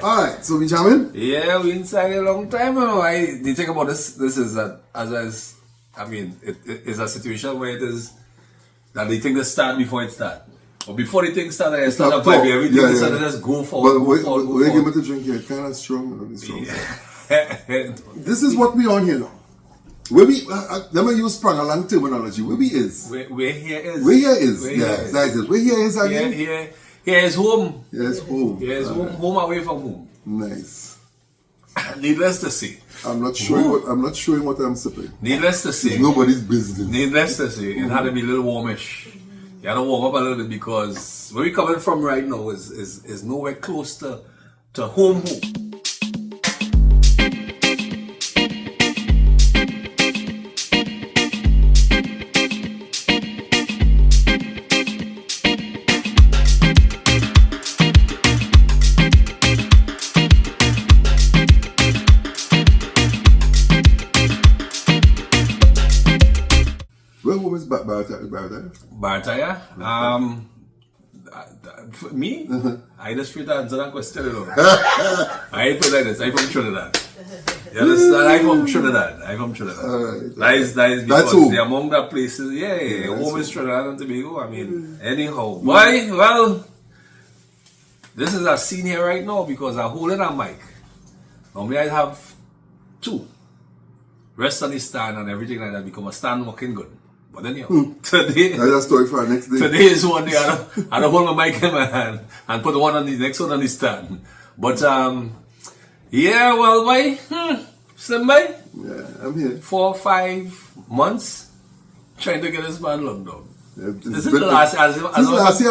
Alright, so we jamming? Yeah, we inside a long time, you know. The thing about this is that, it's a situation where it is that they think they start before it start. Or before the thing start, they start a vibe, everything they start to just go forward, but go forward. When you give me to drink here, kind of strong, you know, it's strong. Yeah. This is what we on here now. Where we, let me use Prangalang terminology. Where we is? Where here is. Where here is, that's it. Where here is again? Here is home. Here is home. Here is home away from home. Nice. Needless to say. I'm not showing what I'm sipping. Needless to say. It's nobody's business. Needless to say, it had to be a little warmish. You had to warm up a little bit because where we're coming from right now is nowhere close to home. Where home is Barata? Barata, for me, I just straight answer that question. You know. I ain't put like this. I'm from Trinidad. You understand? I'm from Trinidad. That is because they're among the places. Yeah, home is Trinidad and Tobago. I mean, anyhow. Why? Well, this is a scene here right now because I'm holding a mic. Normally I have two. Rest on the stand and everything like that become a stand working good. But then, today... That's a story for our next day. Today is one day I don't hold my mic in my hand and put one on the next one on the stand. But, yeah, well, boy, Slim boy. Yeah, I'm here. 4 or 5 months trying to get this man locked down. Yeah, this is the last year.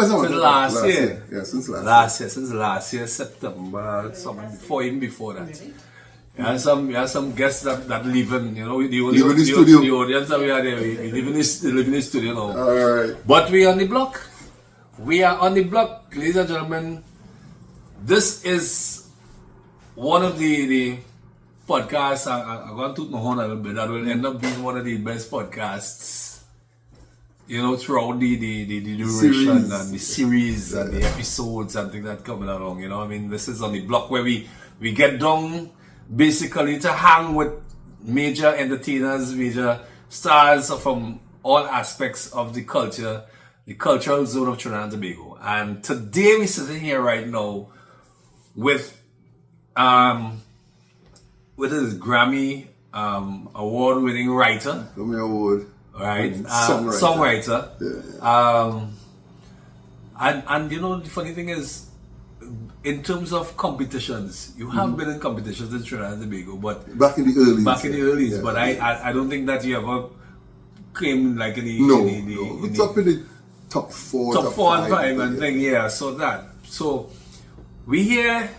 Since last year. Yeah, since last year, September, even before that. You have some guests that live in, the audience that we are there, we live in the studio now. Alright. But we are on the block. We are on the block, ladies and gentlemen. This is one of the podcasts, I'm going to toot my horn a little bit, that will end up being one of the best podcasts, throughout the duration and the series and the episodes and things that coming along, this is on the block where we get down basically to hang with major entertainers, major stars from all aspects of the cultural zone of Trinidad and Tobago. And today we're sitting here right now with his Grammy award-winning writer. Grammy award. Right? Songwriter. Yeah. And the funny thing is, in terms of competitions, you have been in competitions in Trinidad and Tobago, but back in the early days. But I don't think that you ever came like in the it's up in the top 4 and 5 and thing. So we here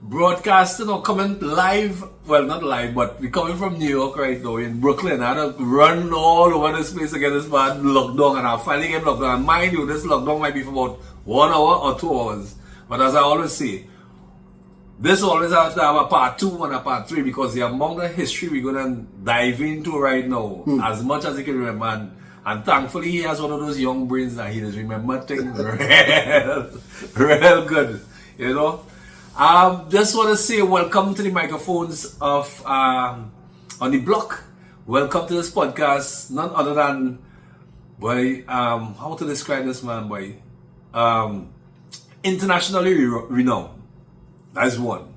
broadcasting or coming live, well, not live, but we're coming from New York right now in Brooklyn. I had to run all over this place to get this bad lockdown, and I finally get locked down. And mind you, this lockdown might be for about 1 hour or 2 hours. But as I always say, this always has to have a part 2 and a part 3 because the amount of history we're going to dive into right now, as much as he can remember, and thankfully he has one of those young brains that he just remember things real good, Just want to say welcome to the microphones of On the Block. Welcome to this podcast, none other than, how to describe this man, internationally renowned. That's 1.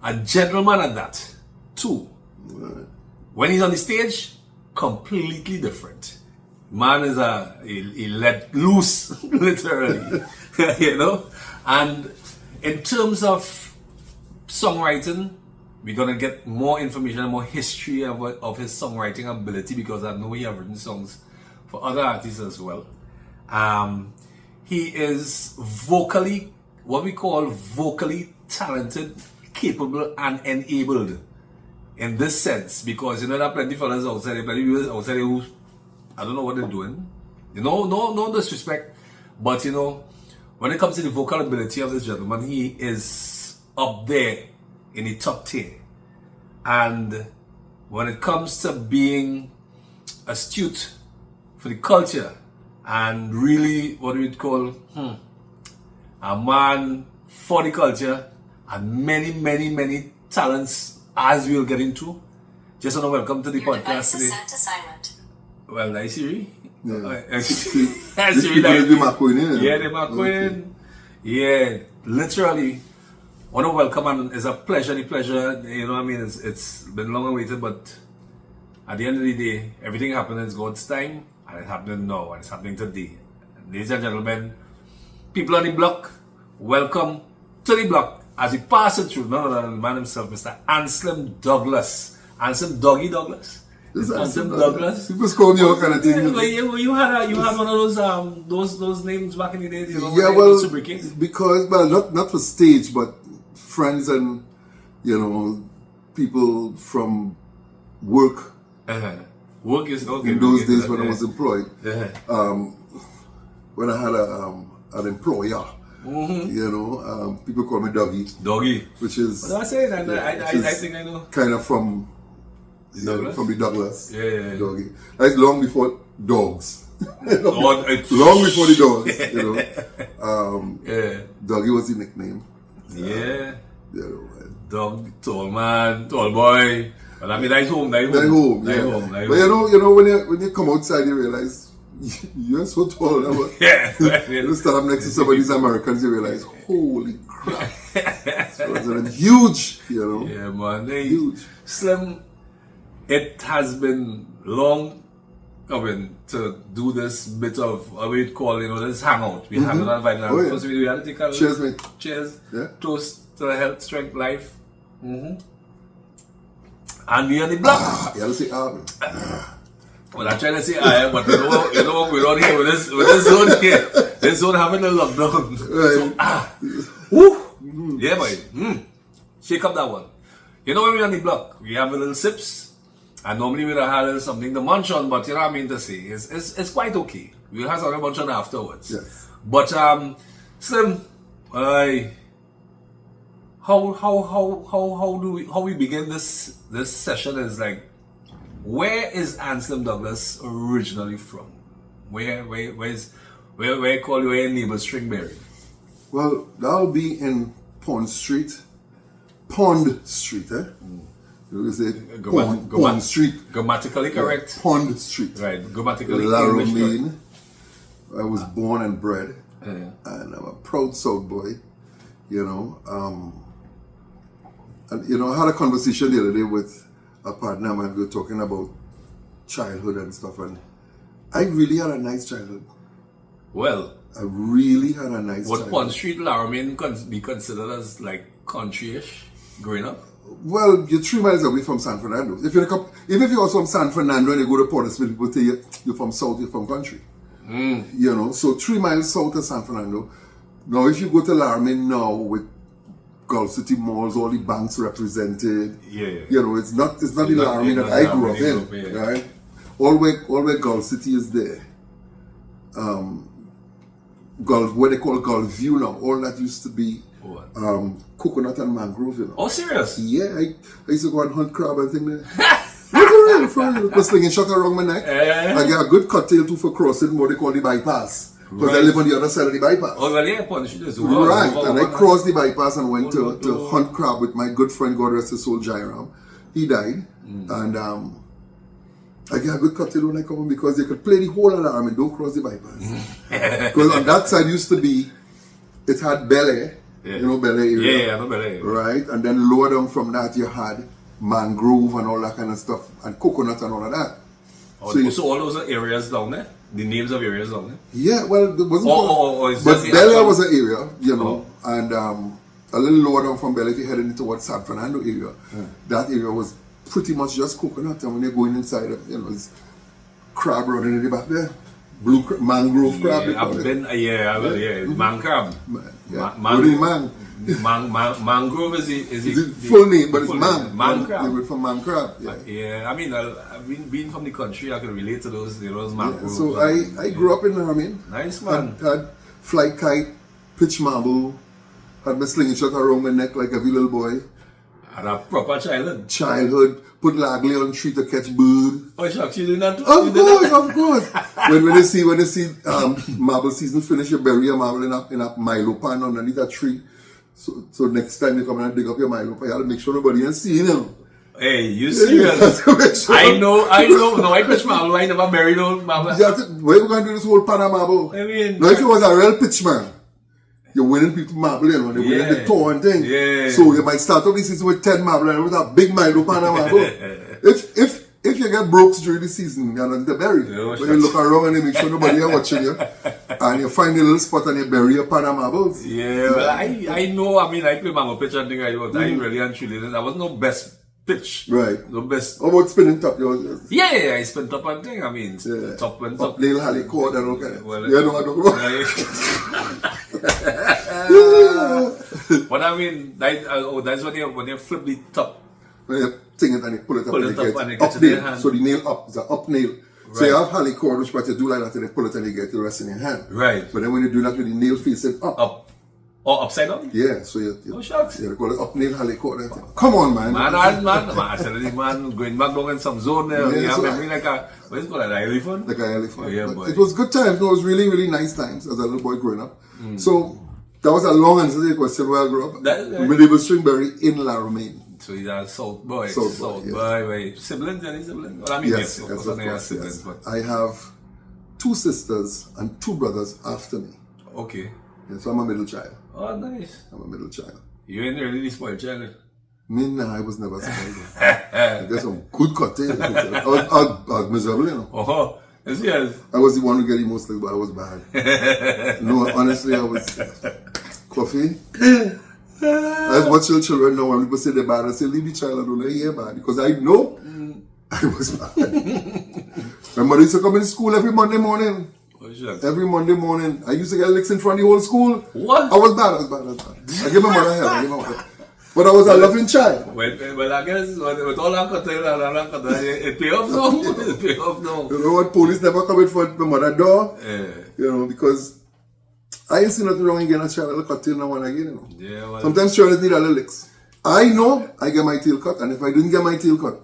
A gentleman at that. 2. Right. When he's on the stage, completely different. Man is he let loose, literally. And in terms of songwriting, we're gonna get more information and more history of his songwriting ability because I know he has written songs for other artists as well. He is what we call vocally talented, capable, and enabled in this sense because there are plenty of fellas outside, plenty of outside who I don't know what they're doing. No disrespect, but when it comes to the vocal ability of this gentleman, he is up there in the top tier. And when it comes to being astute for the culture, and really what we'd call a man for the culture and many talents as we'll get into. Just want to welcome to the Your podcast device is today. set to silent. Well, nice Siri. Yeah. Siri, The McQueen, yeah, the McQueen. Yeah, literally. Want to welcome, and it's a pleasure, you know what I mean? It's been long awaited, but at the end of the day, everything happened in God's time, and it's happening now, and it's happening today. Ladies and gentlemen, people on the block, welcome to the block as we pass it through none other than the man himself, Mr. Anslem Douglas. Anslem Doggy Douglas. Anslem Douglas. People call me all kind of thing. Yeah, you had one of those names back in the day, you know? Yeah, well, because not for stage, but friends and people from work. Work is okay. In those days when I was employed, Uh-huh. when I had an employer, people call me Doggy. which is What do I say? I think I know. kind of from Douglas? from the Douglas. Yeah. Doggy. That's long before dogs. Long Long before the dogs, Yeah. Doggy was the nickname. Yeah. And Dog, tall man, tall boy. Well, I mean, nice home. But when you come outside, you realize you're so tall now. Yeah. You stand up next to some of these Americans, you realize, holy crap. So huge, Yeah, man. Huge. Slim, it has been long coming to do this bit of what we call, this hangout. We haven't invited Oh, yeah. First, we had to take a Cheers, mate. Cheers. Yeah. Toast to health, strength, life. And we on the block. You have to say, Well, I'm trying to say I am, but you know what we're on here with this zone here. This zone having a lockdown. right. Woo! Yeah, boy. Shake up that one. You know when we're on the block, we have a little sips. And normally we'll have a little something to munch on, but you know what I mean to say. It's quite okay. We'll have something to munch on afterwards. Yes. But Slim, how we begin this session is like, where is Anslem Douglas originally from? Where call you a neighbor Stringberry? Well, that'll be in Pond Street, eh? You say Pond Street. Grammatically correct. Pond Street. Right, grammatically Laramie. English. I was born and bred, Yeah. and I'm a proud South boy, And I had a conversation the other day with a partner, and we were talking about childhood and stuff, and I really had a nice childhood. Well, I really had a nice would childhood. Pond Street, Laramie be considered as like country-ish growing up? Well, you're 3 miles away from San Fernando. If you're from San Fernando and you go to Port Smith, people tell you you're from south, you're from country. So 3 miles south of San Fernando. Now, if you go to Laramie now with Gulf City malls, all the banks represented. Yeah. It's not the Laramie that I grew up in, right? All where Gulf City is there. What they call Gulf View now, all that used to be coconut and mangrove, Oh, serious? Yeah, I used to go and hunt crab and things there. For real. Was slinging shot around my neck. I get a good cocktail too for crossing what they call the bypass. Because I live on the other side of the bypass. Oh, well, yeah, Pond Street is Right, and I crossed the bypass and went to hunt crab with my good friend, God rest his soul, Jairam. He died, and I get a good cocktail when I come home because they could play the whole alarm and don't cross the bypass. Because on that side used to be, it had Bel Air, Bel Air area. Yeah, I know Bel Air. Right, and then lower down from that you had mangrove and all that kind of stuff, and coconut and all of that. So all those are areas down there? The names of areas down there? Yeah, well, there wasn't. But Bel Air was an area, and a little lower down from Bel Air, if you're heading towards San Fernando area, that area was pretty much just coconut. And when you're going inside, it's crab running in the back there. Mangrove crab. Man crab. Mangrove is the full name, but it's man. Man crab. They went from man crab. Yeah, I mean, being from the country, I can relate to those mangrove. So I grew up in Laramie. Nice, man. Had fly kite, pitch marble, had my slinging shot around my neck like every little boy. Had a proper Childhood. Put lagly on tree to catch bird. Oh, shucks, you did that too? Of course. when they see marble season finish, you bury a marble in a Milo pan underneath a tree. So next time you come and dig up your Milo, you have to make sure nobody else see, you know. Hey, you serious? Sure. I know. No, I pitch marble. I never buried on marble. Where you going to do this whole Panama marble? I mean, now if you was a real pitchman, you're winning people marble, you know, and you're winning the tour and thing. Yeah. So you might start off the season with 10 marble and with a big Milo Panama marble. If you get broke during the season, you're not the bury. But you look around and you make sure nobody is watching you, and you find a little spot and you bury your Panama marbles. Yeah, well, I know. I mean, I play marble pitch and thing. I really and truly. I was no best pitch. Right. No best. How about spinning top? Yeah, I spin top and thing. I mean, top and top. Nail Halley cord and all kind of. Well, you know, I don't know. But I mean, that's when you flip the top. When you thing it and you pull it up and you get up nail. So the nail up is an up nail. Right. So you have Halley cord, which but you do like that and you pull it and you get the rest in your hand. Right. But then when you do that with the nail facing up. Up. Or upside down? Yeah, so you shucks. Yeah, they call it up nail Halley cord. Come on, man. Man, actually, man, going back down in some zone there. Yeah, You have so memory like a, what is it called, an elephant? Like an elephant. Yeah, But boy. it was good times. No, it was really, really nice times as a little boy growing up. So that was a long answer to the question where I grew up. Medieval Stringberry in La Romaine. So he's a South boy. South boy, Wait. Siblings, any siblings? Well, I mean, Yes, of yes, course, of I have course, siblings, yes. but I have 2 sisters and 2 brothers after me. okay. Yeah, so I'm a middle child. Oh, nice. I'm a middle child. You ain't really spoiled child. I was never surprised. I got some good cocktails. I was miserable, you know. Oh, yes. I was the one who got the most, but I was bad. No, honestly, I was coffee. I watch your children now when people say they're bad. I say, leave the child alone. They hear bad because I know I was bad. My mother used to come in school every Monday morning. Oh, shucks. Every Monday morning, I used to get licks in front of the whole school. What? I was bad. I give my mother hell. But I was a loving child. Well, I guess with all that cocktail, it pay off now. It pay off now. You know what? Police never come in front of my mother's door. You know, because I ain't see nothing wrong in getting a child a little cocktail now and again, you know. Yeah, well, Sometimes children need a little licks. I know I get my tail cut, and if I didn't get my tail cut,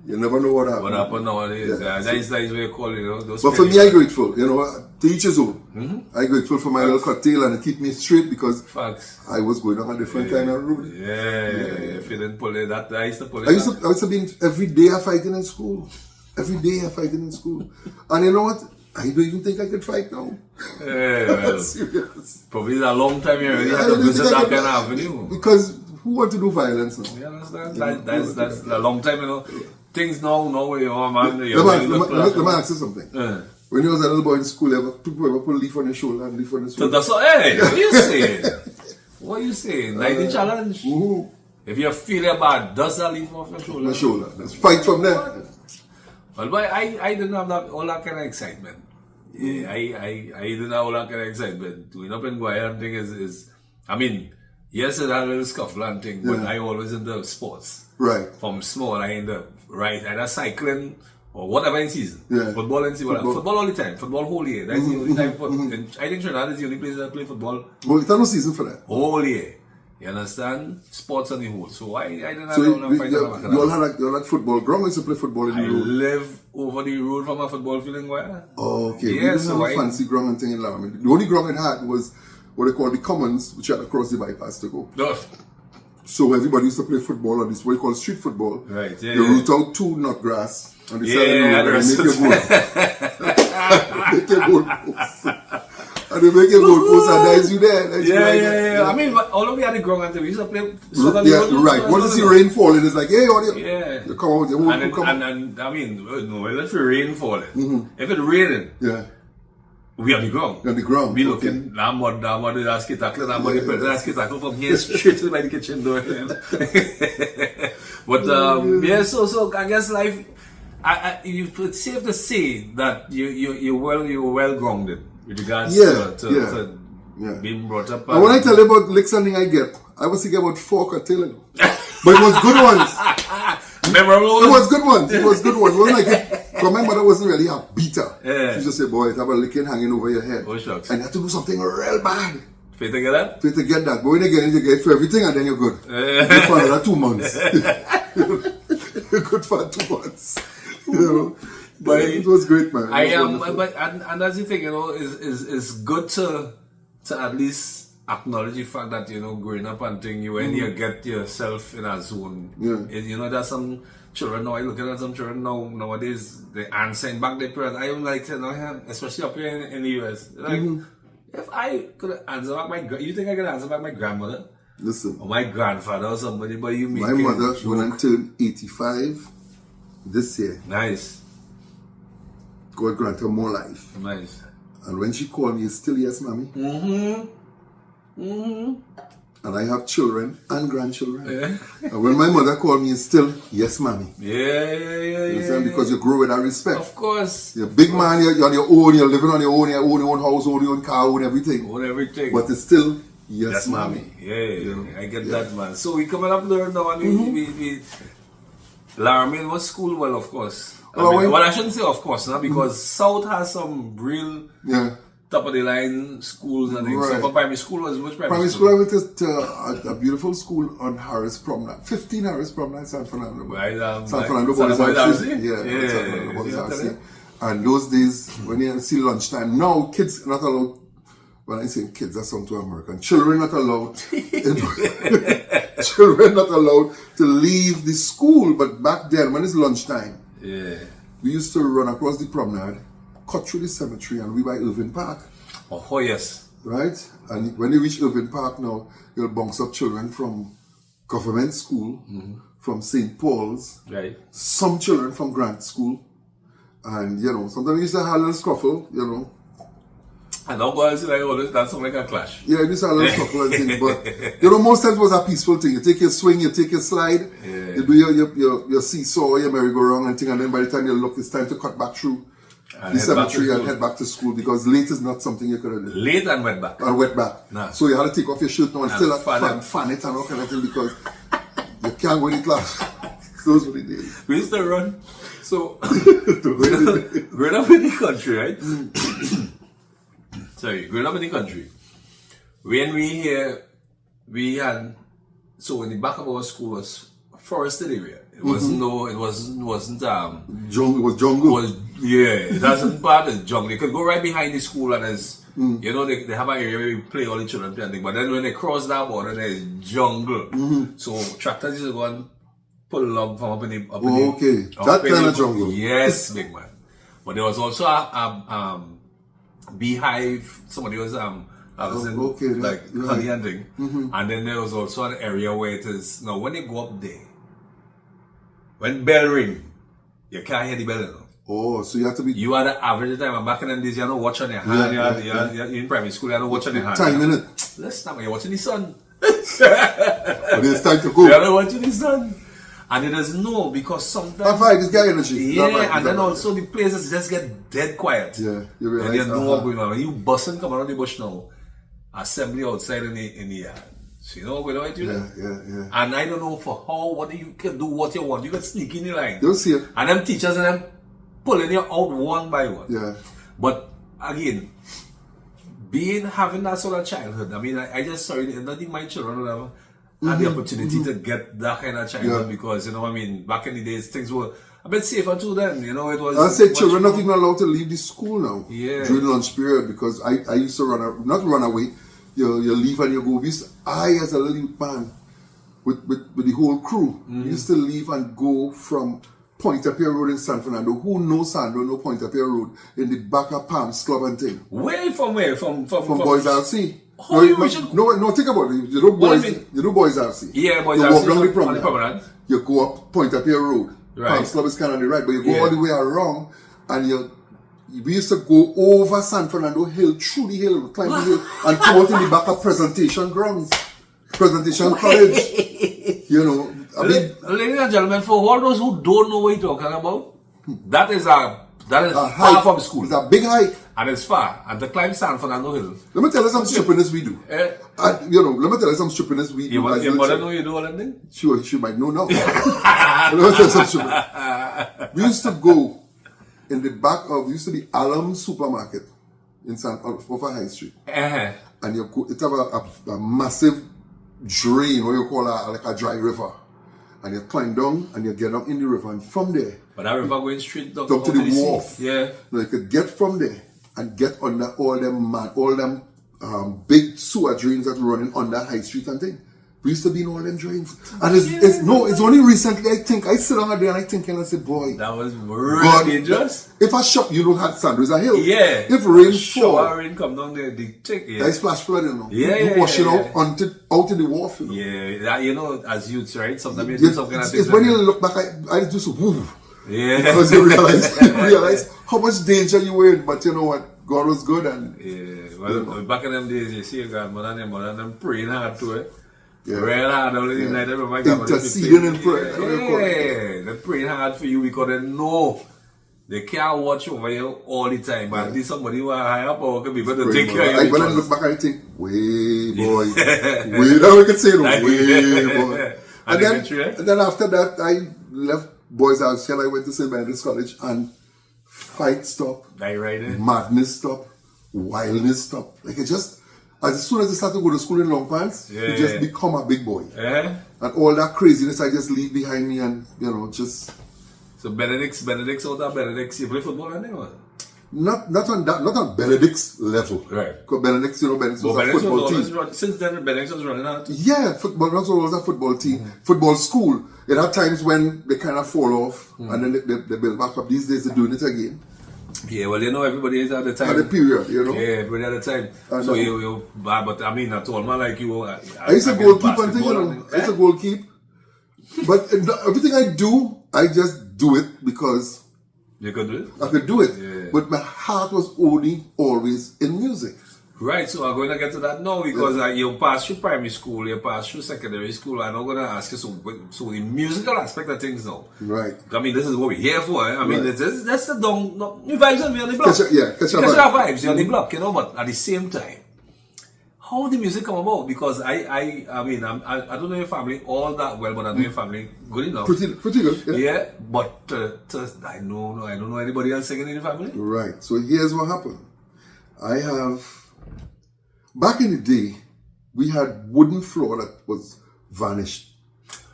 you never know what happened. what happened nowadays? Yeah. That is what you call it, you know. Those But for pennies. me, I'm grateful. You know, to each his own. I'm grateful for my little cocktail and it keep me straight because Facts. I was going on a different kind of route. Yeah. If you didn't pull it, I used to pull it. I used to be every day I fighting in school. Every day I fighting in school. And you know what? I don't even think I could fight now. Yeah, well, Serious. probably a long time you already had to visit that kind of avenue. Because who want to do violence now? You understand? That's a long time, you know. Things now, you know, man. Let me ask you something. When you was a little boy in school, people ever put a leaf on your shoulder and leaf on your So shoulder? that's what, hey, what you saying? What you saying? Like the challenge? Ooh, If you feel your bad, does that leave off your shoulder? my shoulder. Let's fight from there. Well, but I didn't have all that kind of excitement. Yeah, I didn't have all that kind of excitement. Going up in Guaya and thing is, I mean, yes, it had a little scuffle and thing, but I always into sports. Right. From small, I end up either cycling or whatever in season. Yeah. Football and season. Football all the time. Football whole year. That's the only time. I think Trinidad is the only place that play football Well, it's no season for that. whole year. You understand? Sports on the whole. So I didn't have So no fight. you all had football ground. I used to play football in I the road. live over the road from a football field in Guaya. Oh, okay. Yeah, We didn't so have a fancy ground and thing in Laramie. The only ground it had was what they call the commons, which had to cross the bypass to go. No. So everybody used to play football on this what they call street football. Right, yeah. You root out 2 nut grass on the side of the Yeah, road and the make your goal. Make your goal post. And they make your goal post and that's you there. That's you right there. Yeah. I mean, but all of we had the ground until we used to play. Soca Yeah, road. right. Once you see rain falling, it's like, hey, audio. Yeah. You come out with your whole And, come out. and I mean, no, if it rain falling, if it raining, Yeah. we on the ground. On the ground. We okay. looking, that mud is asking tackle, that mud is asking tackle from here straight to by the kitchen door. But yeah, so I guess life, it's safe to say that you're well grounded with regards to being brought up. And when I tell you about licks and thing I get, I was thinking about 4 cocktail. But it was good ones. Memorable. It was good ones. It was good ones. It wasn't like it. Because my mother wasn't really a beater. Yeah. She just said, boy, have a licking hanging over your head. Oh, shucks. And you have to do something real bad Fit to get that? to get that. But when you get it, you get it for everything and then you're good. You're good for another 2 months. You're good for 2 months. You know? But it was great, man. And that's the thing, you know, is good to at least acknowledge the fact that, growing up and thing, when you get yourself in a zone, there's some children now, I look at some children nowadays, they answering back their parents. I don't like to, especially up here in the US. Like, if I could answer back you think I could answer back my grandmother? Listen. Or my grandfather or somebody, but you mean my mother, when I turned 85 this year. Nice. God grant her more life. Nice. And when she called me, it's still yes, mommy. And I have children and grandchildren. Yeah. And when my mother called me, it's still yes, mommy. Yeah. Because you grow with that respect. Of course. You're a big man, you're on your own, you're living on your own, you own your own house, own your own car, own everything. Own everything. But it's still yes, mommy. Yeah. I get that, man. So we coming up there now, and we Laramie was school well, of course. I shouldn't say of course, now because South has some real top of the line schools and things. So for primary school was which primary school? I went to a beautiful school on Harris Promenade, 15 Harris Promenade, San Fernando. Right, San Fernando Boys RC. Yeah, San Fernando Boys RC. And those days, when you see lunchtime, now kids not allowed. When I say kids, that's something to American. Children not allowed. Children not allowed to leave the school. But back then, when it's lunchtime, we used to run across the promenade, cut through the cemetery, and we by Irving Park. Oh yes. Right? And when you reach Irving Park now, you'll bounce up children from government school, from St. Paul's, some children from Grant School, and sometimes we used to have a little scuffle, And now boys like, that sounds like a clash. Yeah, this is a little scuffle and thing, but most times it was a peaceful thing. You take your swing, you take your slide, you do your seesaw, your merry-go-round and thing, and then by the time you look, it's time to cut back through the cemetery and head back to school, because late is not something you could have done. Late and wet back. And wet back. Nah. So you had to take off your shirt now and still fan it and all kind of thing, because you can't go in the class. Those were the days. We used to run. So, growing up in the country, right? Growing up in the country, when we had, so in the back of our school was forested area. It wasn't it wasn't jungle. It was jungle. It wasn't part of the jungle. You could go right behind the school and there's, they have an area where you play all the children playing, but then when they cross that border, there's jungle. So tractors used to go and pull log from up in the that kind of jungle. Yes, big man. But there was also a beehive. Somebody was honey and thing. And then there was also an area where it is now when you go up there, when bell ring, you can't hear the bell now. Oh, so you have to be. You are the average time. And back in the days, you had to watch on your hand. You're in primary school, you had to watch on your hand. Time in it. Listen, you're watching the sun. But it's time to go. You're watching the sun. And it doesn't know because sometimes. I find this guy energy. Yeah, and then also the places just get dead quiet. Yeah, you realize. And you know what's going on. When you busting come around the bush now, assembly outside in the yard. So you know what we're doing? Yeah. And I don't know for how, what you can do what you want. You can sneak in the line. You'll see it. And them teachers and them pulling you out one by one. Yeah. But again, having that sort of childhood, I mean, I just sorry, not even my children or whatever. Had the opportunity to get that kind of childhood because, back in the days, things were a bit safer too then, it was... I say children not even allowed to leave the school now during lunch period, because I used to not run away, you leave and you go. I, as a little man, with the whole crew, used to leave and go from Pointe-a-Pierre Road in San Fernando. Who knows Sandro, know Pointe-a-Pierre Road, in the back of Palms Club and thing. Where? From Boys RC. No, think about it. You know Boys RC. Yeah, Boys RC. You walk down the promenade. You go up Pointe-a-Pierre Road. Right. Palms Club is kind of on the right, but you go all the way around, and we used to go over San Fernando Hill, through the hill, climb the hill, and come out in the back of Presentation Grounds. Presentation College. Ladies and gentlemen, for all those who don't know what you're talking about, that is far from school. It's a big hike. And it's far. And to climb San Fernando Hill. Let me tell you some stupidness we do. Let me tell you some stupidness we do. Your mother know you do all that thing? She might know now. Let me tell you some stupidness. We used to go in the back of, used to be Alum Supermarket in over High Street. And it have a massive drain, what you call like a dry river. And you climb down and you get down in the river, and from there. But that river going straight down to the wharf. Yeah. Now you could get from there and get under all them big sewer drains that were running under High Street and thing. We used to be in all them drains. And it's only recently I think, I sit down there and I think and I say, boy. That was really dangerous. If I shop, you don't have Sanders a hill. Yeah. If rain fall. Rain come down there, the tick, yeah. That's flash flood, you know. Yeah, you wash it out in the wharf, you know. Yeah, that, you know, as youths, right? Sometimes you do some kind of things. It's when you look back, I just woo. Yeah. Because you realize how much danger you were in, but you know what? God was good and... Yeah. Well, back in them days, you see your grandmother and them praying hard to it. Yeah. Real hard all the night. Interceding in prayer. Yeah. They're praying hard for you because they know they can't watch over you all the time. But at least somebody who are high up or can be better to take care of you. When I look back, I think, way, boy. Way, now we can say it, way, boy. And then after that, I left Boys High. I went to St. Benedict's College and fight stopped. Madness stopped. Wildness stopped. Like it just... As soon as I started to go to school in long pants, you just become a big boy. And all that craziness I just leave behind me and, you know, just... So Benedict's out of Benedict's, you play football and anyone? Not on Benedict's level. Right. Because Benedict's was a football team. Since then, Benedict's was running out. Yeah, football was a football team. Football school. It had times when they kind of fall off and then they build back up. These days they're doing it again. Yeah, well, you know, everybody is at the time. At the period, you know. Yeah, everybody at the time. So but I mean, I told man like you. I used to goalkeep and thing, you know. I used to goalkeep. But everything I do, I just do it because... You could do it? I could do it. Yeah. But my heart was only always in music. Right, so I'm going to get to that now because you passed through primary school, you passed through secondary school, and I'm going to ask you so the musical aspect of things now. Right. I mean, this is what we're here for. I mean, that's the new vibes on me on the block. Catch your vibes on the block, you know, but at the same time, how the music come about? Because I mean, I don't know your family all that well, but I know your family good enough. Pretty good. Yeah, but I don't know anybody else singing in the family. Right. So here's what happened. Back in the day, we had wooden floor that was vanished.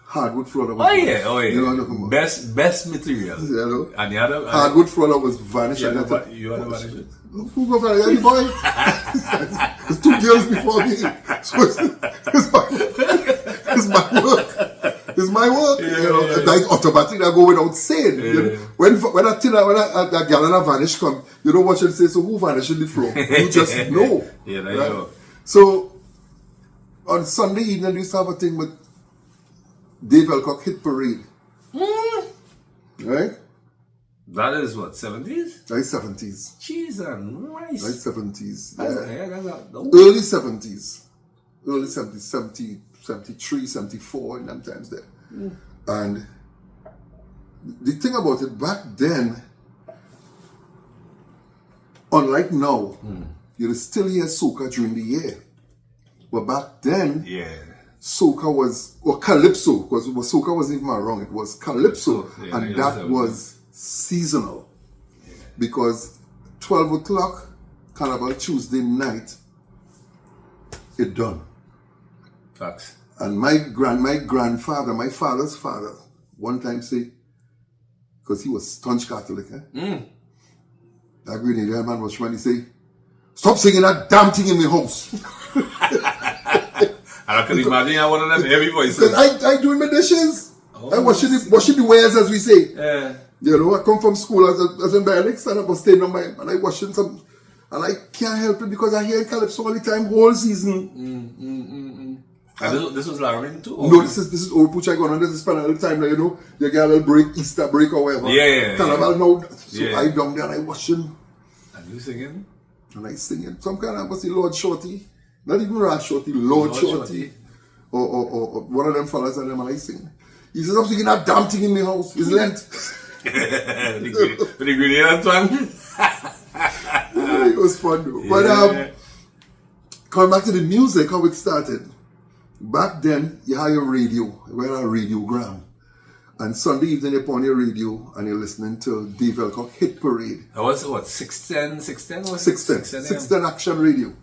Hardwood floor that was vanished. Oh yeah. You know what I'm talking about? Best material. You know? And the other hardwood floor that was vanished. You had to vanish it. Who go vanish it? Boy? There's two girls before me. So it's my work. It's my work. Yeah, you know, like automatic I go without saying. Yeah. You know? When a gal and a vanish come, you don't watch and say, so who vanished in the floor? You just know. Yeah, right? know. So on Sunday evening we used to have a thing with Dave Elcock Hit Parade. Right? That is what, 70s? Like 70s. Jesus Christ. Like 70s. Yeah. Early 70s. Early 70s, 70, 73, 74 in them times there. And the thing about it, back then, unlike now, you still hear soca during the year. But back then, soca was, or calypso, because soca wasn't even wrong, it was calypso, and that was seasonal. Because 12 o'clock, Carnival Tuesday night, it done. Facts. And my grandfather, my father's father, one time say, because he was staunch Catholic, that Grenadian man was trying to say, stop singing that damn thing in my house. And I can imagine one of them heavy voices. Because I doing my dishes. I washing the wares, as we say. Yeah. You know, I come from school as a Benedict, and I was staying on and I washing some, and I can't help it because I hear calypso all the time, whole season. And this was Laramie too? No, this is old Puch I go on. This is spend a little time, you know, you get a little break, Easter break or whatever. Carnival now. So I down there and I washing. And you singing? And I singing. Some kind of, what's the Lord Shorty? Not even Ras Shorty, Lord Shorty. Or one of them fellas and them and I sing. He says, I'm singing that damn thing in my house. It's Lent. The Grenadian twang. It was fun though. But coming back to the music, how it started. Back then, you had your radio. You had a radiogram. And Sunday evening, you're on your radio and you're listening to Dave Elcock Hit Parade. That was what, 610? 610 Action Radio.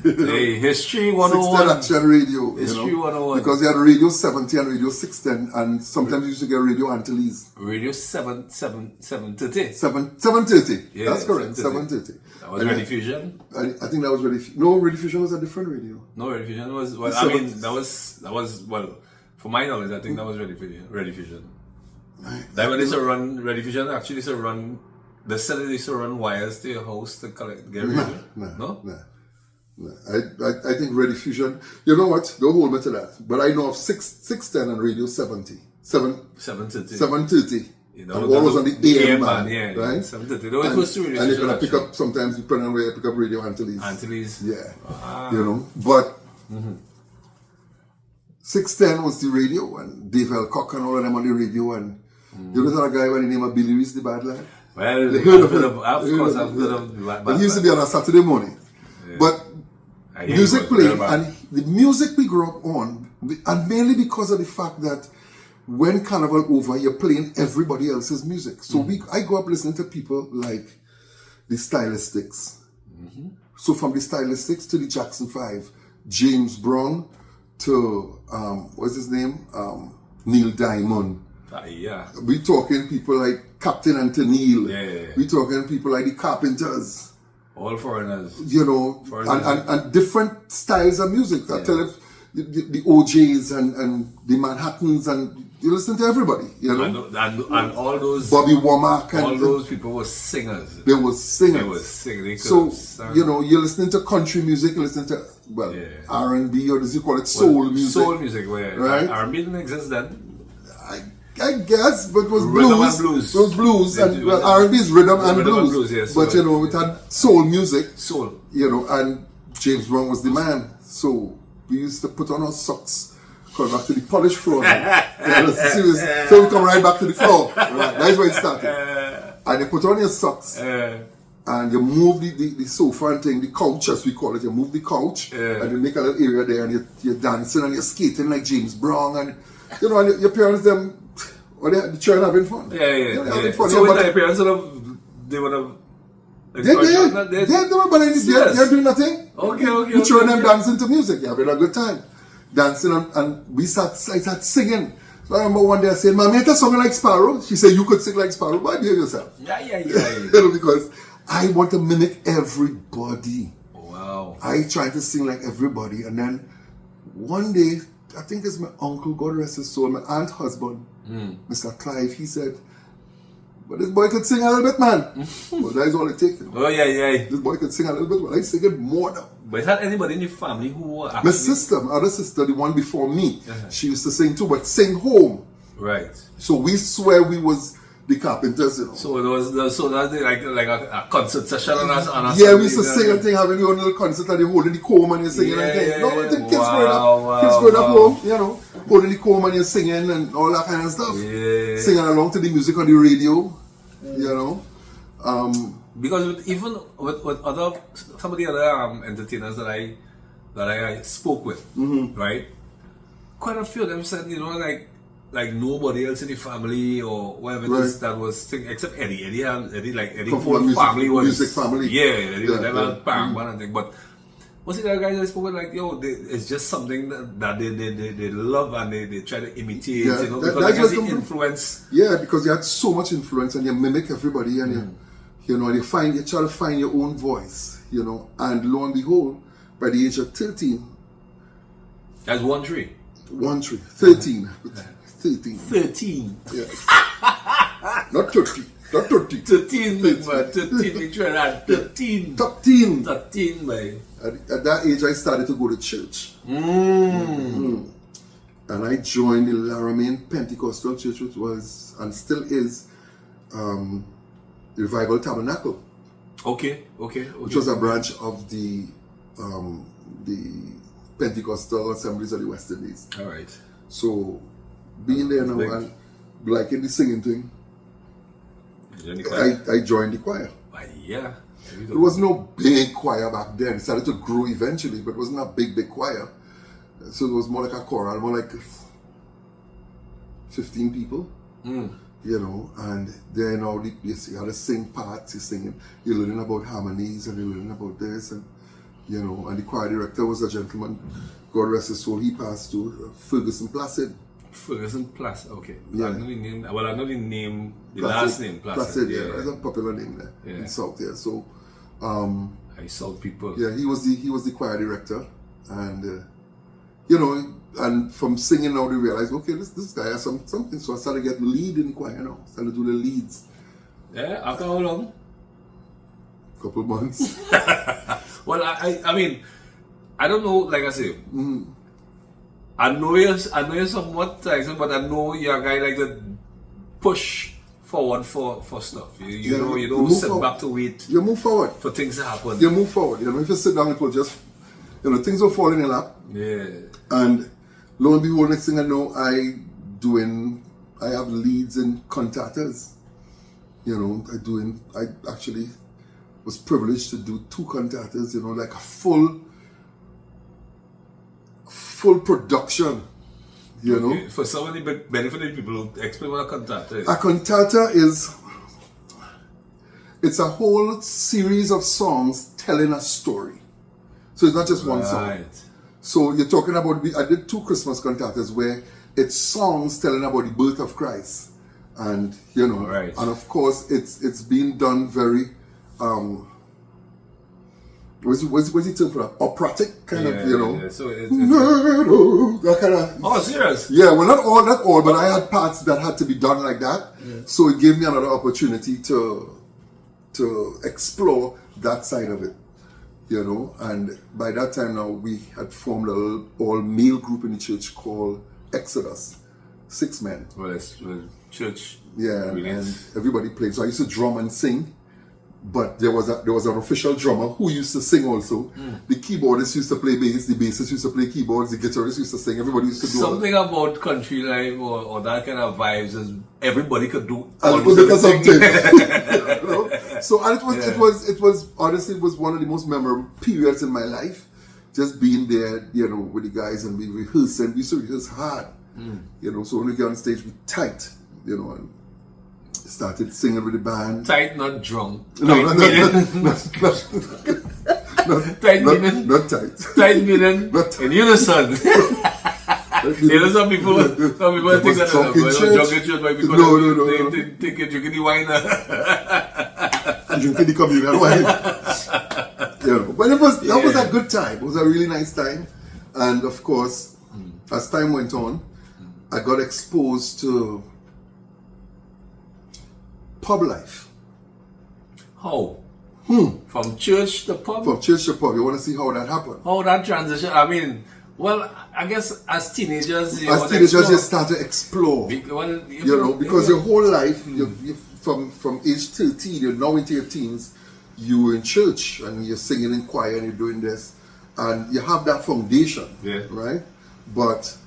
Hey, History 101. 610 Action Radio. History 101. Because you had Radio 70 and Radio 610, and sometimes you used to get Radio Antilles. Radio 730. 730. Yeah, That's correct, 730. That was Ready Fusion? I think that was No, Ready Fusion was a different radio. No, Ready Fusion was, well, I mean, that was, well, for my knowledge, I think that was Ready Fusion. That when they used to run Ready Fusion, actually used to run, they said they used to run wires to your house to get radio. No. I think Ready Fusion, you know what? Don't hold me to that. But I know of 610 and Radio 70. 730. You know, and all was on the AM band, yeah. Right? 730. Those first two radio and you're going to stations, pick up, sometimes depending on where you pick up Radio Antilles. Antilles. Yeah. Ah. You know, but 610 was the radio, and Dave Elcock and all of them on the radio, and you know that guy by the name of Billy Reese, the bad lad? Well, I've heard of him. But he used to be on a Saturday morning. Yeah. But music playing, and the music we grew up on, and mainly because of the fact that when Carnival over, you're playing everybody else's music. So I grew up listening to people like the Stylistics. So from the Stylistics to the Jackson 5, James Brown to, what's his name? Neil Diamond. Yeah. We talking people like Captain and Tennille. Yeah. We talking people like the Carpenters. All foreigners. You know, and different styles of music. I tell you, the OJs and the Manhattans, and you listen to everybody, you know. And all those... Bobby Womack. And all those people were singers. They were singers. So, you know, you're listening to country music, you're listening to, R&B, or as you call it, soul music. Soul music, right? R&B didn't exist then. I guess, but it was rhythm blues. And blues. It was blues, and R&B is rhythm and blues. Yes, but you know, it had soul music. Soul. You know, and James Brown was the man. So we used to put on our socks, come back to the polished floor. So we come right back to the floor. Right, that's where it started. And you put on your socks, and you move the sofa and thing, the couch as we call it. You move the couch, and you make a little area there, and you're dancing and you're skating like James Brown, and you know, and your parents them. Or the children having fun. Yeah. Having fun. So with their parents, they would have... They're doing nothing. Okay. You children them dancing to music. You're having a good time. Dancing and we start singing. So I remember one day I said, Mommy, ain't that song like Sparrow? She said, you could sing like Sparrow, but behave yourself. Yeah. Because I want to mimic everybody. Wow. I try to sing like everybody. And then one day, I think it's my uncle, God rest his soul, my aunt's husband, Mr. Clive, he said, but this boy could sing a little bit, man. Well, that is all it takes. Oh, yeah. This boy could sing a little bit, but I sing it more now. But is that anybody in your family who actually... My other sister, the one before me, she used to sing too, but sing home. Right. So we swear we was the Carpenters, you know. So it was like a concert session on us. Yeah, we used to sing and thing, having your own little concert and you're holding the comb and you're singing and thing. No, the kids growing up home, you know, holding the comb and you're singing and all that kind of stuff. Yeah. Singing along to the music on the radio, you know. Because even with some of the other entertainers that I spoke with, right? Quite a few of them said, you know, like nobody else in the family or whatever it is that was singing, except Eddie. Eddie whole family was music family. Yeah, Eddie was never bang one and thing. But was it the guys I spoke with, like, yo, it's just something that they love and they try to imitate, you know, because I guess the influence. Yeah, because you had so much influence and you mimic everybody and you know, you try to find your own voice, you know, and lo and behold, by the age of 13. That's 13. 13. 13. Yes. Not 30. Not 30. 13, man. 13, we try that. 13. 13, man. At that age, I started to go to church. And I joined the Laramie Pentecostal Church, which was, and still is, Revival Tabernacle. Okay. Which was a branch of the Pentecostal Assemblies of the West Indies. All right. So, being there now and liking the singing thing, I joined the choir. Yeah. It was no big choir back then. It started to grow eventually, but it wasn't a big choir. So it was more like a choral, more like 15 people. You know, and then all you had to sing parts, you're learning about harmonies and you're learning about this, and you know, and the choir director was a gentleman, God rest his soul, he passed to Ferguson Placid. Okay. Yeah. I know the name, the last name, Placid. Yeah, it's a popular name there in South here. So I saw people. Yeah, he was the choir director, and you know, and from singing now they realized, okay, this guy has something. So I started to get lead in choir now. Started to do the leads. Yeah, after how long? Couple months. Well, I mean, I don't know. Like I say, I know you're somewhat talented, but I know you're a guy like to push forward for stuff. You know, you don't sit back to wait. You move forward for things to happen. You move forward. You know, if you sit down, it will just, you know, things will fall in your lap. Yeah. And lo and behold, next thing I know, I have leads in cantatas. You know, I actually was privileged to do 2 cantatas. You know, like a full production. You know, for so many benefited people, explain what a cantata is. A cantata it's a whole series of songs telling a story. So it's not just one song. So you're talking about, I did 2 Christmas cantatas where it's songs telling about the birth of Christ. And, you know, and of course it's been done very, what's the term for that? Operatic kind of, you know. Yeah. So it's that kind of. Oh, serious? Yeah, well, not all, but I had parts that had to be done like that. Yeah. So it gave me another opportunity to explore that side of it, you know. And by that time now, we had formed an all-male group in the church called Exodus, 6 men. Well, it's church. Yeah, and everybody played. So I used to drum and sing. But there was an official drummer who used to sing also. The keyboardist used to play bass, the bassist used to play keyboards, the guitarist used to sing, everybody used to do something about country life or that kind of vibes is everybody could do something. You know? So and it was honestly one of the most memorable periods in my life. Just being there, you know, with the guys and we rehearsed, and we used to rehearse hard. You know, so when we get on stage we tight, you know, and started singing with the band. Tight, not drunk. No, not tight meaning. Not tight. Tight meaning in unison. You know, some people think that drunk in church, but because no. they think you're drinking the wine. Drinking the communion wine. You know, but that was a good time. It was a really nice time, and of course, as time went on, I got exposed to pub life. How? From church to pub? From church to pub. You want to see how that happened? How that transition? I mean, well, I guess as teenagers, you start to explore. Because your whole life, you from age 13, you're now into your teens, you're in church and you're singing in choir and you're doing this, and you have that foundation, right? But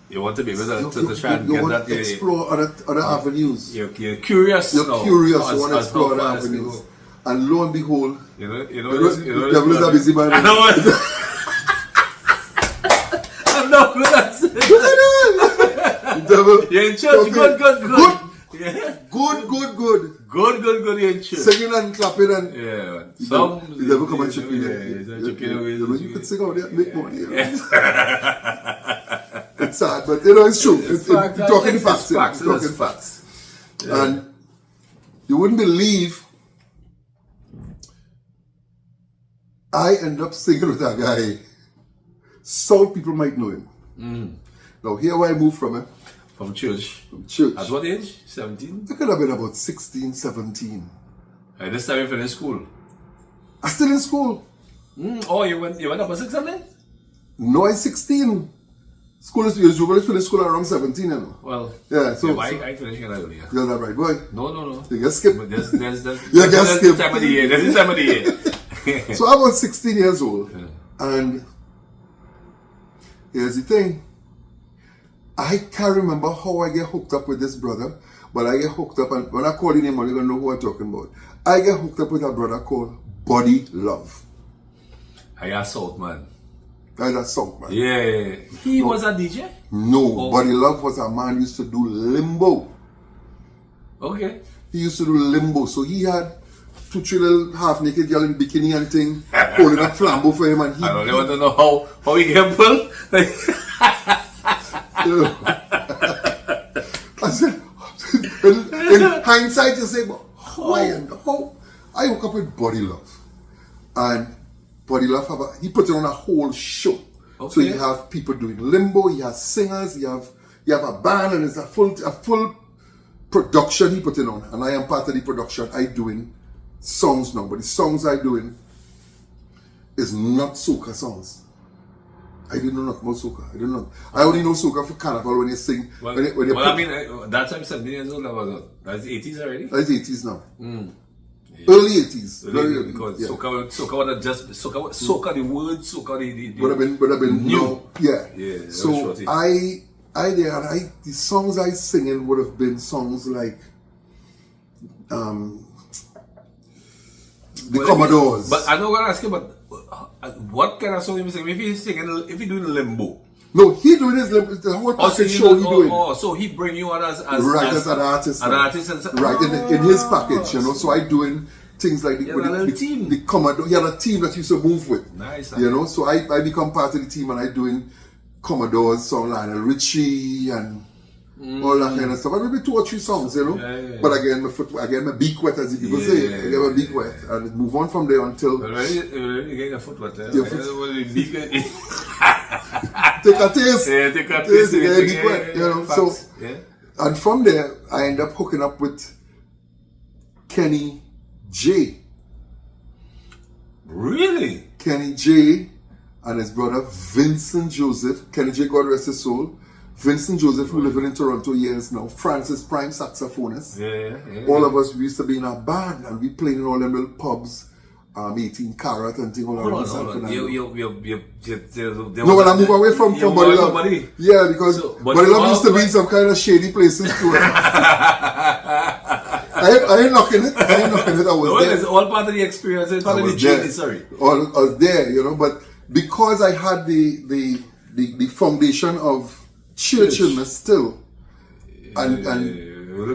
you want to be able to try and get that. Explore other avenues. You're curious. You're curious. You want to explore other avenues. And lo and behold, the devil is a busy man. I know it. I'm not good at it. The devil. You're in church. Good. Yeah. Good. You're in church. Singing and clapping and the devil come and chip in. You could sing out there, make money. It's sad, but it's true. It's talking facts. And you wouldn't believe, I end up singing with that guy. Some people might know him. Now here where I moved from him. From church. At what age? 17? I could have been about 16, 17. And this time you finished school? I'm still in school. Oh, you went up at 6 something? No, I'm 16. School is usually finish school around 17, you know. Well, yeah, so I finished it earlier. You're that right, boy? No. You get skip. There's skip. Time of the year. There's time of the year. So I was 16 years old, and here's the thing. I can't remember how I get hooked up with this brother, but I get hooked up, and when I call his name, you're gonna know who I'm talking about. I get hooked up with a brother called Body Love. I asked South, man. That's South, man. Yeah. He was a DJ? No, Body Love was a man who used to do limbo. Okay. He used to do limbo, so he had 2-3 little half-naked girl in bikini and thing, holding a flambeau for him, and he... I don't want to know how he get pulled. I said, in hindsight, you say, but how? I I hook up with Body Love. And Body Love, he put it on a whole show. Okay. So you have people doing limbo, you have singers, you have a band, and it's a full production he put it on. And I am part of the production. I doing songs now, but the songs I doing is not soca songs. I didn't know nothing about soca. I didn't know. I only know soca for carnival when you sing. Well, that time 17 years old, that's 80s already? That's 80s now. Yeah. Early 80s. Really, because soca was just soca, the word soca, the would have been new. No, yeah. Yeah. So the songs I singing would have been songs like the Commodores. But I know what I'm asking, but what kind of song you sing? If you're doing limbo. No, he doing his limbo. The whole package show he doing. So he bring you on as an artist. An artist in his package, you know. So I doing things like the Commodore. He had a team that used to move with. Nice. You know, so I become part of the team and I doing Commodores, song Lionel Richie and all that kind of stuff. I maybe 2 or 3 songs, you know. Yeah. But again, my beak wet, as the people say. I get my beak wet and move on from there until. Already getting a foot wet. Take a taste. Yeah, take a taste. Yeah, beak wet, you know. So, and from there, I end up hooking up with Kenny J. Really? Kenny J. and his brother Vincent Joseph. Kenny J, God rest his soul. Vincent Joseph, who living in Toronto years now. Francis Prime saxophonist. Yeah. All of us, we used to be in a band and we played in all them little pubs. 18 Carat and thing all around San Fernando. No, when I move away from Body Love. Yeah, because Body Love used to be in some kind of shady places too. I ain't knocking it. I was there. It's all part of the experience. It's part of the journey, sorry. I was there, you know, but because I had the foundation of churchillness still, and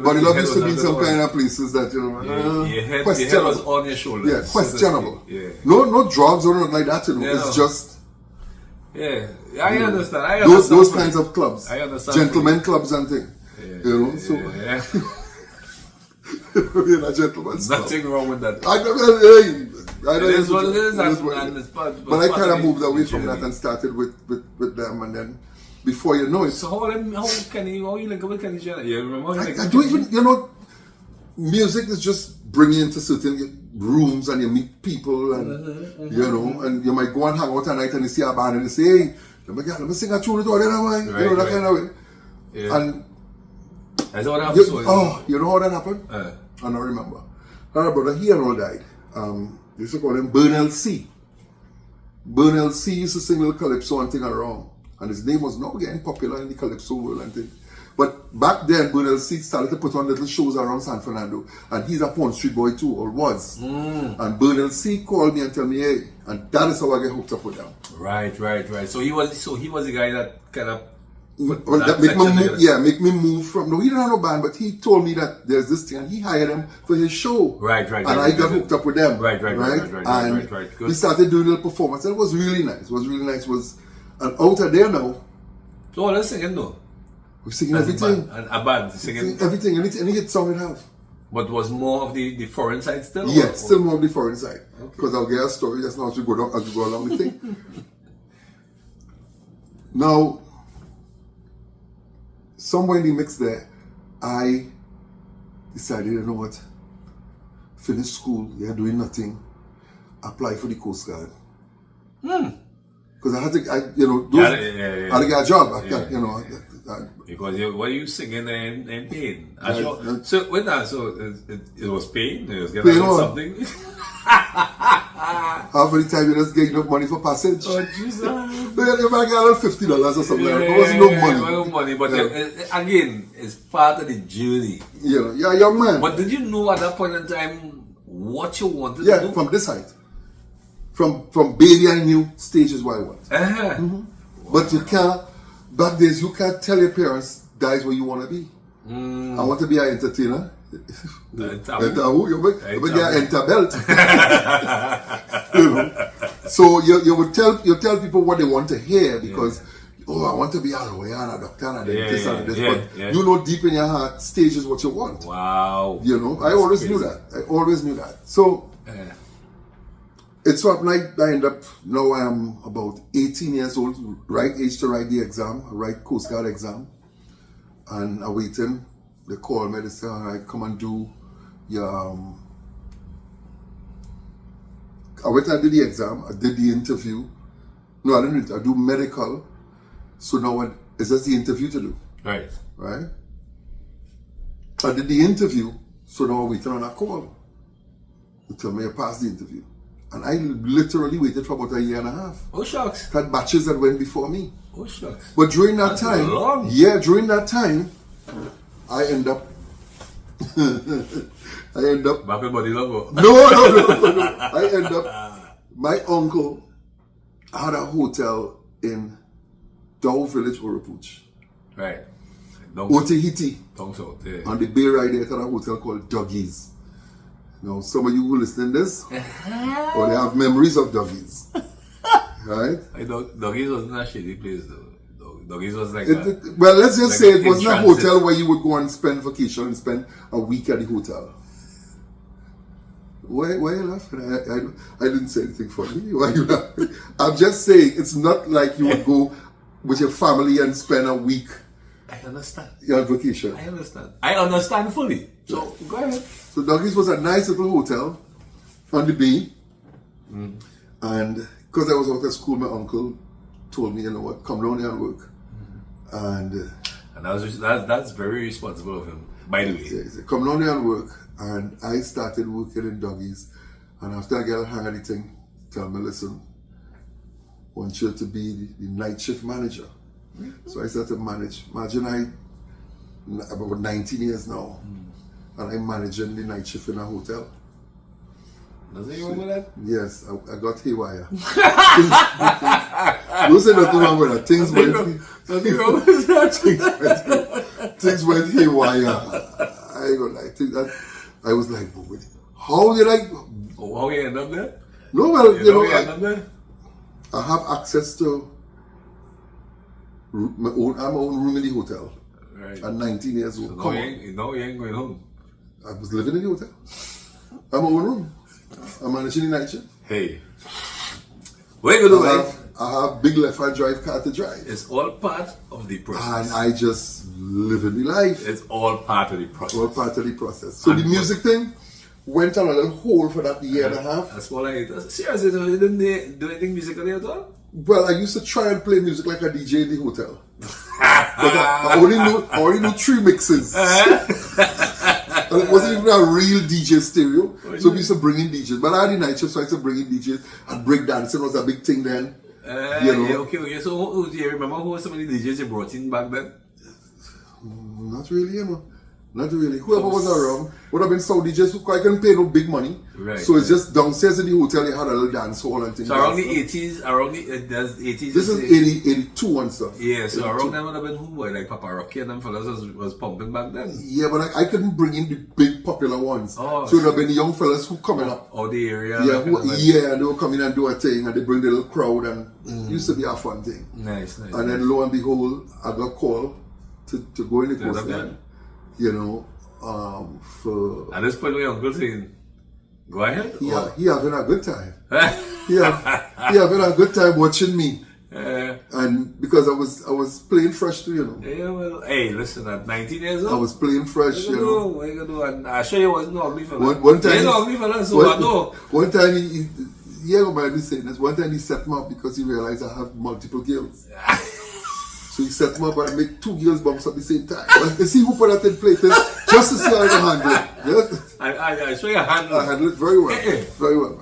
Body Love used to be in some kind of places that, you know, your head was on your shoulders. Yeah, questionable. Yeah. No drugs or nothing like that, you know. Yeah, it's just. Yeah, I understand. Those kinds of clubs. I understand. Gentlemen clubs and things. Yeah, you know, so. Yeah. Being a gentleman's club. Nothing wrong with that. It is what it is. But I kind of moved away from that and started with them, and then. Before you know it. So how you link up with Kenny J? You remember? I don't even, you know, music is just bringing you into certain rooms and you meet people and, you know, and you might go and hang out at night and you see a band and you say, hey, let me sing a tune with all that way. You know, that kind of way. Yeah. And that's what happened. You know how that happened? I don't remember. Our brother, he and all died. They used to call him Bernal C. Bernal C used to sing little calypso and thing around. And his name was now getting popular in the calypso world and things. But back then, Bernal C started to put on little shows around San Fernando. And he's a Pond Street boy too, or was. And Bernal C called me and told me, hey, and that is how I get hooked up with them. Right. So he was the guy that kind of make me move from. No, he didn't have no band, but he told me that there's this thing, and he hired them for his show. Right. And I got hooked up with them. Right. And Good. we started doing a little performance, and it was really nice. And out of there now. So let's sing though. We're singing everything. A band singing everything, any hit song we have. But was more of the foreign side still? Yeah, still more of the foreign side. Because I'll get a story just now as we go along the thing. Now, somewhere in the mix there, I decided, you know what? Finish school, you're doing nothing. Apply for the Coast Guard. Because I had to, I had to get a job. Because what you singing and pain. So with that, so it was pain. It was getting something. How many times you just get enough money for passage? Oh Jesus! You might get $50 or something. It wasn't no money. But again, it's part of the journey. You're a young man. But did you know at that point in time what you wanted to do? Yeah, from this height. From baby, I knew stage is what I want. But you can't, back days, you can't tell your parents that is what you want to be. I want to be an entertainer. You get an enter belt. You know? So you tell people what they want to hear because, I want to be a lawyer and a doctor and this and this. But you know deep in your heart, stage is what you want. Wow. You know, I always knew that. So It's what I end up, now I am about 18 years old, right age to write the exam, write Coast Guard exam. And I'm waiting, they call me, they say, all right, come and do your, I went and did the exam, I did the interview. No, I didn't, I do medical. So now it's just the interview to do. Right. Right? I did the interview, so now I'm waiting on a call to tell me I passed the interview. And I literally waited for about a year and a half. Oh, shucks. Had batches that went before me. Oh, shucks. But during that That's time, long. during that time, I end up, Back with body logo. no. I end up, my uncle had a hotel in Dow Village, Orapooch. Right. Otahiti. Tongue out there. On the bay right there, had a hotel called Dougie's. Now, some of you who listen to this, or they have memories of Dougie's. Right? Dougie's wasn't a shady place though. Dougie's was like well, let's just say it wasn't a transit. hotel where you would go and spend vacation and spend a week at the hotel. Why are you laughing? I didn't say anything funny. Why are you laughing? I'm just saying it's not like you would go with your family and spend a week I understand. on vacation. I understand fully. So go ahead. So Dougie's was a nice little hotel on the bay. And because I was out of school, my uncle told me, you know what, come down here and work. And that's very responsible of him, by the way. he said, come down here and work. And I started working in Dougie's. And after I get a hang of the thing, tell me, listen, I want you to be the night shift manager. So I started to manage. Imagine I'm about 19 years now. And I'm managing the night shift in a hotel. Does anyone with that? Yes, I got haywire. Don't say nothing wrong with that. Things went haywire. I think that I was like, how did I? Oh, how you end up there? No, well, you know, end up there? I have access to my own room in the hotel. Right. At 19 years old. So Come now on. you ain't going home. I was living in the hotel. I'm my own room. I'm managing the night shift. Hey. What you gonna do, I have big left hand drive car to drive. It's all part of the process. And I just live in the life. It's all part of the process. All part of the process. So the music thing went on a little hole for that year and a half. That's what I seriously, you didn't do anything musically at all? Well, I used to try and play music like a DJ in the hotel. But I only knew 3 mixes. And it wasn't even a real DJ stereo. So we used to bring in DJs. But I had the night shift, so I used to bring in DJs. And breakdancing was a big thing then. You know? Yeah, okay. So do you remember who were some of the DJs you brought in back then? Not really, you know. Not really. Whoever was around would have been Saudi DJs who I couldn't pay no big money. Right. So it's just downstairs in the hotel, you had a little dance hall and things. So around the 80s, there's 80s. This is 82 and stuff. Yeah, so 82. around them would have been who? Like Papa Rocky and them fellas was pumping back then. Yeah, but I couldn't bring in the big popular ones. Oh, so it would have been the young fellas who coming up. Or the area. Yeah, and they would come in and do a thing and they bring the little crowd and it used to be a fun thing. Nice. And then lo and behold, I got called to go in the Coast Guard. You know, for... At this point, my uncle saying, go ahead. Yeah, he having a good time. he having a good time watching me. And because I was playing fresh too, you know. Yeah, well, hey, listen, at 19 years old, I was playing fresh, you know. What you gonna do? And I sure you wasn't ugly fella. One time, you ain't ugly fella, so I know. One time he don't mind me saying this. One time he set me up because he realized I have multiple girls. So he set me up and I make 2 girls bounce at the same time. And you see who put that in play just to see how I can handle it. Yes? I show you handle I handle it very well. Very well.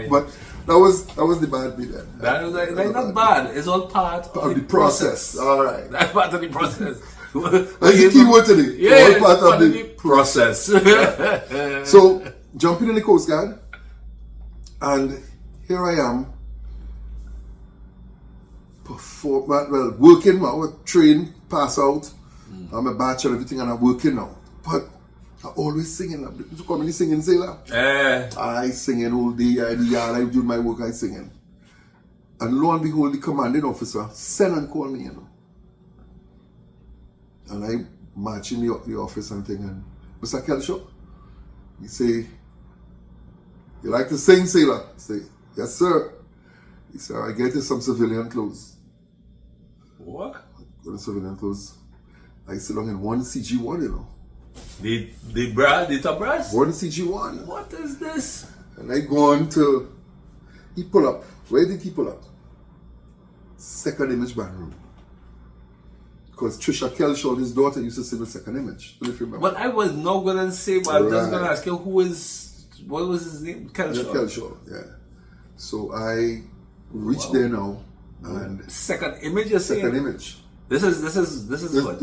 But that was the bad bit then. That was like not bad. It's all part of the process. All right. That's part of the process. That's the key word today. Yeah, all part of the process. So, jumping in the Coast Guard, and here I am, working now, train, pass out, I'm a batch and everything, and I'm working now. But I'm always singing. I'm commonly singing, sailor. I singing all day, I do my work, I singing. And lo and behold, the commanding officer send and call me, you know. And I march in the office and thing, and Mr. Kelshaw, he say, You like to sing, sailor? I say, yes, sir. He said, I get you some civilian clothes. What? Go to civilian clothes. I sit down in one CG1, you know. The top brass? One CG1. What is this? And I go on to, he pull up. Where did he pull up? Second Image band room. Because Trisha Kelshaw, his daughter, used to sing with Second Image. If you remember. But I was not going to say, but I was just going to ask you, what was his name? Kelshaw. Yeah, Kelshaw, yeah. So I reached there now, and Second Image, you're saying? Second Image. This is what?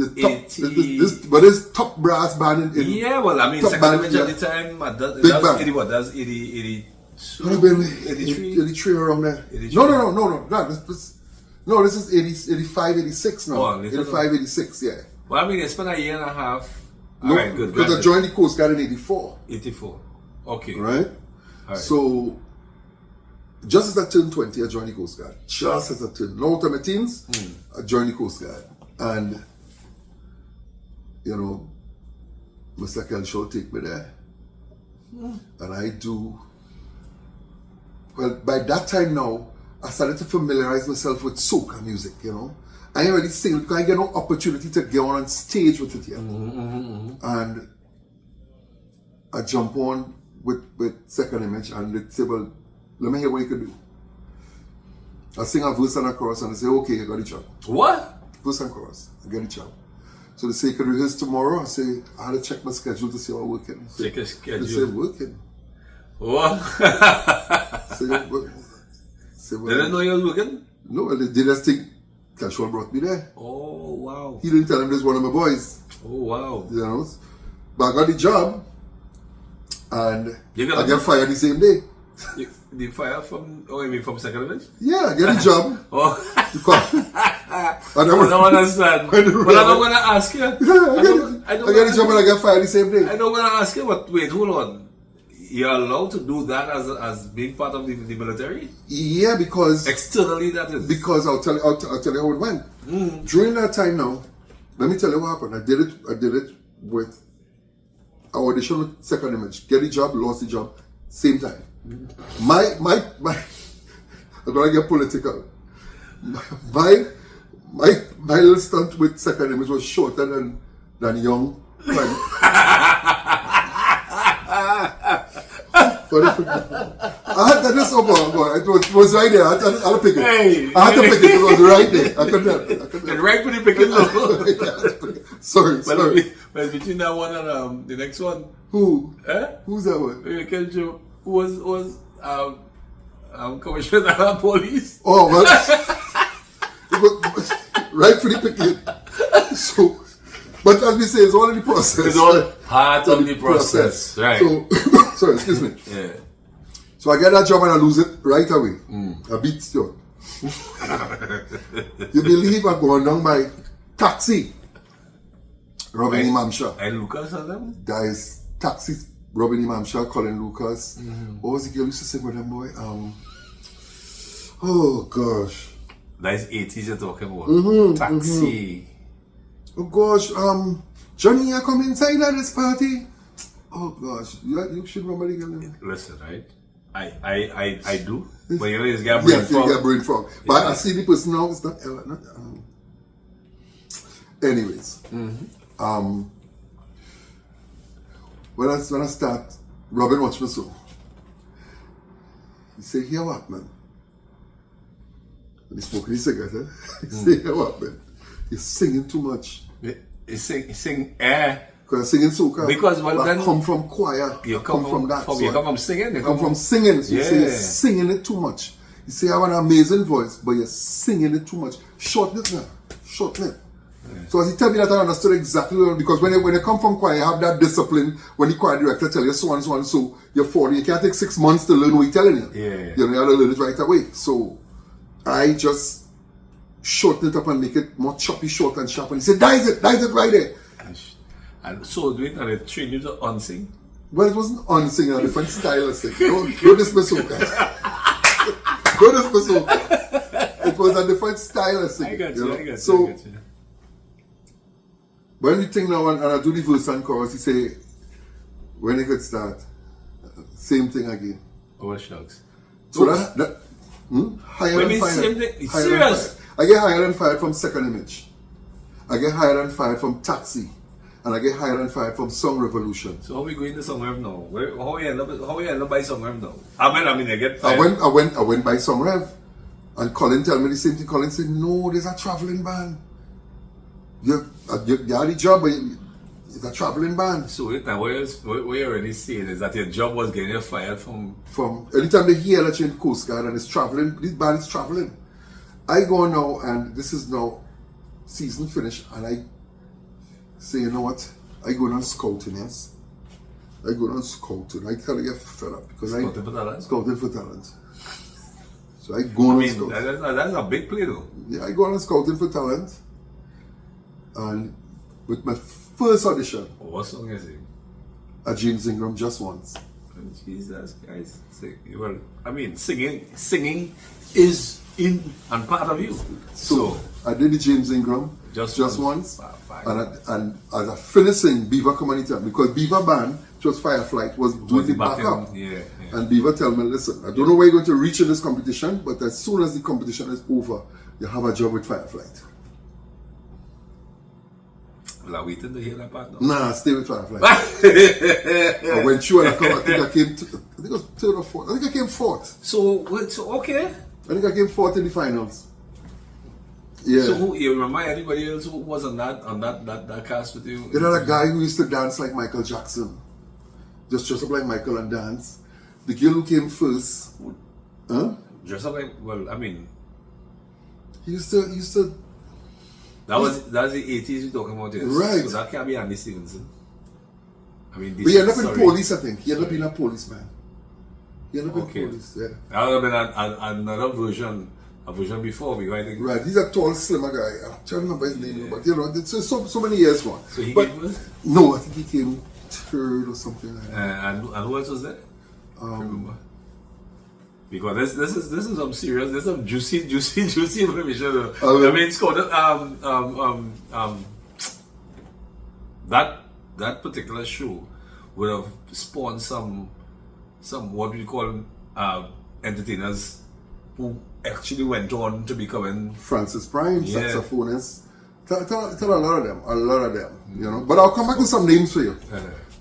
But it's top brass band in yeah, well, I mean, top Second band, Image at the time, that Big was band. 80, what? That was 82? 83 around there. 83. No, this is 80, 85, 86 now. Oh, 85, 86, yeah. Well, I mean, they spent a year and a half. No, Alright, good. because I joined the Coast Guard in 84. 84. Okay. Right? Alright. So, just as I turned 20, I joined the Coast Guard. Just as I turned, no to my teens, I joined the Coast Guard. And, you know, Mr. Kelshaw take me there. And I do, well, by that time now, I started to familiarize myself with soca music, you know. I ain't really sing because I get no opportunity to get on stage with it yet. And I jump on with Second Image and they say, well, let me hear what you can do. I sing a verse and a chorus and they say, okay, I got the job. What? Verse and chorus, I get the job. So they say, you can rehearse tomorrow. I say, I had to check my schedule to see how I'm working. Check your schedule. They say, working. What? Say, They didn't know you was working? No, they just think Kelshaw brought me there. Oh, wow. He didn't tell him this one of my boys. Oh, wow. You know. But I got the job and You I get fired the same day. The fire from, you mean from Second Image? Yeah, I get the job. Oh. I I don't understand. But I'm not going to ask you. I get the job and I get fired the same day. I don't want to ask you, but wait, hold on. You're allowed to do that as being part of the military? Yeah, because externally that is. Because I'll tell you how it went. During that time now, let me tell you what happened. I did it with I auditioned with Second Image, get the job, lost the job, same time. My I'm gonna get political. My little stunt with Second Image was shorter than young. I had to just it was right there. I had to pick it. Hey, I had to pick it. It was right there. I couldn't help it. And right when you pick it up. Sorry. But between that one and the next one. Who? Eh? Who's that one? Who was Commissioner of Police? Oh, well, it was right for the picking. So, but as we say, it's all in the process. It's all part of the process. Right. So, sorry, excuse me. Yeah. So I get that job and I lose it right away. I beat Stuart. You believe I go down by taxi? Robin Imamsha. And Lucas and them? That is taxi. Robin Imamsha, Colin Lucas. What was the girl used to sing with them boy? Oh gosh. That's 80s you're talking about. Taxi. Oh gosh, Johnny, you come inside at this party. Oh gosh, you should remember the girl name. Listen, right? I do. But you know, he's got brain fog. You got brain fog. But I see the person now, it's not Ella. Anyways. When I start, Robin watch me so. He say, here what, man? And he smoking his cigarette, He say, here what, man? You're singing too much. You sing air. Because I'm singing soca. Because I come from choir. You come from that. You come from singing? You come from singing. So you say you're singing it too much. You say I have an amazing voice, but you're singing it too much. Shorten it now. Shorten it. So as he tell me that, I understood exactly, because when you come from choir, you have that discipline. When the choir director tell you so and so and so, you're 40. You can't take 6 months to learn what he's telling you. Yeah. You have to learn it right away. So I just shorten it up and make it more choppy, short and sharp. And he said, that is it right there. And so doing and they train you to unsing? Well, it wasn't unsinging, a different style of singing. Don't dismiss Soca. Don't dismiss Soca. It was a different style of singing. I got you. So, when you think now, and I do the verse and chorus, he say, when it could start, same thing again. Oh, shucks. So that higher When than we fired. same thing, Higher than serious? fired. I get higher than fired from Second Image. I get higher than fired from Taxi. And I get higher than fired from Song Revolution. So how we going to Song Rev now? How we end up by Song Rev now? I mean, I get fired. I went by Song Rev. And Colin tell me the same thing. Colin said, no, there's a traveling band. You had the job, but it's a traveling band. So wait now, what you're already saying is that your job was getting you fired from... From anytime they hear that you're in Coast Guard and it's traveling, this band is traveling. I go now, and this is now season finished, and I say, you know what? I go on scouting, yes? I go on scouting. I tell you, you're fed up because Scouting for talent? Scouting for talent. So I go on scouting. That's a big play though. Yeah, I go on scouting for talent. And with my first audition, What song is it? a James Ingram, Just Once. Jesus, guys. Well, I mean, singing is in and part of you. So I did the James Ingram, Just Once. Fine. And as I finished singing, Beaver come and tell me, because Beaver band, which was Fireflight, was doing the backup. Yeah. And Beaver tell me, listen, I don't know where you're going to reach in this competition, but as soon as the competition is over, you have a job with Fireflight. Well, I'm waiting to hear that part now. Nah, stay with Fireflight. I went through and I think I came, I think it was third or fourth. I think I came fourth. So okay. I think I came fourth in the finals. Yeah. So who, you remember anybody else who was on that cast with you? You know that guy who used to dance like Michael Jackson? Just dress up like Michael and dance. The girl who came first, Dress up like, well, I mean, he used to that's the 80s you're talking about, yes. Right. So that can't be Andy Stevenson. I mean, But he ended up in police, I think. He ended up being a policeman. He ended up in police, yeah. That would have been another version, a version before, because I think. Right, he's a tall, slimmer guy. I'm trying to remember his name, but you know, it's so many years gone. So he but, came first? No, I think he came third or something like that. And who else was there? Remember? Because this is some serious, this is some juicy information. I mean, Scott, that particular show would have spawned some what we call entertainers who actually went on to becoming Francis Prime, Yeah. saxophonist. Tell a lot of them, you know. But I'll come back to some names for you.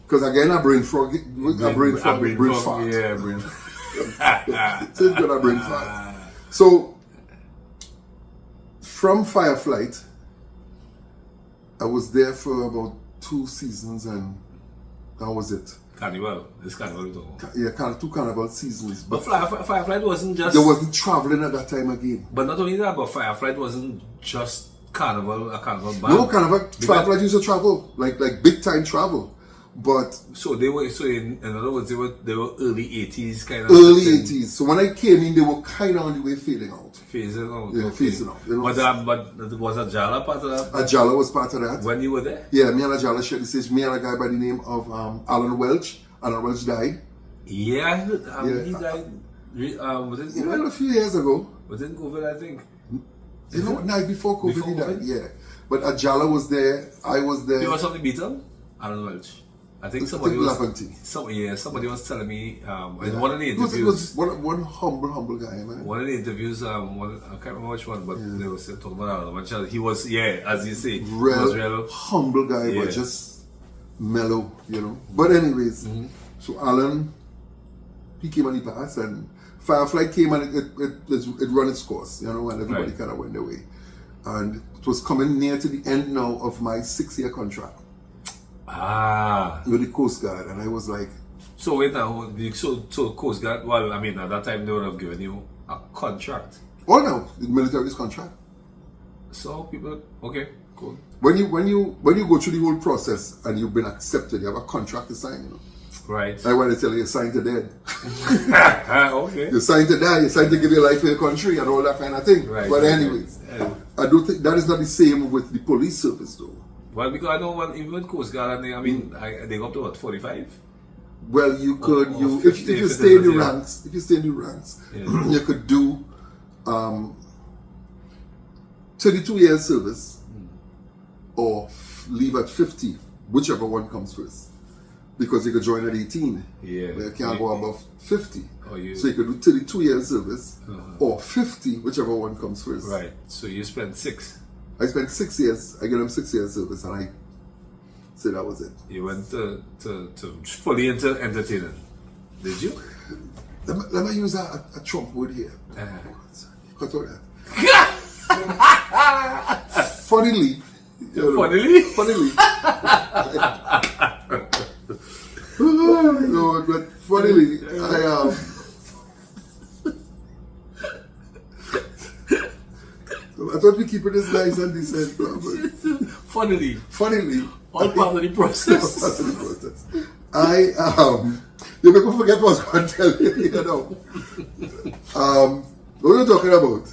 Because again, a brain fart. Yeah, brain fart. It's good, a brain fart. So, from Fireflight, I was there for about 2 seasons, and that was it. Carnival, this carnival. Yeah, kind of 2 carnival seasons. But Fireflight wasn't just. There wasn't traveling at that time again. But not only that, but Fireflight wasn't just a carnival band. No, carnival. Fireflight used to travel, like big time travel. But so they were. So in other words, they were early 80s kind of. Early 80s. So when I came in, they were kind of on the way fading out. Phasing out. Yeah, okay. phasing out. You know, but was Ajala part of that? Ajala was part of that. When you were there? Yeah, me and Ajala shared the stage. Me and a guy by the name of Alan Welch. Alan Welch died. Yeah, I heard, Yeah. he died. Was it He died COVID? a few years ago. Was it COVID? I think. You know, night before COVID, Before he died. COVID? Yeah. But Ajala was there. I was there. He was on the Beatle? Alan Welch. I think somebody was. Lafontaine. Somebody was telling me in one of the It was interviews. one humble guy, man. One of the interviews, I can't remember which one, but they were still talking about Alan Welch. He was, as you say, he was real. Humble guy, Yeah. but just mellow, you know. But anyways, so Alan, he came and he passed, and Firefly came and it ran its course, you know, and everybody Right. kind of went their way. And it was coming near to the end now of my 6-year contract with the Coast Guard, and I was like, So wait now, so Coast Guard, well, I mean, at that time they would have given you a contract. oh no, the military's contract. So people, okay, cool. When you go through the whole process and you've been accepted, you have a contract to sign, you know. Right. I want to tell you, you signed to dead. Okay. You signed to die, you signed to give your life for your country and all that kind of thing. Right. But anyways, I don't think that is not the same with the police service though. Well, because I know even with Coast Guard, I mean, they go up to what, 45? Well, you could, or if 50, you if stay in the it is, yeah. ranks, if you stay in the ranks, Yeah. you could do 32 years service or leave at 50, whichever one comes first. because you could join at 18. Yeah. But you can't go above 50. Oh, you. So you could do 32 years service or 50, whichever one comes first. Right. So you spent 6. I spent 6 years. I gave them 6 years service, and I said that was it. You went to fully into entertaining. Did you? Let me use a Trump word here. Cut out that. Funnily. Funnily? No, but funnily, I thought we keep it as nice and decent. Funnily. All part of the process. You make me forget what I was going to tell you, what are you talking about?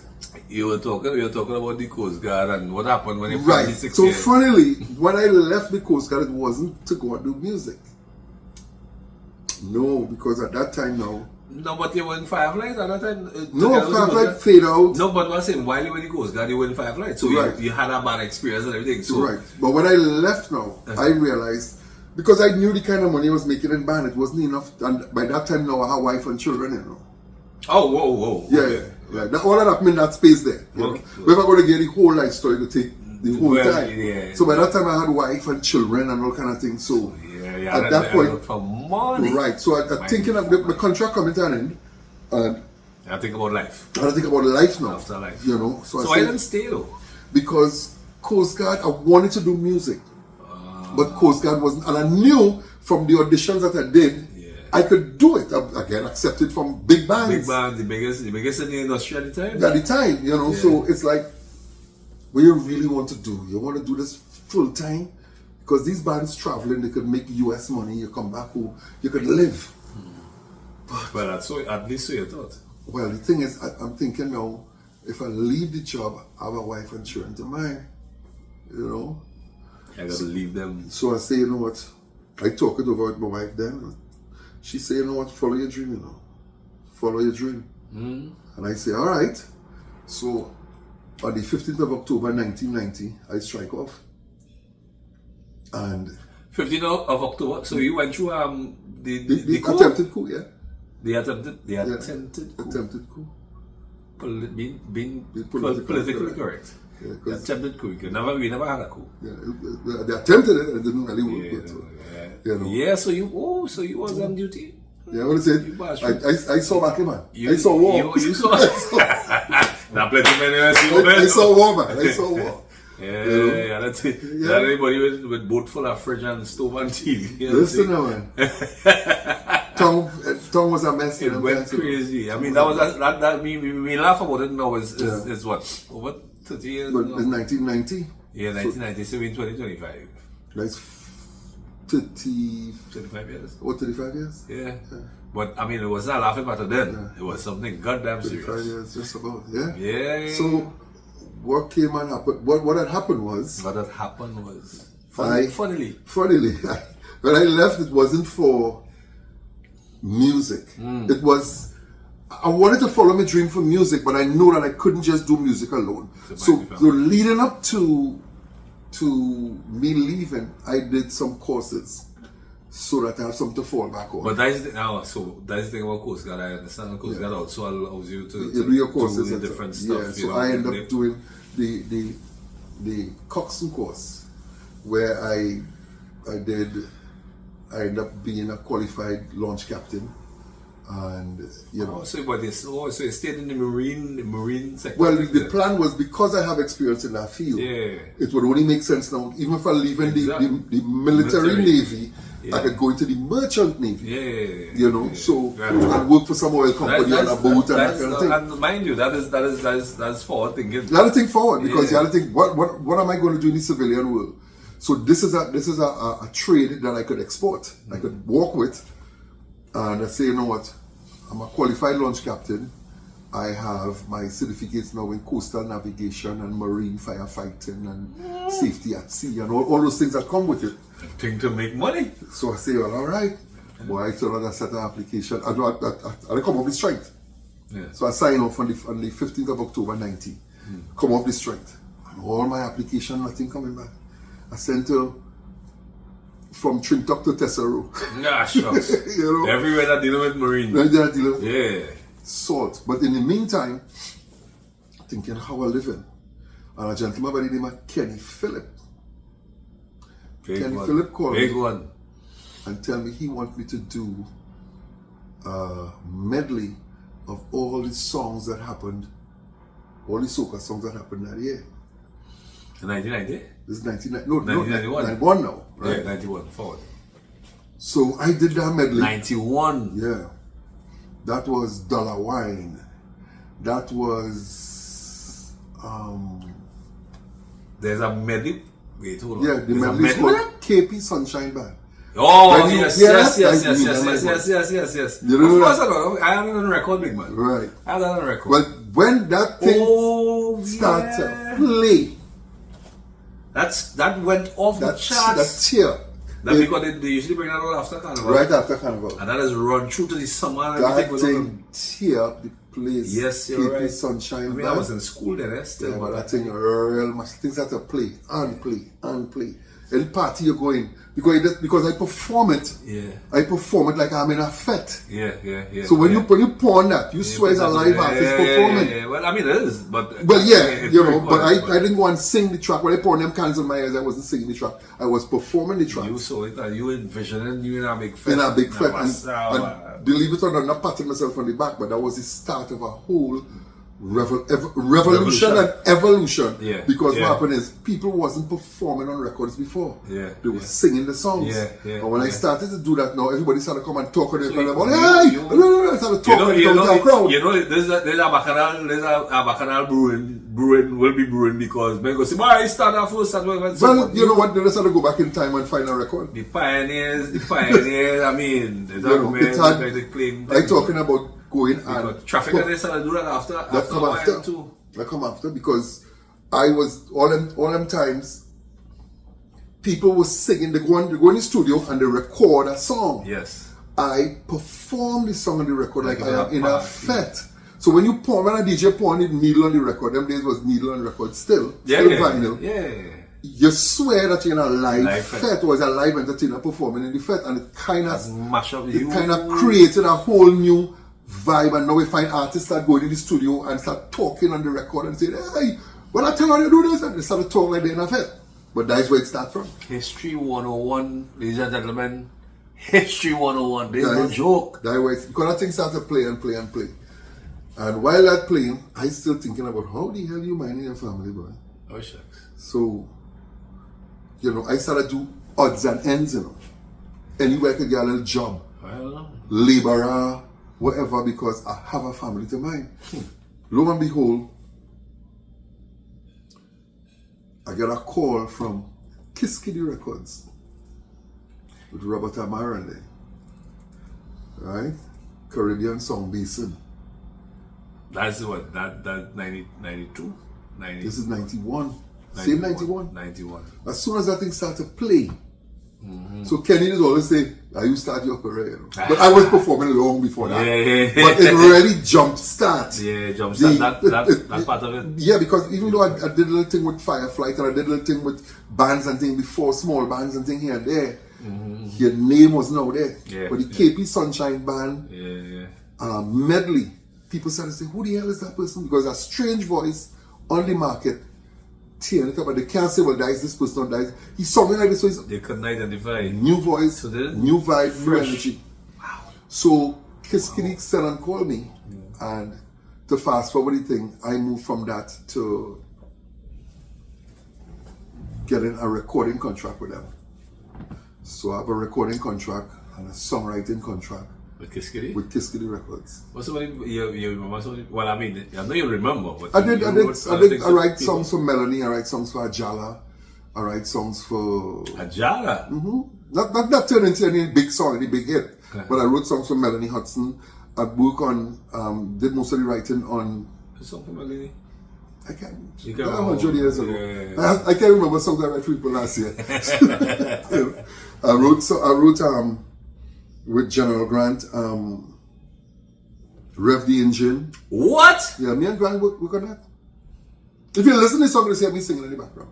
We were talking about the Coast Guard and what happened when you right. finally 6 So years. funnily, when I left the Coast Guard, it wasn't to go and do music. No, because at that time now. No, but you were in Fireflies at that time. No, Firefly fade out. No, but I'm saying while you were in the Coast Guard, you were in Fireflies. So right. you had a bad experience and everything. So right. But when I left now, I realized, because I knew the kind of money I was making in band, it wasn't enough. And by that time now, I had wife and children, Oh, whoa. Yeah, okay. yeah. All that happened in that space there. Okay. We're not going to get the whole life story to take the whole time. Yeah. So by that time, I had wife and children and all kind of things. So at that point, for money. right. So I'm thinking of the contract coming to an end, and I think about life. I think about life now. After life. So I didn't stay though. Because Coast Guard, I wanted to do music, but Coast Guard wasn't, and I knew from the auditions that I did, I could do it. I get accepted from big bands. Big bands, the biggest in the industry at the time. At the time, so it's like, what you really want to do? You want to do this full time? Because these bands traveling, they could make US money, you come back home, you could live. Well, that's so, at least so you thought. Well, the thing is, I'm thinking now, if I leave the job, I have a wife and children to mind, I gotta leave them. So I say, you know what? I talk it over with my wife then. She say, you know what? Follow your dream, Follow your dream. And I say, all right. So on the 15th of October 1990, I strike off. And 15th of October. So you went through the attempted coup, yeah. The attempted coup. Being politically correct. Yeah, the attempted coup. We never had a coup. Yeah, they attempted it and it didn't really work. So you was on duty. Yeah, I want to say, I saw Mackie, man. I saw war. You saw Not plenty many I saw war, man. I saw war. Yeah, that's it. Not anybody with boat full of fridge and stove and TV. Listen now, man. Tongue was a mess. It went crazy. I mean, that was that. We laugh about it now. Is what over 30 years. But it's 1990. Yeah, 1990. So in 2025. That's 25 years. What, 35 years? Yeah. But I mean, it was not laughing matter then. Yeah. It was something goddamn serious. 35 years, just about. Yeah. Yeah. So what came and happened? What had happened was. Funnily. When I left, it wasn't for music. It was, I wanted to follow my dream for music, but I know that I couldn't just do music alone. So leading up to me leaving, I did some courses so that I have something to fall back on. But that's the thing about Coast Guard. I understand Coast Guard also allows you to do your courses do the different stuff. Yeah, so I ended up doing the coxswain course, where I ended up being a qualified launch captain, and So you stayed in the marine sector. Well, the plan was, because I have experience in that field. It would only make sense now. Even if I leave in the military navy, I could go into the merchant navy. And work for some oil company on a boat and that kind of thing. And mind you, that's forward thinking. You got to think forward, because you got to think, what am I going to do in the civilian world? So this is a trade that I could export. I could walk with, and I say, you know what? I'm a qualified launch captain. I have my certificates now in coastal navigation and marine firefighting and safety at sea and all those things that come with it. Thing to make money. So I say, well, all right. Well, I saw that I set an application. I come up with strength. So I sign off on the 15th of October 90. Come off the strength. And all my application, nothing coming back. I sent to from Trinidad to Tesoro. Yeah, shucks. You know? Everywhere that dealing with marine. Yeah. Salt. But in the meantime, thinking how I living. And a gentleman by the name of Kenny Phillip. Kenny Phillip called Big me one. and tell me he want me to do a medley of all the songs that happened, all the soca songs that happened that year. 1990? This is 1991 now, right? Yeah, 91, forward. So I did that medley. 91. Yeah. That was Dollar Wine. That was There's a medley. Wait, hold on. yeah, the medley is called KP Sunshine Band. Oh, When you yes, hear yes, that, yes, like, yes, you yes, know, yes, like, yes, yes, yes, yes. You know Of course that? I know. I have it on record, big man. Right. I have that on record. Well, when that thing started to play, that went off the that charts. tear, Because they usually bring that out after Carnival. right after Carnival, And that has run through to the summer and that everything. thing tear up the place. Yes, you're KP right. Sunshine I mean, Band. I was in school then, still. Yeah, but that thing real much things that to play and play and play. Any party you're going, because I perform it. Yeah. I perform it like I'm in a fete. Yeah. So when you pawn that, you swear it's a live artist performing. Yeah. Well, I mean, it is, but Well, yeah, it's you know, pretty but good, I didn't go and sing the track. When I poured them cans in my ears, I wasn't singing the track. I was performing the track you saw it, you envisioning you in a big fete. in a big fete. And And believe it or not, I'm not patting myself on the back, but that was the start of a whole revolution and evolution. Yeah, Because yeah. what happened is people wasn't performing on records before. Yeah, They were singing the songs. Yeah, And when I started to do that now, everybody started to come and talk on the So crowd about, you- hey, no, started talking to the crowd. You know, there's a bacchanal brewing will be brewing because men go say, why start off first? Well, you know what? They decided to go back in time and find a record. The pioneers, I mean, there's You know, it had, claim. I'm talking about going and traffic and they started to do that after. that come after. Too. That come after because I was all them times people were singing, they go in the studio and they record a song. Yes. I perform the song on the record like I am in a part, fete. So when you pour, when a DJ pouring the needle on the record, them days was needle on record still vinyl. Yeah. You swear that you're in a live fete. fete or as a live entertainer performing in the fete, and it kind of Mash up you. created a whole new vibe. And now we find artists that go in the studio and start talking on the record and say, hey, well, I tell you how to do this, and they start talking like they're in a fete. But that's where it starts from. History 101, ladies and gentlemen. History 101. There's no joke. That way, because that thing started to play and play and play. And while that playing, I still thinking about how the hell you minding your family, boy. Oh, shucks. So, you know, I started to do odds and ends, you know. Anywhere I could get a little job. Well, Laborer, whatever, because I have a family to mind. Lo and behold, I get a call from Kiskiddy Records with Robert Amarande, right? Caribbean Song Basin. that's what, that 92? 90. This is 91. Same 91. 91. As soon as that thing started to play, so Kenny is always say, you start your career. You know? But I was performing long before that. Yeah. But it really jumped start. Yeah, jumpstart that part of it. Yeah, because even though I did a little thing with Fireflight and I did a little thing with bands and things before, small bands and things here and there, your name wasn't out there. Yeah, but the KP Sunshine Band medley, people started to say, who the hell is that person? Because a strange voice on the market, tearing it up, and they can't say, well, that is this person or that is. He's something like this, so it's They couldn't identify. new voice, So then, new vibe, new fresh. energy. Wow. So Kiskiddy said and called me, and to fast forward the thing, I moved from that to getting a recording contract with them. So I have a recording contract and a songwriting contract With Kiskiddy? with Kiskiddy Records. What's somebody, you remember somebody? Well, I mean, I know you remember. But I write songs for Melanie, I write songs for Ajala, I write songs for... Ajala? Not turned into any big song, any big hit, but I wrote songs for Melanie Hudson. I work on, did most of the writing on... A song for Melanie? I can't... You can't 100 years ago. Yeah. I can't remember songs I wrote for people last year. I wrote with General Grant, Rev the Engine. What? Yeah, me and Grant work on that. If you listen to the song, you see me singing in the background.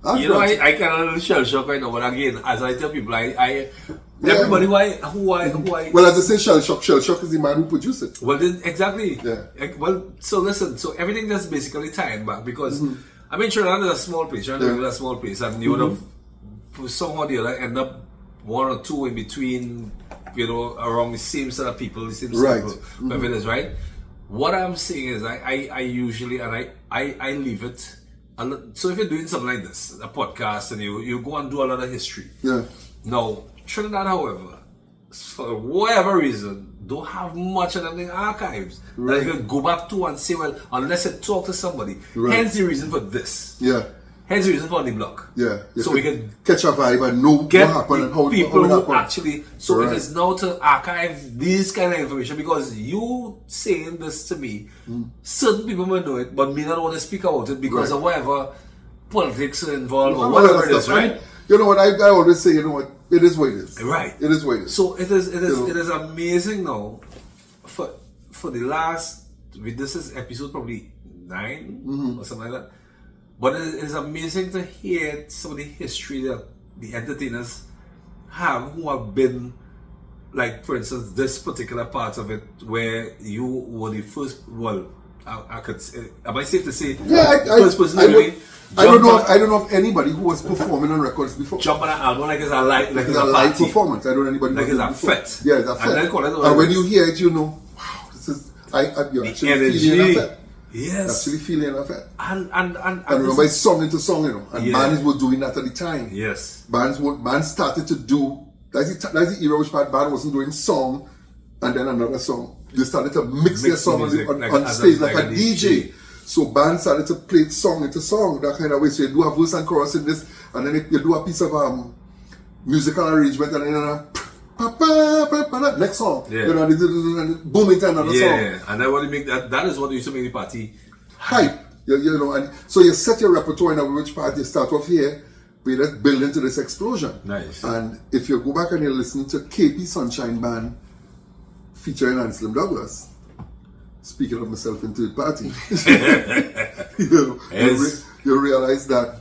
That's You know, right. I kind of a little shell shock right now, but again, as I tell people, everybody who I Well, as I say, shell shock is the man who produced it. well, then, exactly. Yeah. Well, so listen, so everything that's basically tying back because I mean, Trinidad is a small place, Trinidad is a small place, and you would have somehow or the other end up one or two in between, you know, around the same set of people, the same Right. circle, whatever it is, right? What I'm saying is, I usually and I leave it. So if you're doing something like this, a podcast, and you go and do a lot of history. Yeah. Now, Trinidad, however, for whatever reason, don't have much of them in archives that you can go back to and say, well, unless you talk to somebody. Right. Hence the reason for this. Yeah. Hence the reason for the block. Yeah. You So we can catch a vibe and know what get happened and how people it who happened. actually. So Right. it is now to archive this kind of information because you saying this to me, certain people may know it, but me not want to speak about it because Right. of whatever politics are involved or All whatever that it is, stuff. right? And you know what I always say, you know what, it is what it is. Right. It is what it is. So it is know. it is amazing now for the last this is episode probably 9 or something like that. But it is amazing to hear some of the history that the entertainers have who have been like, for instance, this particular part of it where you were the first. Well, I could say, am I safe to say? Yeah, the first person I really don't know. jump I don't know of anybody who was performing on records before. jump on an album like it's a live, like It's a live party. performance. I don't know anybody. Like who it's a did it before. fete. Yeah, it's a And fete. then call it And when you hear it, you know, wow, this is. You're actually feeling a fete. Yes. Actually feeling a fete. And And remember, it's song into song, you know, and Yeah. bands were doing that at the time. yes. Bands started to do. That's the era which band wasn't doing song and then another song. They started to mix their song music, on like stage like a DJ. DJ. So bands started to play song into song that kind of way. So you do a verse and chorus in this, and then you do a piece of musical arrangement, and then next song. Yeah. You know, and boom into another song. Yeah, and then what you make that is what used to make the party. Hype. You know, and so you set your repertoire in which part you start off here, but let's build into this explosion. Nice. And if you go back and you listen to KP Sunshine Band featuring Anslem Douglas, speaking of myself into the party, you know, Yes. you realize that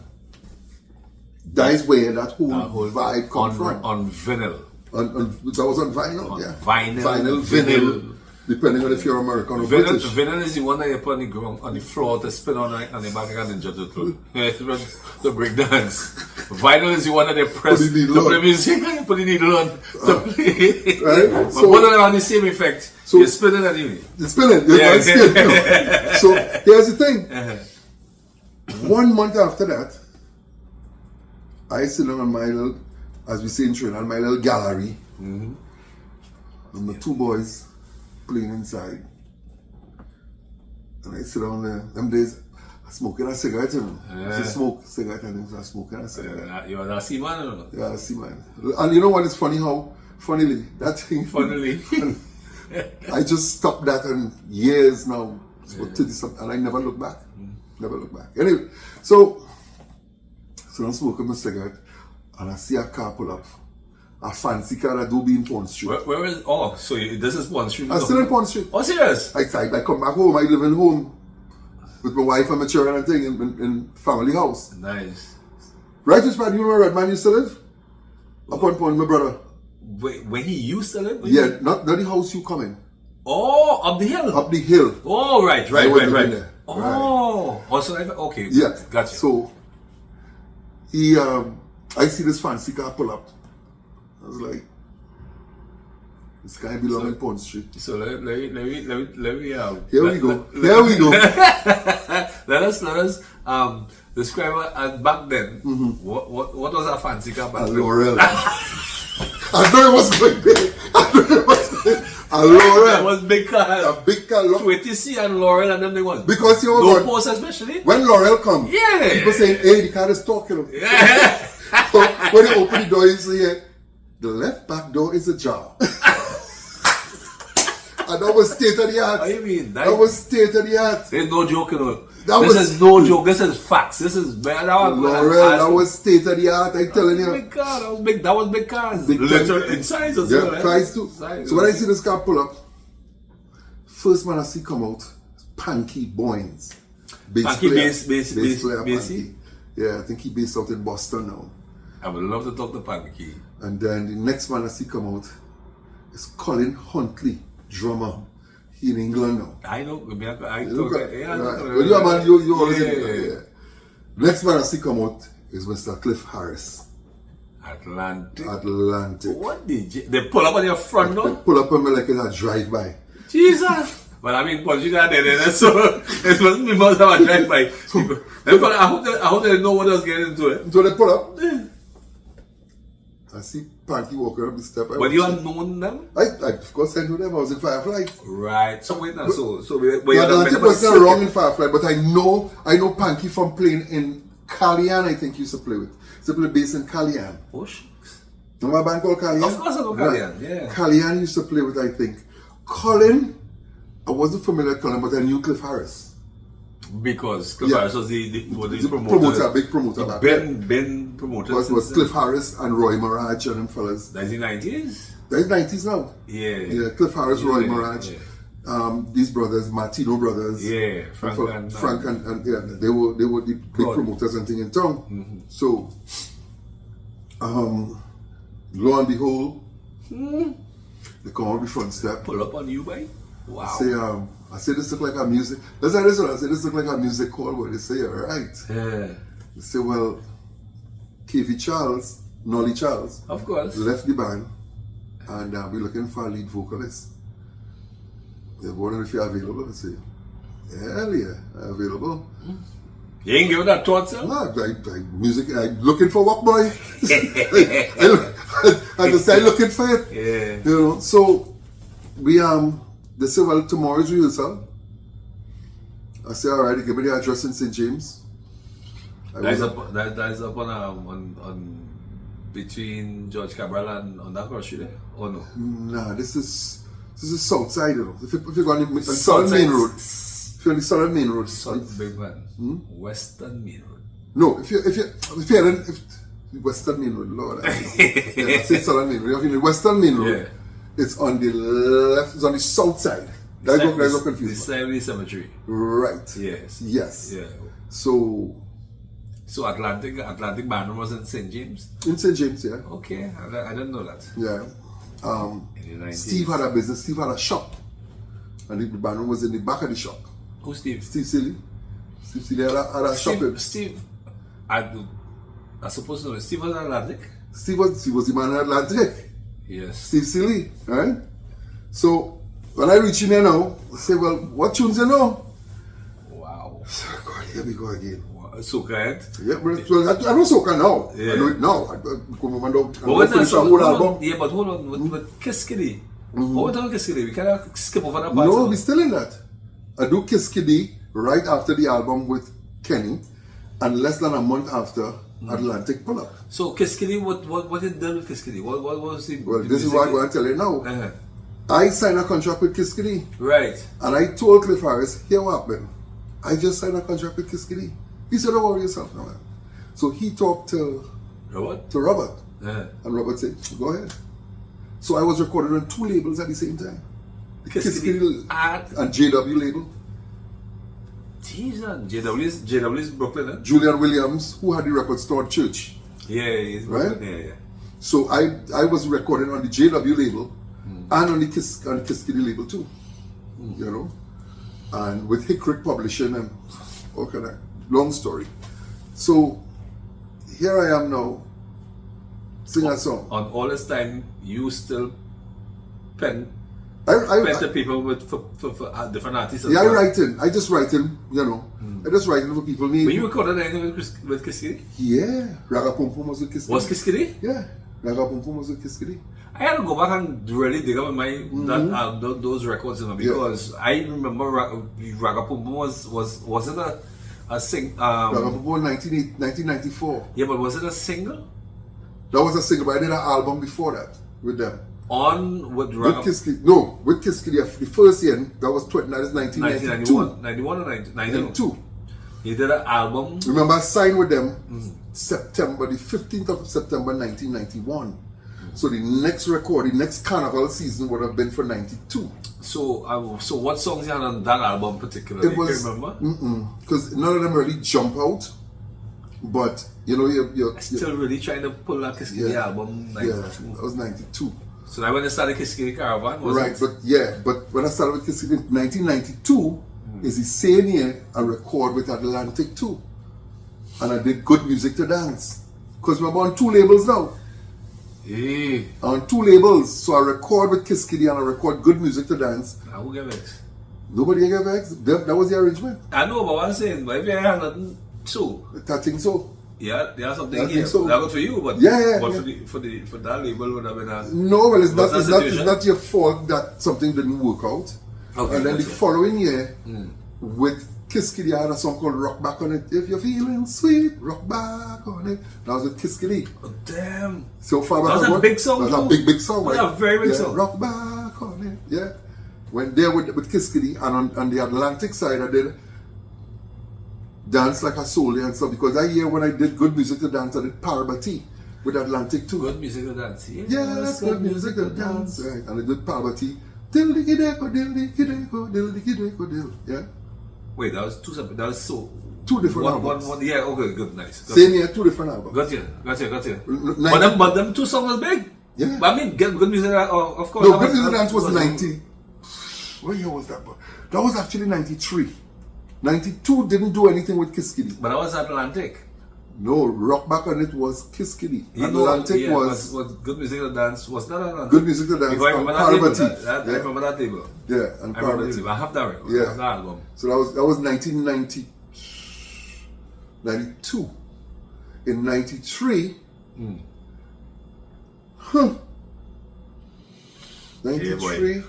is where that whole vibe comes from. On vinyl. That was on vinyl, On yeah. vinyl, vinyl, depending on if you're American or British. Vinyl is the one that you put on the ground, on the floor to spin on the back of a Ninja Turtle. To break dance. Vinyl is the one that they press Put the needle to on. play music and you put the needle on to play. Right? But So- both of them have the same effect. So- You're spinning anyway. It's spinning. Yeah. It's spinning, you know. So here's the thing. 1 month after that, I sit down on my little, as we say in Trinidad, my little gallery. And the two boys playing inside. And I sit down there. Them days, I smoking a cigarette, you know. I used to smoke cigarette and then I smoking a cigarette. You're a sea man or not? Yeah, I see, man. And you know what is funny? Funnily, that thing. Funnily. I just stopped that in years now. It's about 30 something, and I never look back. Never look back. Anyway, so I'm smoking my cigarette, and I see a car pull up. A fancy car that do be in Pond Street. Where is? Oh, so this is Pond Street. I'm still in Pond Street. Oh, serious? I come back home. I live in home with my wife and my children and thing in family house. Nice. Right, which man? You know where Red Man used to live? Up on Pond, my brother. Where he used to live? Yeah, not the house you come in. Oh, up the hill. Up the hill. Oh, right. I was living there. Oh, also okay. Yeah, Gotcha. So he, I see this fancy car pull up. I was like, this guy belong in Pond Street. So let me Here we go. Here we go. let us describe it as back then. What was our fancy car back A then? Laurel. I know it was going big. A That Laurel. was big car. A big car. 20C and Laurel and them they was. Because you no know post especially. when Laurel come, Yeah. people saying, hey, the car is talking. Yeah. So when you open the door, you see the left back door is ajar. And that was state of the art. What do you mean? That was state of the art. There's no joke, you know. That This was- is no joke. This is facts. This is bad. Laurel, that was state of the art. I'm telling you. big car. That was big. That was big cars. Big Literal time. in size as Yeah, well. eh? price too. Size. So when I see this car pull up, first man I see come out, Panky Boynes. Panky player. bass player bassy? Panky. Yeah, I think he based out in Boston now. I would love to talk to Panky. And then the next man I see come out is Colin Huntley, drummer. He in England now. I know. I Look talk. at- Yeah, right. I When you are man, you always yeah. Next man I see come out is Mr. Cliff Harris, Atlantic. Atlantic. What did you? They pull up on your front They door? pull up on me like it's a drive-by. Jesus! But I mean, Portugal there, so it must have a drive by. I hope they know what I was getting into it. So they pull up. I see Panky walking up the step. But you have known them? I of course I knew them. I was in Firefly. Right. So wait now, so The Atlantic was not wrong in Firefly, but I know Panky from playing in Callian. I think he used to play with. He used to play bass in Callian. Oh, shucks. Remember a band called Callian? Of course I know Callian, yeah. Callian used to play with, I think. Colin, I wasn't familiar with Colin, but I knew Cliff Harris. Because Cliff Harris was the promoter, big promoter back then. Ben promoter. Was Cliff Harris and Roy Mirage and them fellas. 1990s? That's 90s now. Yeah. Cliff Harris, Roy Yeah, Mirage. yeah. These brothers, Martino brothers. Yeah, Frank and yeah, they were the big promoters and thing in town. Mm-hmm. So, lo and behold, they come out the front step. Pull up on you, boy. Wow. I say this look like a music. That's how this one. I say this look like a music call. Where they say, all right. Yeah. They say, well, KV Charles, Nolly Charles, Of course. left the band, and we're looking for a lead vocalist. They're wondering if you're available. I say, hell yeah, I'm available. You ain't giving that thought, sir? No, music. I'm looking for what, boy? I just say, looking for it. Yeah. You know. So we They say, well, tomorrow's rehearsal. I say, all right, give me the address in St. James. That is up on between George Cabral and on that cross street there? Or no? Nah, this is south side, you know. If you go on the South southern side. main road. If you're on the southern main road. Big man. Western Main Road. No, if you're in Western Main Road, Lord. I say southern main road. If you're in the Western Main Road, Yeah. it's on the left, it's on the south side. That's what The confused. Savory Cemetery. Right. Yes. Yes. Yeah. So Atlantic Band was in St. James? in St. James, yeah. Okay. I didn't know that. Yeah. In the 90s. Steve had a business, Steve had a shop. And the band room was in the back of the shop. Who's Steve? Steve Silly. Steve Silly had a shop. Steve, I suppose no. Steve was in Atlantic? Steve was the man in Atlantic. Yes. Steve Silly, right? So when I reach in there now, I say, well, what tunes you know? Wow. God, here we go again. Soca, right? Yeah, but well, I know Soca now. Yeah. I know it now. I don't But when finish a whole album. Yeah, but hold on. With Kiss Kitty. What about Kiss Kitty? We cannot skip over that part. No, we're still in that. I do Kiss Kitty right after the album with Kenny, and less than a month after Atlantic pull up. So Kiss Kitty, what it done with Kiss Kitty? What was the Well, the this is music what I'm going to tell you now. Uh-huh. I signed a contract with Kiss Kitty, Right. and I told Cliff Harris, here what happened. I just signed a contract with Kiss Kitty. He said, don't worry yourself now, man. So he talked to Robert? Robert, Uh-huh. and Robert said, go ahead. So I was recorded on 2 labels at the same time. The Kiss Kitty and JW label. Jesus, JW is Brooklyn, huh? Julian Williams, who had the record store Church. Yeah, he's Right? Brooklyn, yeah. So I was recording on the JW label and on the Kiss Kitty label too. You know? And with Hickrick Publishing and all kind of long story. So here I am now, sing a song. On all this time, you still pen I to people for different artists. as yeah, well. I just writing, you know. I just writing for people need. When you recorded anything with Kiss Kitty? Yeah, Raga Pum Pum was with Kiss Kitty. Was Kiss Kitty? Yeah, Raga Pum Pum was with Kiss Kitty. I had to go back and really dig up in my those records, you know, because I remember Raga Pum Pum was it a sing? Raga Pum Pum 1994. Yeah, but was it a single? That was a single, but I did an album before that with them. With With Kiss Kitty. No, with Kiss Kitty. The first year, that was 1992. 91 or 92? 92. You did an album. Remember, I signed with them the 15th of September 1991. So the next record, the next carnival season would have been for 92. So what songs you had on that album particularly? It was, you remember? because none of them really jump out. But you know, you're Still really trying to pull that Kiskili album 92. yeah, that was 92. So that when they started Kiskili Caravan, was Right, it? but when I started with Kiskili in 1992 is the same year I record with Atlantic too. And I did Good Music to Dance. Because we're on 2 labels now. Yeah. On 2 labels. So I record with Kiskili and I record Good Music to Dance. I will get vexed. Nobody get vexed. That was the arrangement. I know, but what I'm saying, but if you have nothing, so I think so. yeah, there's something I here. think so. That good for you, but Yeah. for that label would have been a No, well, it's Was that not situation? your fault that something didn't work out. Okay, And then the gotcha. following year, with Kiskili, I had a song called Rock Back on It. If you're feeling sweet, rock back on it. That was with Kiskili. Oh, damn. So far That was back a what? big song, That was a too. big song. That was right? a very big Yeah, song. Rock back on it. Yeah. Went there with Kiskili, and on the Atlantic side, I did Dance Like a Soldier and stuff, because that year when I did Good Music to Dance, I did Parvati with Atlantic too. Good music to dance. Yes, Good Music to Dance. Right. And I did Parvati. Dill dicky deko, dill dicky deko, dill dicky deko, dill. Yeah. Wait, that was two separate. That was so. 2 different albums. One, yeah, okay, good, nice. Same year, 2 different albums. Gotcha. N- But them 2 songs was big. Yeah. But I mean, good music, of course. No, that Good Music to Dance was that 90. What year was that? That was actually 93. 92 didn't do anything with Kiskili. But that was Atlantic. No, Rock Back on It was Kiskili. You know, Atlantic yeah, was but good music to dance was not Atlantic. Good Music to Dance Because I and remember that table. Parvati. I Yeah. remember that table. Yeah, and I remember that Parvati. table. I have that record. Yeah. I have that album. So that was 1990, 92. In 93, huh? 93.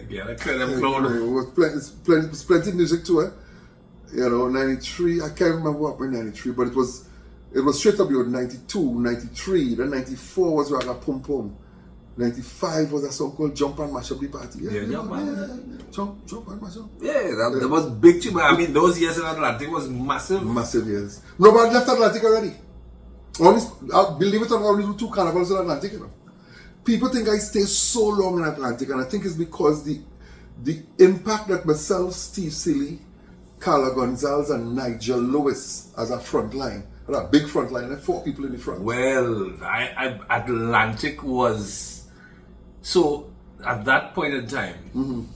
Yeah, clear them clown. It was plenty music to it. You know, 93. I can't remember what in 93, but it was straight up with 92, 93. Then 94 was Raga Pum Pum. 95 was a song called Jump and Mash Up the Party. Yeah, Jump and Jump and Mash Up. Yeah, that was big too. I mean, those years in Atlantic was massive. Massive years. No, but I left Atlantic already. Believe it or not, I only do 2 carnivals in Atlantic. You know. People think I stay so long in Atlantic, and I think it's because the impact that myself, Steve Silly, Carla Gonzalez, and Nigel Lewis as a front line. A big front line, like 4 people in the front. Well, Atlantic was so at that point in time.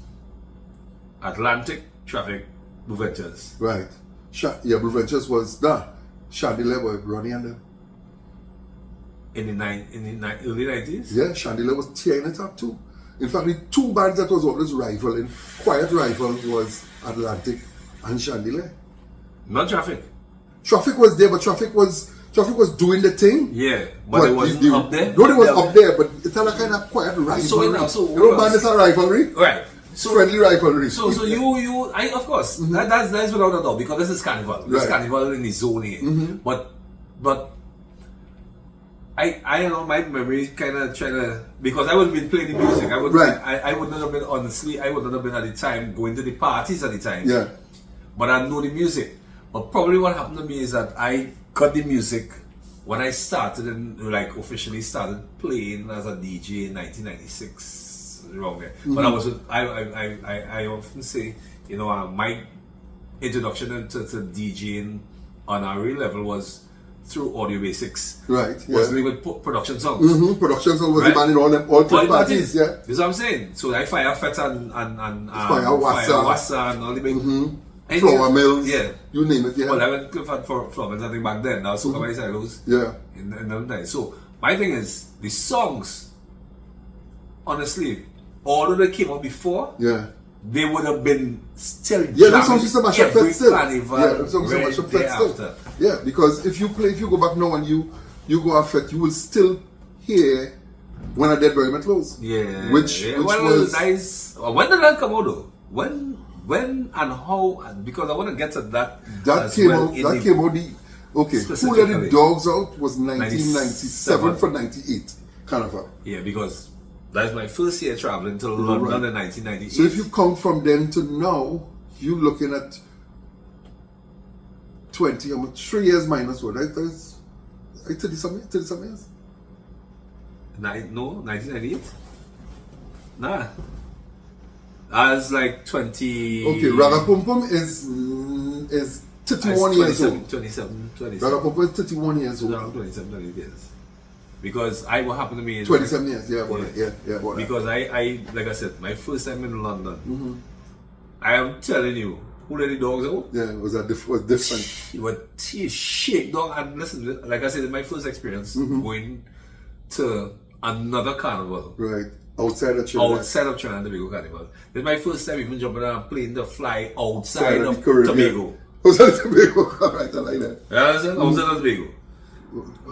Atlantic, Traffic, Blue Ventures. Right. Blue Ventures was Chandelier with Ronnie and them. In the early 90s. Yeah, Chandelier was tearing it up too. In fact, the 2 bands that was always rivaling, quiet rival, was Atlantic and Chandelier. Not Traffic. Traffic was there, but Traffic was doing the thing. Yeah, but it wasn't up there. No, it was up there, but it's a kind of quiet rivalry. So band is a rivalry. Right. So friendly rivalry. So you of course that's without a doubt, because this is carnival. This is Right. carnival in the zone here. But I know my memory kind of trying to, because I would have been playing the music. I would not have been, honestly, I would not have been at the time going to the parties at the time. Yeah. But I know the music. But probably what happened to me is that I got the music when I started and officially started playing as a DJ in 1996, around there. But I often say, my introduction to DJing on a real level was through Audio Basics. Right. Yeah. Wasn't even production songs. Production song was Right? the band in all 3 parties. Yeah. This is what I'm saying. So like Fire Fett and Fire Wassa and all the big Flower Mills. Yeah. You name it. Yeah. Well, I went Clifford for Florence, I think back then. Now Soca by Silos. Yeah. In them days. So my thing is the songs, honestly, although they came out before, Yeah. they would have been still Yeah, those songs used to mash up every Fett still. carnival Yeah, those songs used to mash up Fett still. thereafter. Yeah, because if you go back now and you go off Fett, you will still hear When a Dead Very Much Close. Yeah. Which was nice. When did that come out though? When and how? Because I want to get to that. that came out. That came out. Who Let Specifically. the Dogs Out was 1997 97. for 98 Carnival. Yeah, because that's my first year traveling to London Right. in 1998. So if you count from then to now, you're looking at 3 years minus what? Right? That's 30 some years. 1998? Nah. I was like 20. Okay, Raga Pum Pum is 31 years old. 27. That Papa is 31 years old. Around 27, 28 years. Because what happened to me is 27 years, yeah, about that. Yeah, about that. because I like I said, my first time in London, I am telling you, who let the dogs out? Yeah, it was different. It was shake dog. And listen, like I said, my first experience going to another carnival. Right. Outside of Trinidad. Outside of Trinidad and Tobago carnival. This is my first time even jumping on a plane to fly outside of Caribbean. Tobago. Outside of Tobago. Alright, I like that. You understand? Outside of Tobago.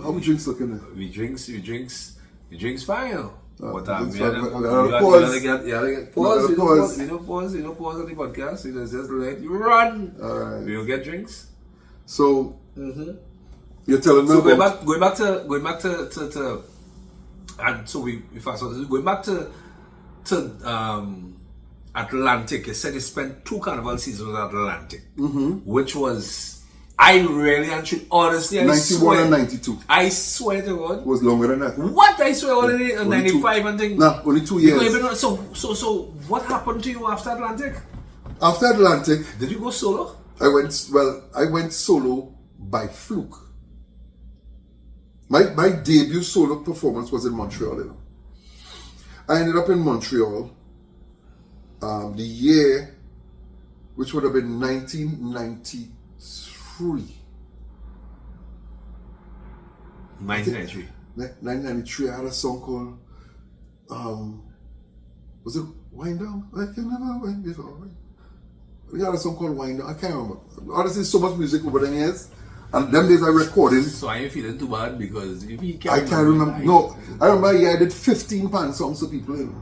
How many drinks looking at? We drinks fine. But drinks you fine, gotta but pause. get pause. You Pause. don't pause on the podcast. You just let you run. Alright. We will get drinks. So you're telling me So about going back to and so we fast forward. Going back to Atlantic. You said you spent 2 carnival seasons at Atlantic, which was I really and truly, honestly, I 91 swear, and 92. I swear to God. It was longer than that. What? I swear already in Only 95 and things. Nah, only 2 years. So what happened to you after Atlantic? After Atlantic, Did you go solo? I went solo by fluke. My debut solo performance was in Montreal, you know. I ended up in Montreal the year, which would have been 1993. 1993. 1993, I had a song called, was it Wind Down? I can never wind before. We had a song called Wind Down. I can't remember. Honestly, so much music over the years. And them days I recorded. So I ain't feeling too bad because if you I can't remember. No, I remember I did 15 pan songs to people, you know.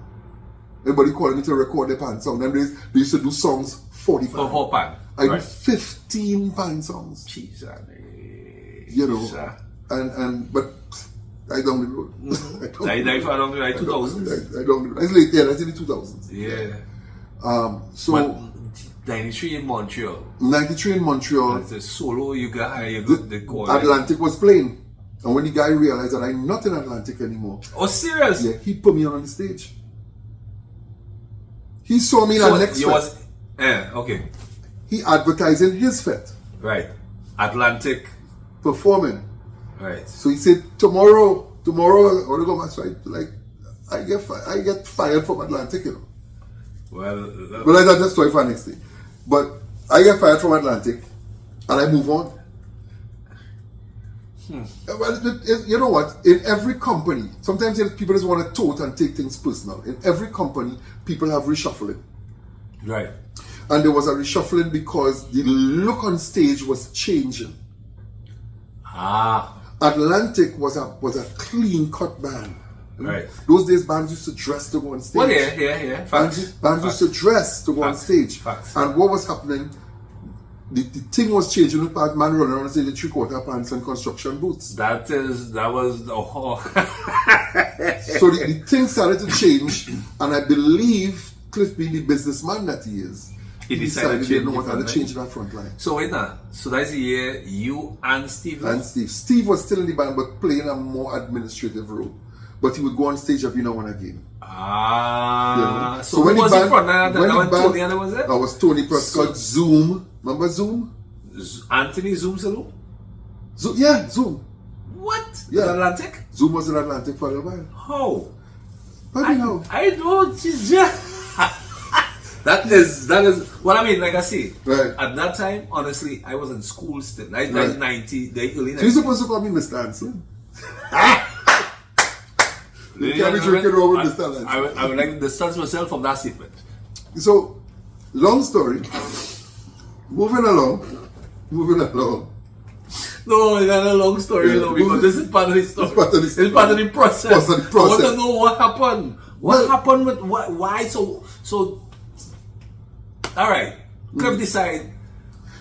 Everybody calling me to record the pan song. Them days they used to do songs 45. For 4 pan. I did 15 pan songs. Jesus. You know. But I down the road. I found out in 2000s. I down the road. It's late, yeah, that's in the 2000s. Yeah. So But 93 in Montreal. 93 in Montreal. It's a solo you got the call. Atlantic was playing. And when the guy realized that I'm not in Atlantic anymore, Oh, serious? yeah, he put me on the stage. He saw me in the next fest. Okay. He advertising his fest, Right. Atlantic. performing. Right. So he said, tomorrow, I want to go back. So I get fired from Atlantic, you know. Well, But I got that story for next day. But I get fired from Atlantic, and I move on. Well, you know what? In every company, sometimes people just want to tote and take things personal. In every company, people have reshuffling. right. And there was a reshuffling because the look on stage was changing. Ah. Atlantic was a clean cut band. Right. Those days bands used to dress to go on stage. Well, yeah. Facts. Bands used to dress to go on Facts. stage. Facts. And what was happening, the thing was changing with man running around and saying the 3/4 pants and construction boots. That was So the thing started to change, and I believe Cliff being the businessman that he is, He decided to he didn't know change what the to change that front line. So wait now. So that's the year you and Steve And left? Steve was still in the band but playing a more administrative role. But he would go on stage every now and again. Ah. You know? So who when was the in front? That when the was band- Tony and was it? I was Tony Prescott, Zoom. Remember Zoom? Anthony Zoom Salou? Zoom, yeah, Zoom. What? Yeah. Atlantic? Zoom was in Atlantic for a while. How? Maybe now. I don't. She's just. That is what I mean. Like I say, Right. at that time, honestly, I was in school still. Like Right. 90, the early So you're 90s. supposed to call me Mr. Anslem. You can't be drinking over Mr. Anslem. I would like to distance myself from that statement. So, long story. Moving along. No, it's not a long story, Yeah. no, because this is part of the story. It's part of the story. It's part of the process. Part of the process. I want to know what happened. What happened with why? So. All right. Cliff decide.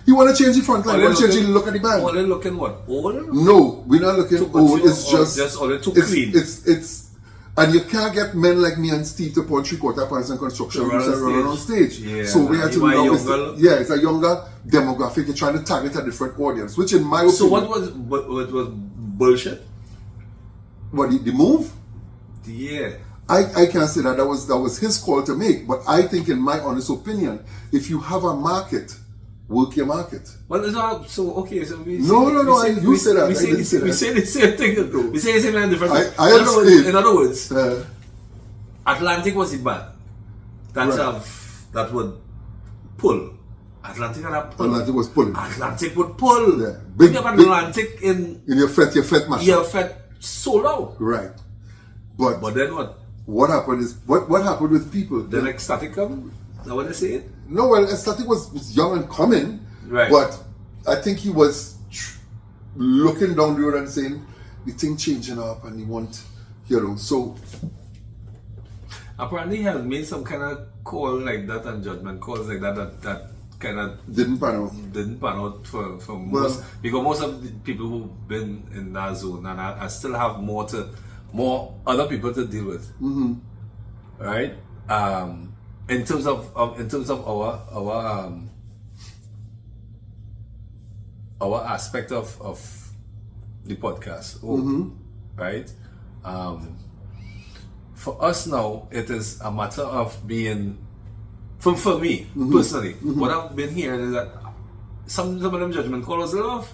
You want to change the front line? Are You want they to change the looking- look of the band? Are they looking what? Old? No, we're not looking Too old. mature It's or just just only too it's, clean? It's and you can't get men like me and Steve to put 3/4 pants and construction To run boots and on run on stage. Yeah, So we had to you are now younger. it's a younger demographic. You're trying to target a different audience, which in my opinion, So what was bullshit? what the move? Yeah. I can't say that was his call to make, but I think in my honest opinion, if you have a market work your market. Well, it's not, so okay, so we No, you said that. We say the same thing. We say the same thing in different. I understand. In other words, Atlantic was the band that would pull. Atlantic was pulling. Atlantic would pull. Yeah. Big Atlantic in your fet match. Your fet solo. Right. But then what? What happened is what happened with people. Then Ecstatic come? Is that what they say? No, well, Ecstatic was young and coming. Right. But I think he was looking down the road and saying the thing changing up and he want, so apparently he has made some kind of call like that and judgment calls like that kind of didn't pan out for most, because most of the people who've been in that zone, and I still have more other people to deal with. Mm-hmm. Right? In terms of our aspect of the podcast, right? For us now, it is a matter of being, for me personally, what I've been hearing is that some of them judgment calls love,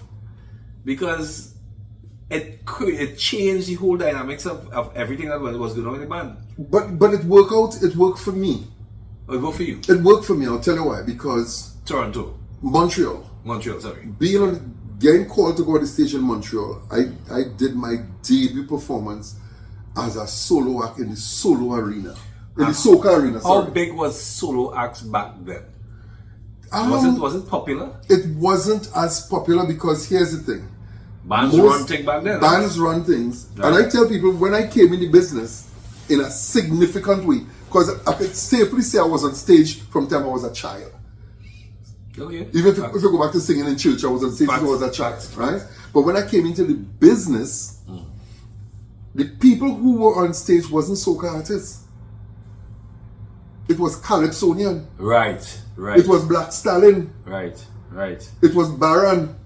because it changed the whole dynamics of everything that was going on in the band. But it worked for me. It worked for you? It worked for me. I'll tell you why. Because Montreal, sorry. Getting called to go on the stage in Montreal, I did my debut performance as a solo act in the solo arena. In the Soca arena, sorry. How big was solo acts back then? Was it popular? It wasn't as popular because here's the thing. Bands run things back then. Bands run things. Right. And I tell people, when I came in the business in a significant way, because I could safely say I was on stage from the time I was a child. Okay. Even if you go back to singing in church, I was on stage when I was a child, right? But when I came into the business, the people who were on stage wasn't soca artists. It was Calypsonian. Right. It was Black Stallion. Right. It was Baron.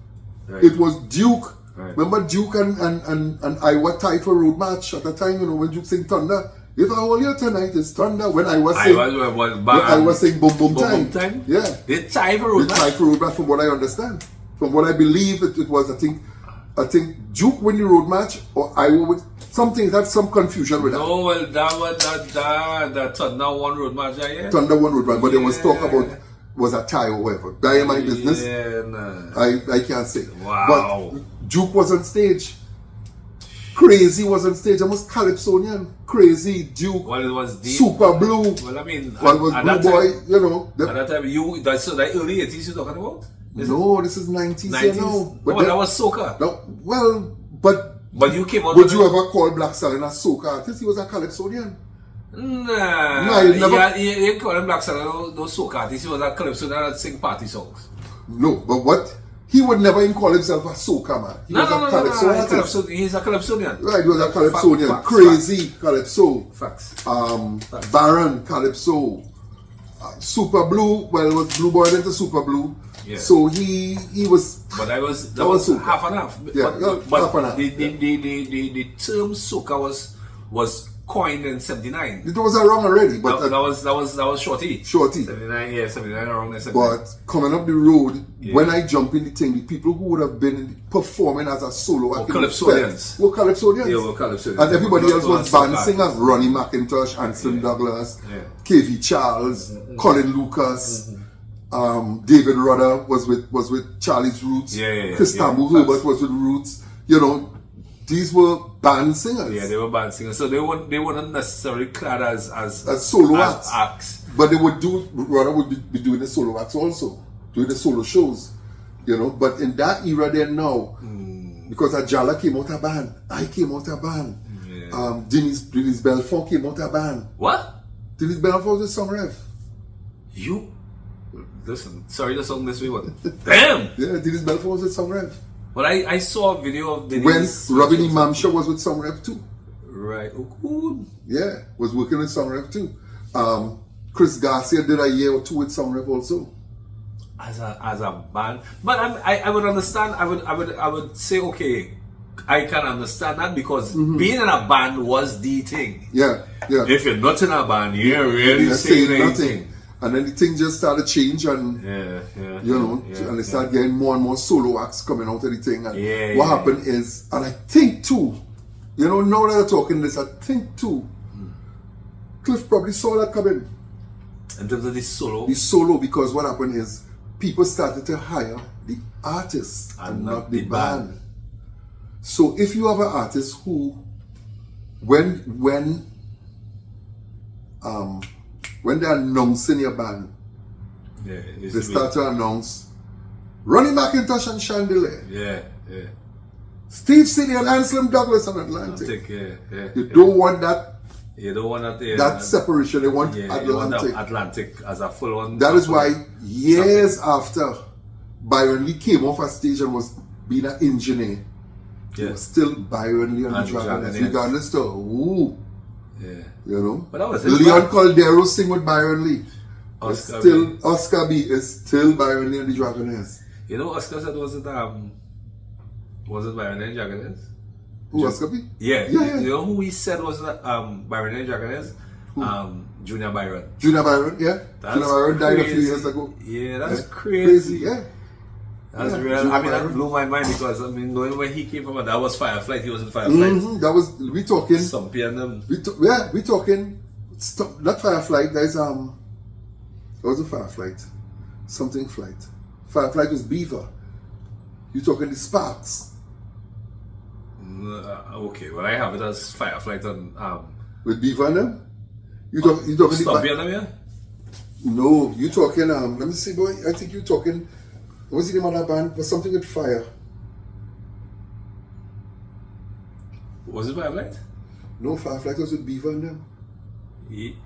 Right. It was Duke. Right. Remember Duke and I were tied for road match at the time, when Duke sing Thunder. If I hold you tonight, it's Thunder. When I was saying Boom Boom Time. Yeah. They tied for road match. They tied for road match, from what I understand. From what I believe it was, I think Duke win the road match, or Iowa with something. That's some confusion with that. No, well, that Thunder won road match, yeah. Thunder won road match, but there was talk about was a tie or whatever. That in my business. Yeah, nah. I can't say. Wow. But Duke was on stage. Crazy was on stage. Almost Calypsonian. Crazy, Duke. Well, it was deep. Super Blue. Well, I mean, One was Blue Boy. At that time, that's the early 80s you're talking about? No, this is 90s. 90s? No, but that was soca. No, well, but you came out. Would you ever call Black Stallion a soca artist? He was a Calypsonian. Nah, you never. You call him Black Stallion no soca artist. He was a Calypsonian that sing party songs. No, but what? He would never even call himself a soca man. He was a Calypso artist. He's a Calypsonian. Right, he was a Calypsonian. Crazy Calypso. Facts. Baron Calypso. Super Blue. Well, it was Blue Boy into Super Blue. Yeah. So he was. But that was soca. half and half. Yeah, but half and half. The term soca was coined in '79. It was around already, but that was Shorty. 79 around there. But coming up the road, when I jump in the thing, the people who would have been performing as a solo act were Calypsonians. Were Calypsonians. Yeah, were Calypsonians. And everybody else was band singers. Ronnie McIntosh, Anslem Douglas, KV Charles, Colin Lucas. David Rudder was with Charlie's Roots. Chris Tambu Herbert was with Roots. These were band singers. Yeah, they were band singers. So they weren't necessarily clad as solo acts. But Rudder would be doing the solo acts also, doing the solo shows. But in that era there now, because Ajala came out a band, I came out a band. Yeah. Denise Belfort came out a band. What? Denise Belfort was a song rev. You? Listen, sorry the song this week was. Damn! Yeah, Denise Belfort was with Song Rev. Well, I saw a video of Denise. When Robin Imamsha was with Song Rev too. Right. Oh, cool. Yeah, was working with Song Rev too. Chris Garcia did a year or two with Song Rev also. As a band, but I would understand. I would say okay. I can understand that because being in a band was the thing. Yeah. If you're not in a band, you're really saying anything. And then the thing just started change and and they started getting more and more solo acts coming out of the thing. And what happened is, and I think too, now that I'm talking this, I think too, Cliff probably saw that coming. In terms of the solo? The solo, because what happened is people started to hire the artist and not the band. So if you have an artist who, when they're announcing your band, they start to announce Ronnie McIntosh and Chandelier. Steve City and Anslem Douglas and Atlantic. You don't want that. You don't want that separation. They want Atlantic. You want Atlantic as a full one. That is why years after Byron Lee came off a stage and was being an engineer, it was still Byron Lee and the Dragonets, regardless to who. But that was Leon Caldero sing with Byron Lee. Oscar B is still Byron Lee and the Dragonets. Oscar said was it Byron Lee and Dragonets? Who, Oscar B? Yeah. You know who he said was Byron and Dragonets? Junior Byron. Junior Byron, yeah. Junior Byron died a few years ago. Yeah, that's crazy. Yeah. That's real. I mean, that blew my mind because knowing where he came from, that was Fireflight. He was in Fireflight. That was we talking. Some piano. We talking. Not Fireflight. There's What was a Fireflight? Something flight. Fireflight was Beaver. You talking the Sparks? Okay, well I have it as Fireflight on with Beaver and them. You talking Stumpy and them, yeah? No, you talking let me see, boy. I think you talking. What was the name of that band? Was something with fire. Was it Fireflight? No, Fireflight was with Beaver and them.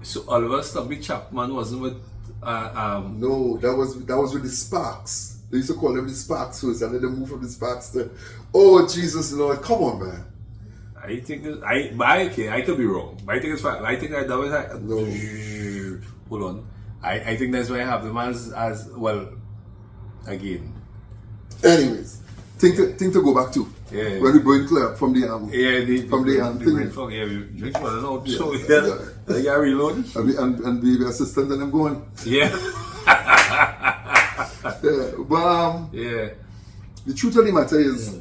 So Oliver Stumpy Chapman wasn't with No, that was with the Sparks. They used to call them the Sparks first, and then they moved from the Sparks to, oh Jesus Lord, come on, man. I think I could be wrong. But I think it's fine. I think that was no. Hold on. I think that's why I have them as well. Again. Anyways, thing to go back to. When we bring clear from the thing. We drink one out. So they got reload. And the assistant and them going. But the truth of the matter is,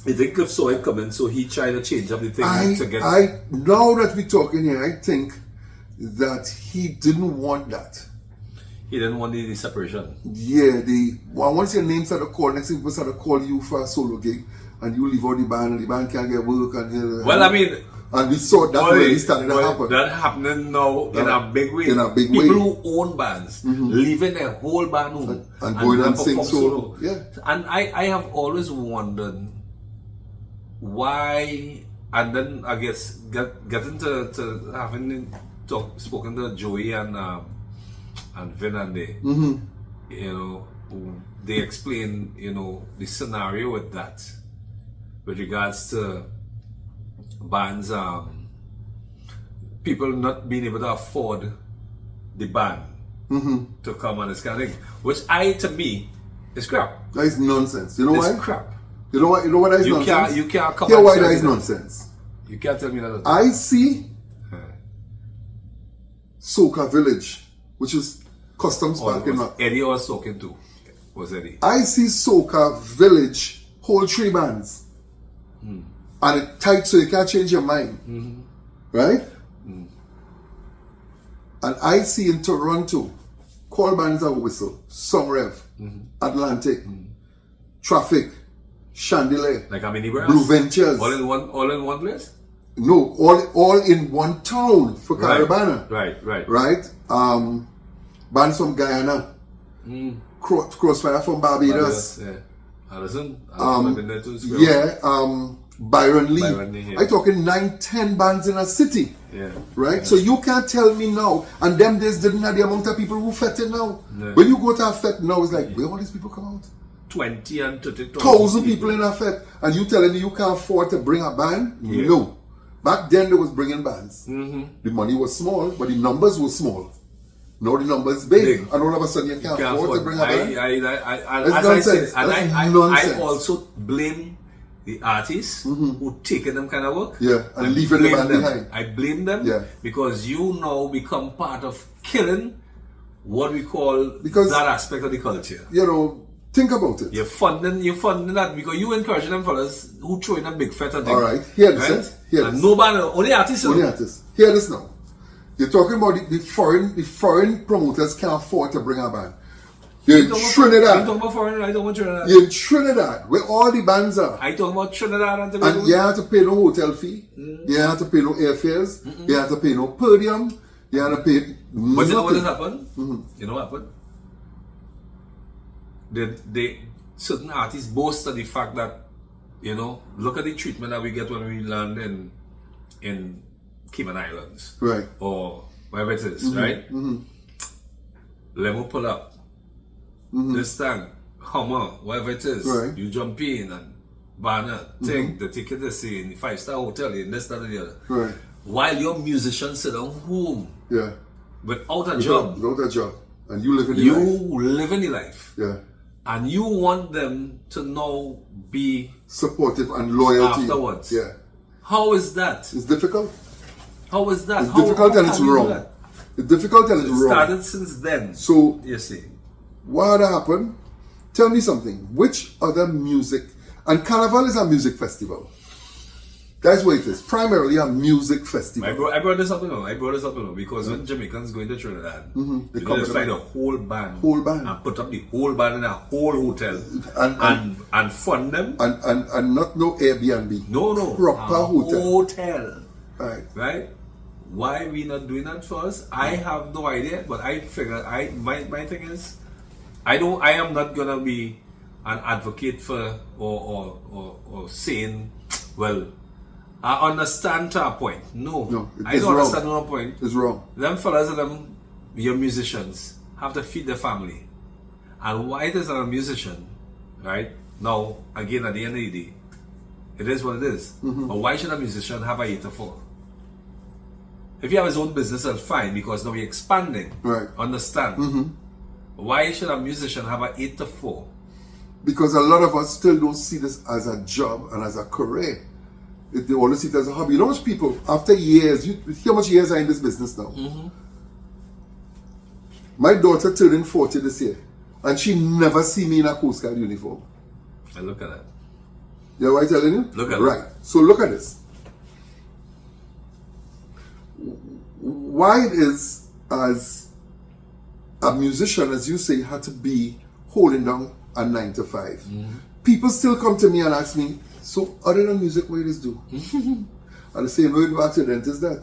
I think Cliff saw it coming, so he tried to change up the thing to get. Now that we're talking here, I think that he didn't want that. He didn't want the separation. Yeah, once your name started call, next thing people started call you for a solo gig, and you leave out the band, and the band can't get work, and we saw that really started to happen. That happening now in a big way. People who own bands, leaving their whole band home and going and sing solo. Yeah. And I have always wondered why, and then I guess getting to having spoken to Joey and Vin and they explain, the scenario with that, with regards to bands, people not being able to afford the band to come on this kind of thing, which to me is crap. That is nonsense. You know why? It's crap. You know why that is nonsense? You can't come. Hear why that is nonsense. You can't tell me that. I see Soca Village, which is Customs parking lot. Eddie was talking to. Was Eddie? I see Soca Village hold 3 bands. And it's tight so you can't change your mind. Right? And I see in Toronto, call bands a whistle, Song Rev, Atlantic, Traffic, Chandelier, like a mini brass? Blue Ventures. All in one place? No, all in one town for Carabana. Right. Bands from Guyana. Crossfire from Barbados. Allison. Byron Lee. I'm talking 9-10 bands in a city. Right? So you can't tell me now, and them days didn't have the amount of people who fet it now. When you go to a fet now, it's like, where all these people come out? 20 and 30,000 people in a fet, and you telling me you can't afford to bring a band? No. Back then they was bringing bands. The money was small, but the numbers were small. Now the numbers big, and all of a sudden you can't afford to bring a band. That's nonsense. I also blame the artists who taking them kind of work. Yeah, and leaving the band behind. I blame them because you now become part of killing what we call that aspect of the culture. You know, think about it. You're funding that because you encouraging them fellas who throw in a big feta thing. Alright, hear this. Right? Hear And this. no band, only artists. Only artists. Hear this now. You're talking about the foreign promoters can't afford to bring a band. You're in Trinidad. I'm talking about foreign, I don't want Trinidad. You're in Trinidad, where all the bands are. I talking about Trinidad and Tobago. And you have to pay no hotel fee. You have to pay no airfares. You have to pay no per diem. You have to pay But you know what has nothing. happened? You know what happened? They certain artists boast of the fact that, you know, look at the treatment that we get when we land in Cayman Islands. Right. Or wherever it is, right? Let me pull up. This time, Hummer, whatever it is, Right. you jump in and banner, take the ticket to see in the 5-star hotel, in this, that, and the other. Right. While your musicians sit at home Yeah. without a job, Without a job. And you live in the you life. live in the life. Yeah. And you want them to now be Supportive and loyalty. afterwards. Yeah. How is that? It's difficult. How is that? It's How difficult and it's can you do wrong. that? It's difficult and it's It wrong. started since then. So You see. what happened? Tell me something. Which other music, and Carnival is a music festival. That's what it is. Primarily a music festival. I brought this up, because when Jamaicans go into Trinidad, They they come with fly the the whole band. Whole band. And put up the whole band in a whole hotel. And fund them. And not no Airbnb. No. Proper a hotel. hotel. Right. Right? Why we not doing that for us? I have no idea, but I figure my thing is I am not gonna be an advocate for or saying, well, I understand to a point. No, I don't understand to a point. It's wrong. Them fellas and your musicians have to feed their family. And why it is a musician, right? Now, again, at the end of the day, it is what it is. But why should a musician have a 8 to 4? If you have his own business, that's fine, because now we're expanding. Right. Understand? Why should a musician have a 8 to 4? Because a lot of us still don't see this as a job and as a career. They only see it as a hobby. You know, most people, after years, how much years are in this business now? My daughter turned 40 this year, and she never see me in a Coast Guard uniform. And look at that. You know what I'm telling you? Look at right. So look at this. Why it is, as a musician, as you say, had to be holding down a 9 to 5. People still come to me and ask me, so other than music, what you just do? And they say, no, you do ask your dentist that.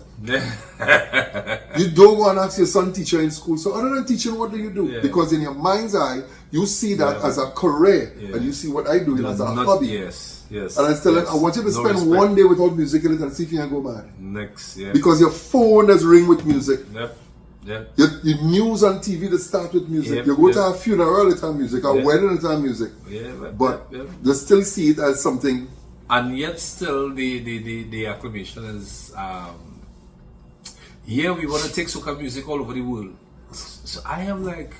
You don't go and ask your son teacher in school. So other than teaching, what do you do? Yeah. Because in your mind's eye, you see that as a career, and you see what I do as a hobby. Yes. And I tell them, I want you to spend one day without music in it and see if you can go mad. Next, yeah. Because your phone does ring with music. Yep. Your news on TV that start with music. Yep, You go to a funeral, it's on music. A Yep. wedding, it's on music. Yeah, But yep. they still see it as something. And yet still the acclamation is we want to take soca music all over the world. So I am like,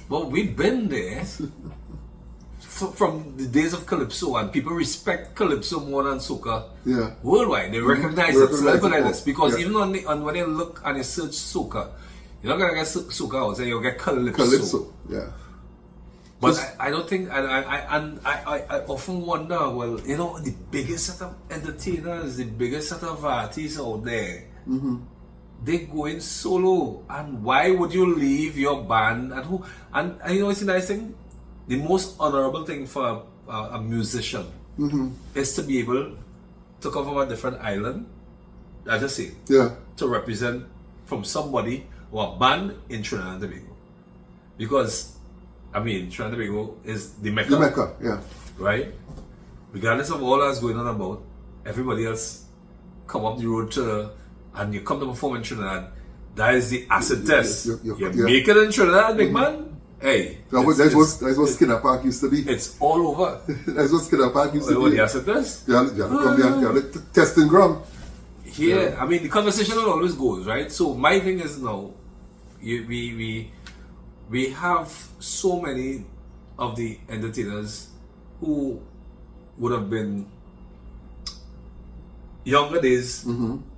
well, we've been there from the days of Calypso, and people respect Calypso more than soca worldwide. They recognize it. So let's put it like this, because even on when you look and you search soca, you're not gonna get soca out, you'll get Calypso. Yeah. But I don't think, I often wonder, well, you know, the biggest set of entertainers, the biggest set of artists out there, they going solo. And why would you leave your band at home? And you know, it's a nice thing. The most honorable thing for a musician is to be able to come from a different island, I just say, to represent from somebody or a band in Trinidad and Tobago. Because I mean, Trinidad and Tobago is the Mecca. The Mecca, yeah. Right? Regardless of all that's going on about, everybody else come up the road and you come to perform in Trinidad. That is the acid test. You make it in Trinidad, big man. Hey. That's what Skinner Park used to be. It's all over. That's what Skinner Park used to be. The acid test? Yeah, the testing ground. Yeah, I mean, the conversation always goes, right? So my thing is now, we have so many of the entertainers who would have been younger days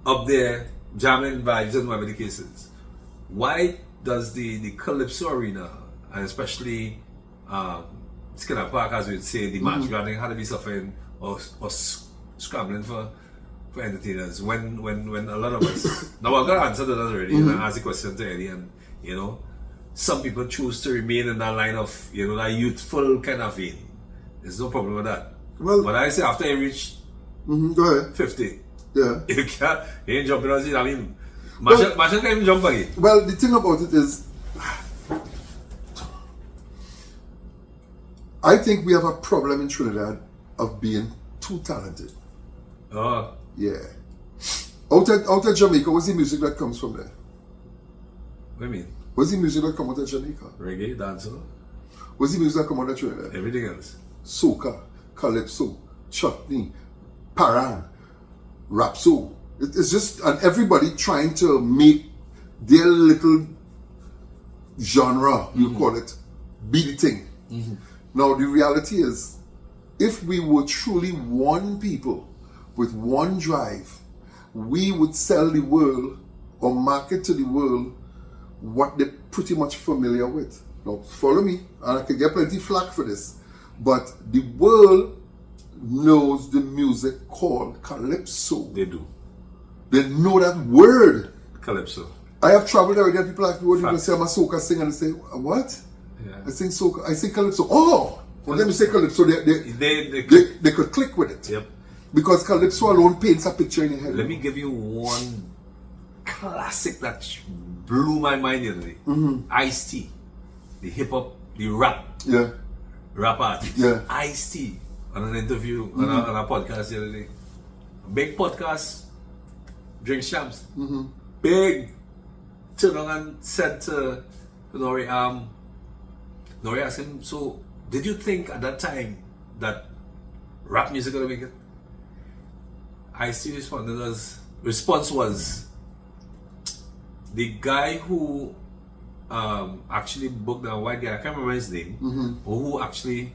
up there jamming vibes and whatever the case is. Why does the Calypso arena, and especially Skinner Park, as we'd say, the match grounding had to be suffering or scrambling for entertainers when a lot of us now I'm gonna answer that already and I ask the question to Eddie, and you know, some people choose to remain in that line of, you know, that youthful kind of vein. There's no problem with that. Well, but I say after you reach go ahead. 50, Yeah. you ain't jumping on it. I mean, Marshall can't even jump again. Well, the thing about it is, I think we have a problem in Trinidad of being too talented. Oh, Yeah. Out of Jamaica, what's the music that comes from there? what do you mean? What's the music that comes out of Jamaica? Reggae, dancehall, What's the music that comes out of Trinidad? everything else. Soca, Calypso, Chutney, Parang, Rapso. It's just, and everybody trying to make their little genre, you call it, be the thing. Now, the reality is, if we were truly one people with one drive, we would sell the world or market to the world what they're pretty much familiar with. Now, follow me, and I can get plenty flack for this, but the world knows the music called Calypso. They do. They know that word. Calypso. I have traveled already, and people ask me, what do you Fact. say? I'm a soca singer, and they say, what? Yeah. I sing soca. I sing Calypso. Oh! When them say Calypso, They they could click with it. Yep. Because Calypso alone paints a picture in your head. Let me give you one classic that blew my mind the other day. Ice-T, the hip hop, the rap artist. Yeah. Ice-T, on an interview on a podcast the other day. Big podcast, Drink Champs. Big. Turned on and said to Nori, Nori asked him, so did you think at that time that rap music gonna make it? Ice-T response was, the guy who actually booked the white guy, I can't remember his name, or who actually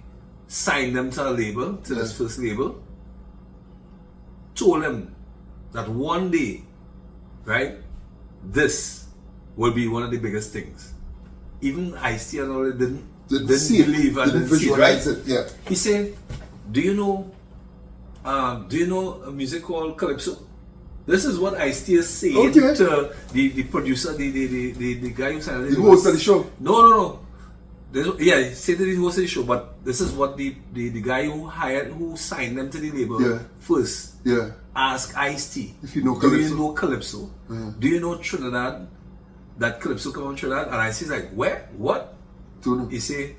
signed them to a label, to this first label, told him that one day, right, this will be one of the biggest things. Even Ice-T and all didn't see it, believe and didn't didn't see it, right? visualize it. Yeah. He said, do you know a music called Calypso? This is what Ice-T is saying to the producer, the guy who signed it. The host of the show. No. He said that he hosted the show, but this is what the guy who signed them to the label first asked Ice-T, if you know do Calypso. you know Calypso? Do you know Trinidad? That Calypso come on Trinidad? And Ice-T's like, where? What? Don't know. He say,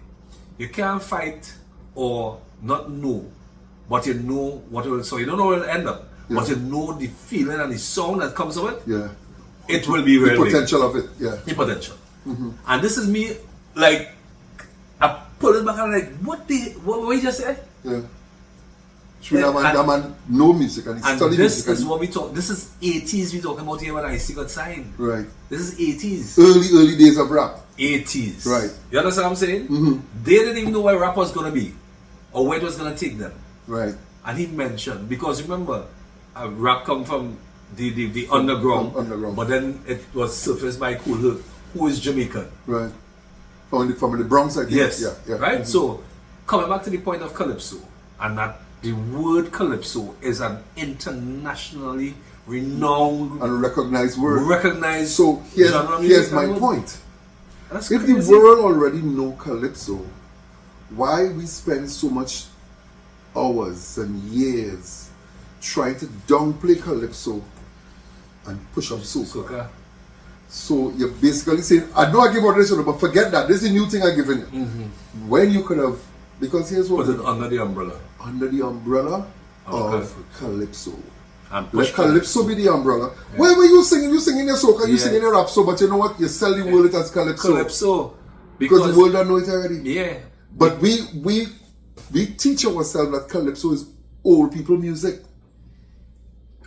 you can't fight or not know, but you know what it will, so you don't know where it'll end up, but you know the feeling and the sound that comes of it. Yeah. It will be The real big. potential of it. Yeah. The potential. And this is me, like, I pull it back and I'm like, what you just say? Yeah. That man know music and he And studied this music. is what we talk. This is 80s we talking about here when Ice-T got signed. Right. This is 80s. Early days of rap. 80s. Right. You understand what I'm saying? They didn't even know where rap was gonna be or where it was gonna take them. Right. And he mentioned, because remember, rap come from the underground, but then it was surfaced by Cool Herc, who is Jamaican. Right. From the Bronx, I think. Yes. Yeah. Right? So, coming back to the point of Calypso, and that the word Calypso is an internationally renowned And recognized word. recognized. So genre here's music my word. point. That's If crazy. the world already know Calypso, why we spend so much hours and years trying to downplay Calypso and push up Soca? Soca. So you're basically saying, I know I give out this, but forget that. This is a new thing I'm giving you. When you could have, because here's what Put it under the umbrella. under the umbrella Of of Calypso. And Let push Calypso be the umbrella. Where were you singing? You singing your soca, you Yeah. singing your rap, so but you know what? You sell the world it as Calypso. Calypso. Because the world don't know it already. Yeah. But we teach ourselves that Calypso is old people music.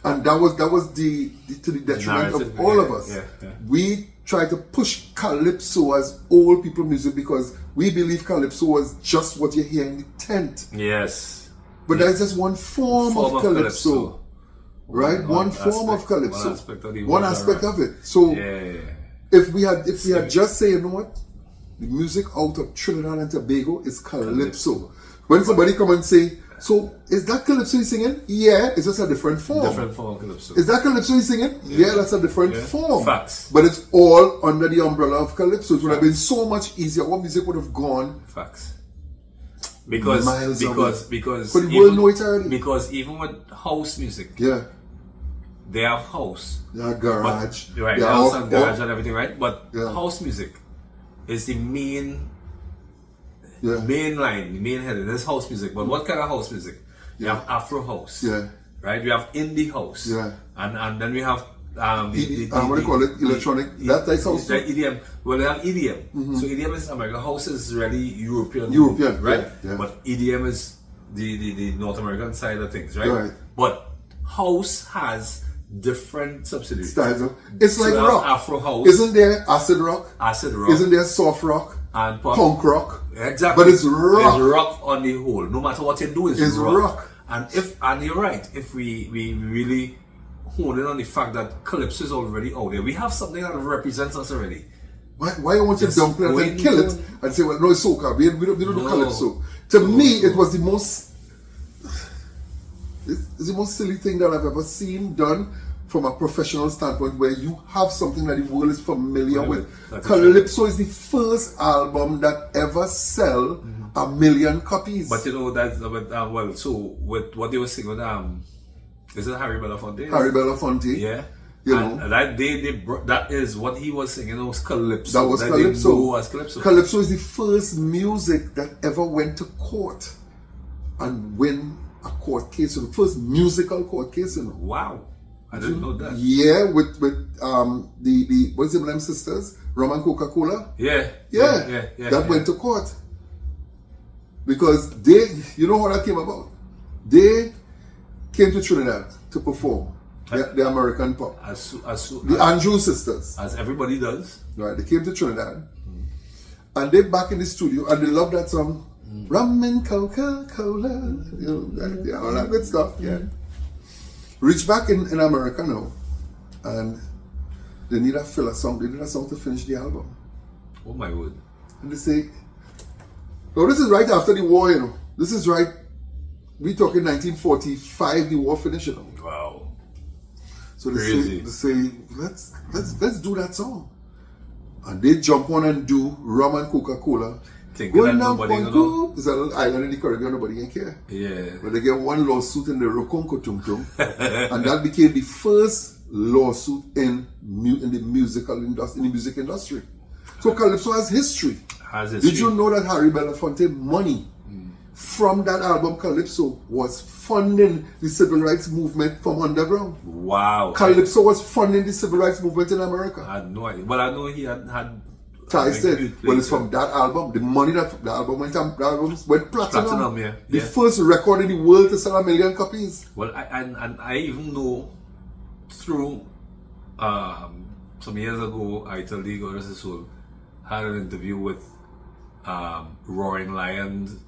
And that was the to the detriment narrative, of all of us. yeah. We try to push Calypso as old people music because we believe Calypso was just what you hear in the tent. Yes. But that's just one form of calypso. Right? One form of calypso. One aspect of it. So if we had just say, you know what? The music out of Trinidad and Tobago is calypso. When somebody come and say, so is that calypso he's singing? Yeah, it's just a different form. Different form of calypso. Is that calypso he's singing? Yeah, that's a different form. Facts. But it's all under the umbrella of calypso. It would have been so much easier. What music would have gone? Facts. Because but the world know it already. Because even with house music, they have house. They have garage. But, right, they have some garage and everything, right? But house music is the main line, the main heading. There's house music. But what kind of house music? You have Afro house. Right? We have indie house. And then we have what do you call it? Electronic. That's house. EDM. Well, they have EDM. So EDM is American. House is really European, right? But EDM is the North American side of things, right? But house has different subsidiaries. It's like rock. Afro house. Isn't there acid rock? Acid rock. Isn't there soft rock? And punk rock. Exactly. But it's rock. It's rock on the whole. No matter what you do, it's rock. And you're right. If we really hone in on the fact that calypso is already out there, we have something that represents us already. Why you want to dump it and kill it and say, well, no, it's soca. We don't do calypso. To me, it was the most silly thing that I've ever seen done from a professional standpoint, where you have something that the world is familiar with. Calypso is the first album that ever sell 1 million copies. But you know that's well. So with what they were saying with is it Harry Belafonte? Harry Belafonte. Yeah. You and know, that is what he was singing. It was calypso. That was calypso. They know as calypso. Calypso is the first music that ever went to court and win a court case. So the first musical court case. You know. Wow. I didn't know that. Yeah, with the what's the name, sisters? Rum and Coca-Cola? Yeah. That went to court. Because you know how that came about? They came to Trinidad to perform the American pop. The Andrews sisters. As everybody does. Right, they came to Trinidad. And they back in the studio and they love that song. Rum and Coca-Cola. You know, all that good stuff. Yeah. Reach back in America now, and they need a filler song. They need a song to finish the album. Oh my word! And they say, "No, this is right after the war. You know, this is right. We talking 1945. The war finished. You know." Wow. So they say, let's do that song, and they jump on and do Rum and Coca-Cola. Going down Point. There's a little island in the Caribbean, nobody can care. Yeah. But they get one lawsuit in the Rokonko Tum Tum, and that became the first lawsuit in the music industry. So calypso has history. Did you know that Harry Belafonte money from that album Calypso was funding the civil rights movement from underground? Wow. Calypso was funding the civil rights movement in America. I had no idea. Well, I know he had ties there. Well, it's from that album. The money that the album went platinum. The first record in the world to sell 1 million copies. Well, I even know through some years ago, I told you, God rest his soul, had an interview with Roaring Lion's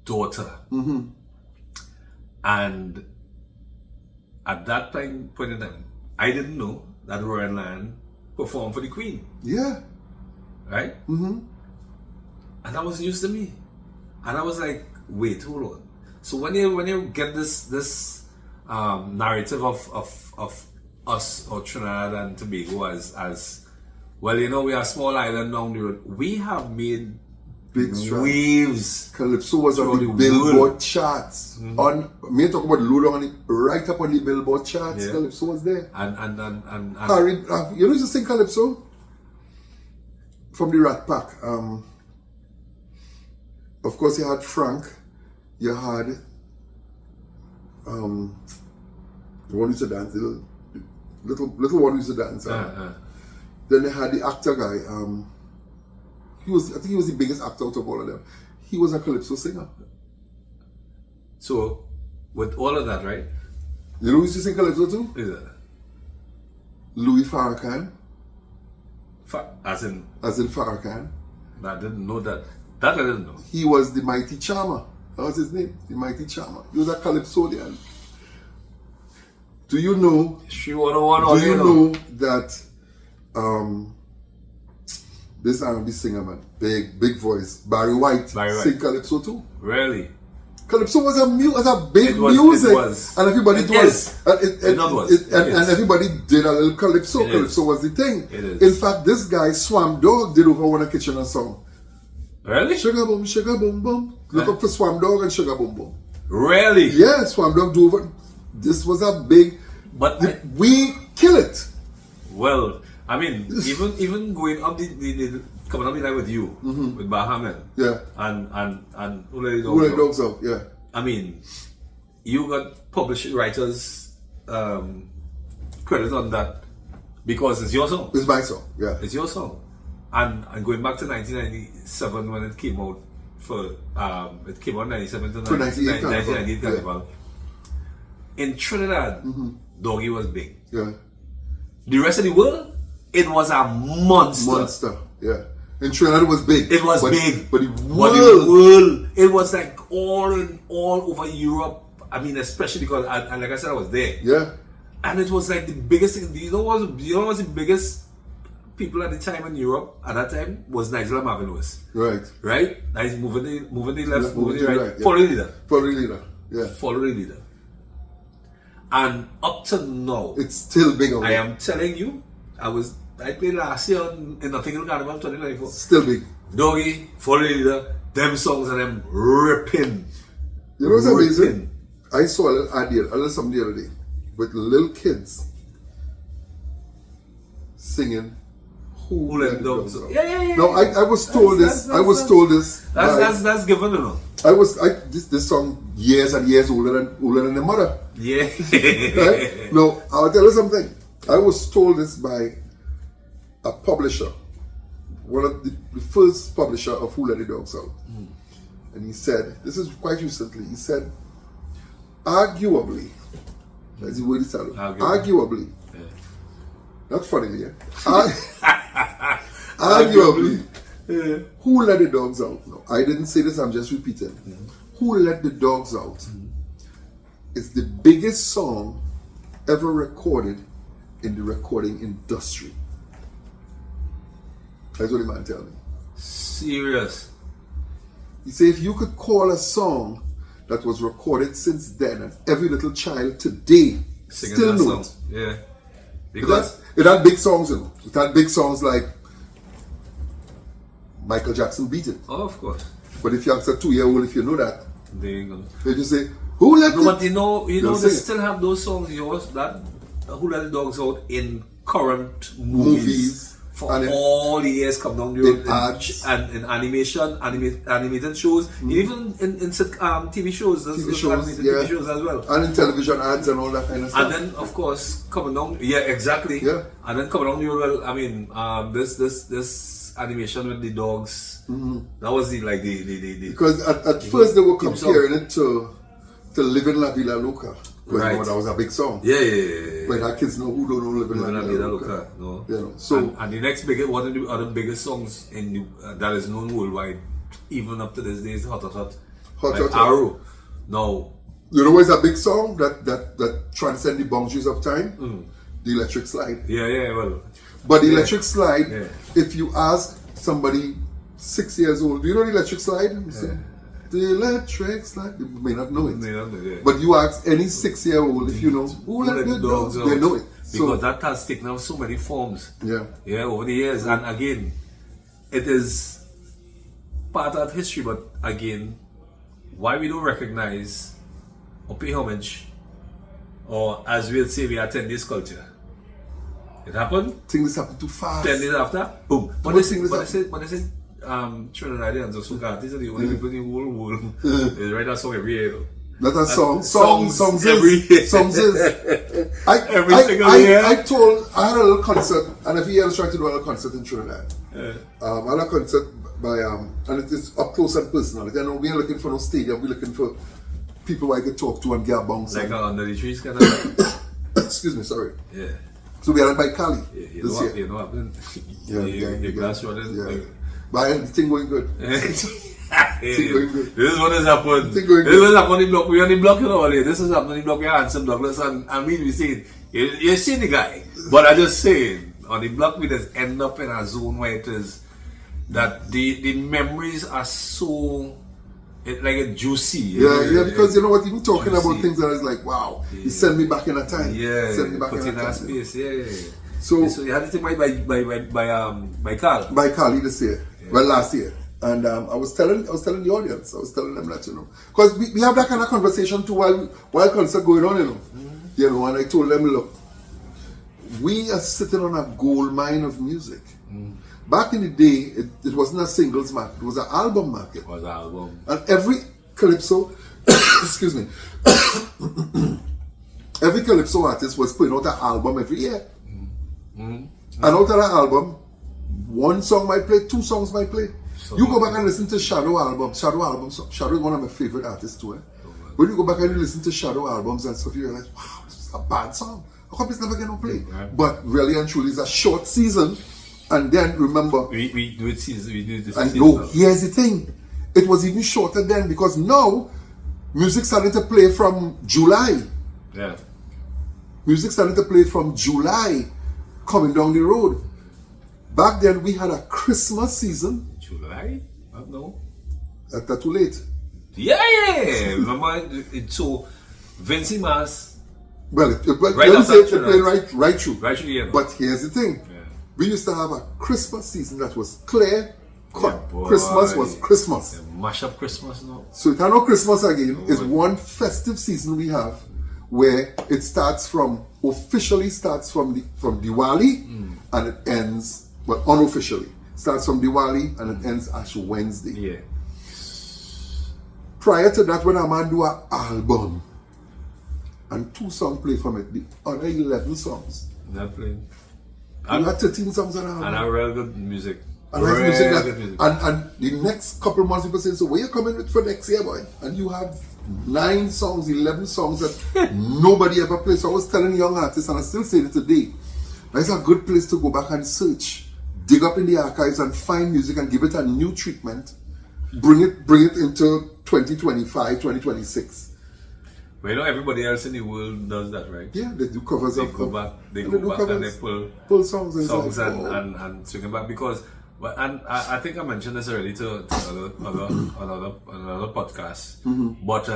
daughter. And at that point in time, I didn't know that Roaring Lion performed for the Queen. Yeah. Right? And that was news to me. And I was like, wait, hold on. So when you get this narrative of us or Trinidad and Tobago as well, you know, we are a small island down the road. We have made big waves. Calypso was on the Billboard charts. Me talk about low right up on the Billboard charts. Yeah. Calypso was there. And Harry, you know, just sing Calypso from the Rat Pack. Of course, you had Frank. You had the one who used to dance, little one who used to dance. Then they had the actor guy. I think he was the biggest actor out of all of them. He was a Calypso singer. So, with all of that, right? You know who used to sing Calypso too? Is that Louis Farrakhan. As in Farrakhan. I didn't know that. That I didn't know. He was the mighty charmer. What was his name? The Mighty Charmer. He was a calypsonian. Do you know? She 101. Do you know that this R&B singer, man, big voice, Barry White, sing calypso too? Really? Calypso was a big music, and everybody and everybody did a little calypso. Calypso was the thing. In fact, this guy Swam Dog did over one Kitchener song. Really? Sugar boom boom. Look up for Swam Dog and Sugar boom boom. Really? Yeah, Swam Dog do over. This was a big. But we kill it. Well, I mean, even going up the coming up the line with you, with Bahaman, and Who Let the Dogs Out, yeah. I mean, you got published writers credit on that because it's your song. It's my song, yeah. It's your song, and going back to 1997 when it came out it came out 97 to 1998 Carnival. Yeah. In Trinidad, Doggy was big. Yeah. The rest of the world, it was a monster. Yeah. In Trinidad, it was big. It was big. But the world, it was like all over Europe. I mean, especially because, and like I said, I was there. Yeah. And it was like the biggest thing. You know what was the biggest people at the time in Europe at that time was Nigel and Marvin Lewis. Right. Right? That is moving the left, moving the right. Yeah. Follow the leader. Follow the leader. Yeah. Follow the leader. And up to now, it's still big. I am telling you, I played last year in Nottingham Carnival 2094. Still big. Doggy, Follow the Leader, them songs and them ripping. You know what's amazing? I saw a little something the other day with little kids singing Who Let the Dogs Out. Yeah. No, I was told this. That's given, you know. This song years and years older than the mother. Yeah. Right? No, I'll tell you something. I was told this by a publisher, one of the first publisher of Who Let the Dogs Out. And he said, this is quite recently, he said, arguably, that's the word he said, arguably, yeah. Not funny, yeah? Arguably, Who Let the Dogs Out? No, I didn't say this, I'm just repeating. Who Let the Dogs Out? It's the biggest song ever recorded in the recording industry. That's what the man tell me. Serious. He said if you could call a song that was recorded since then and every little child today singing still that know song. it. Yeah. Because it had big songs in it. It had big songs like Michael Jackson Beat It. Oh, of course. But if you ask a 2-year-old if you know that, they ain't gonna. they just say, Who let no, it? but you know they still have those songs, yours, that Who Let the Dogs Out in current movies. For all the years come down the road and in animation, animated shows, even in TV shows, TV shows as well. And in television ads and all that kind of stuff. And then, of course, coming down, exactly. Yeah. And then coming down the road, well, I mean, this animation with the dogs, that was the because at first they were comparing it to Living La Vida Loca. Right. That was a big song. Yeah. But our kids know who don't know Living La Vida Loca. No. You know, so and the next one of the other biggest songs that is known worldwide, even up to this day, is Hot Arrow. Now, you know what's a big song that transcends the boundaries of time? The Electric Slide. Yeah, well. But the Electric Slide, if you ask somebody 6 years old, do you know the Electric Slide? The Electric Slide. You may not know it. But you ask any 6-year-old if you know Who Let the Dogs Out, they know it. Because that has taken on so many forms. Yeah, over the years. And again, it is part of history, but again, why we don't recognize or pay homage, or as we'll say, we attend this culture. It happened. Things happen too fast. 10 days after, boom. But they say Trinidadians or Soca, these are the only people in the whole world. They write that song every year. Not a song. Songs every year. Songs is. Every single year. I had a little concert, and every year I was trying to do a little concert in Trinidad. I had a concert by, and it is up close and personal. You know, we ain't looking for no stadium, we're looking for people who I could talk to and get a bounce. Like under the trees kind of. Excuse me, sorry. Yeah. So we had it by Cali You this year. You know what happened? Yeah. Your glass running. Yeah. But the thing going good. Thing going good. This is what has happened. Thing going This is what happened on the block. We're on the block, you know, already. This is happening on the block. We're Anslem Douglas, and I mean, we see it. You see the guy, but I just saying, on the block, we just end up in a zone where it is that the memories are so like a juicy. Yeah, because you know what, even talking juicy. about things that is like, wow, he sent me back in a time. Yeah, Send me back put in in a that time. space. Yeah. So you had to take by Carl. by Carly this year, well, last year, and I was telling the audience, I was telling them that, you know, because we have that kind of conversation too while concert going on, you know, you know, and I told them, look, we are sitting on a gold mine of music. Back in the day, it wasn't a singles market; it was an album market. It was an album, and every calypso, excuse me, every calypso artist was putting out an album every year. And out of that album, one song might play, two songs might play. So you go back and listen to Shadow album. Shadow is one of my favorite artists too. When you go back and you listen to Shadow albums and stuff, you realize, wow, this is a bad song. How come it's never going to play? Right. But really and truly, it's a short season. And then remember, we do it season. We do it this and season. no, here's the thing. It was even shorter then because now music started to play from July. Yeah. Music started to play from July coming down the road. Back then we had a Christmas season. July? I don't know. That's too late. Yeah. Remember, so Vincy Mas. Well, Right let me after say it July. played right through. Right through the end. But here's the thing. Yeah. We used to have a Christmas season that was clear cut. Yeah, boy. Christmas was Christmas. Yeah, mash up Christmas now. So it's not Christmas again. It's one festive season we have where it starts from, officially starts from Diwali and it ends, well, unofficially, starts from Diwali and it ends Ash Wednesday. Yeah. Prior to that, when a man do an album and 2 songs play from it, the other 11 songs, Not playing. you had 13 songs on an album. And a real good music. And that's Real music good that, music. and the next couple months people say, so where you coming with for next year, boy? And you have 9 songs, 11 songs that nobody ever plays. So I was telling young artists, and I still say it today, that's a good place to go back and search, dig up in the archives and find music and give it a new treatment, bring it into 2025, 2026. But you know, everybody else in the world does that, right? Yeah, they do covers They of go back, they and go do back covers, and they pull songs and songs it's like, oh. and swing it back because, but and I think I mentioned this already to another podcast. But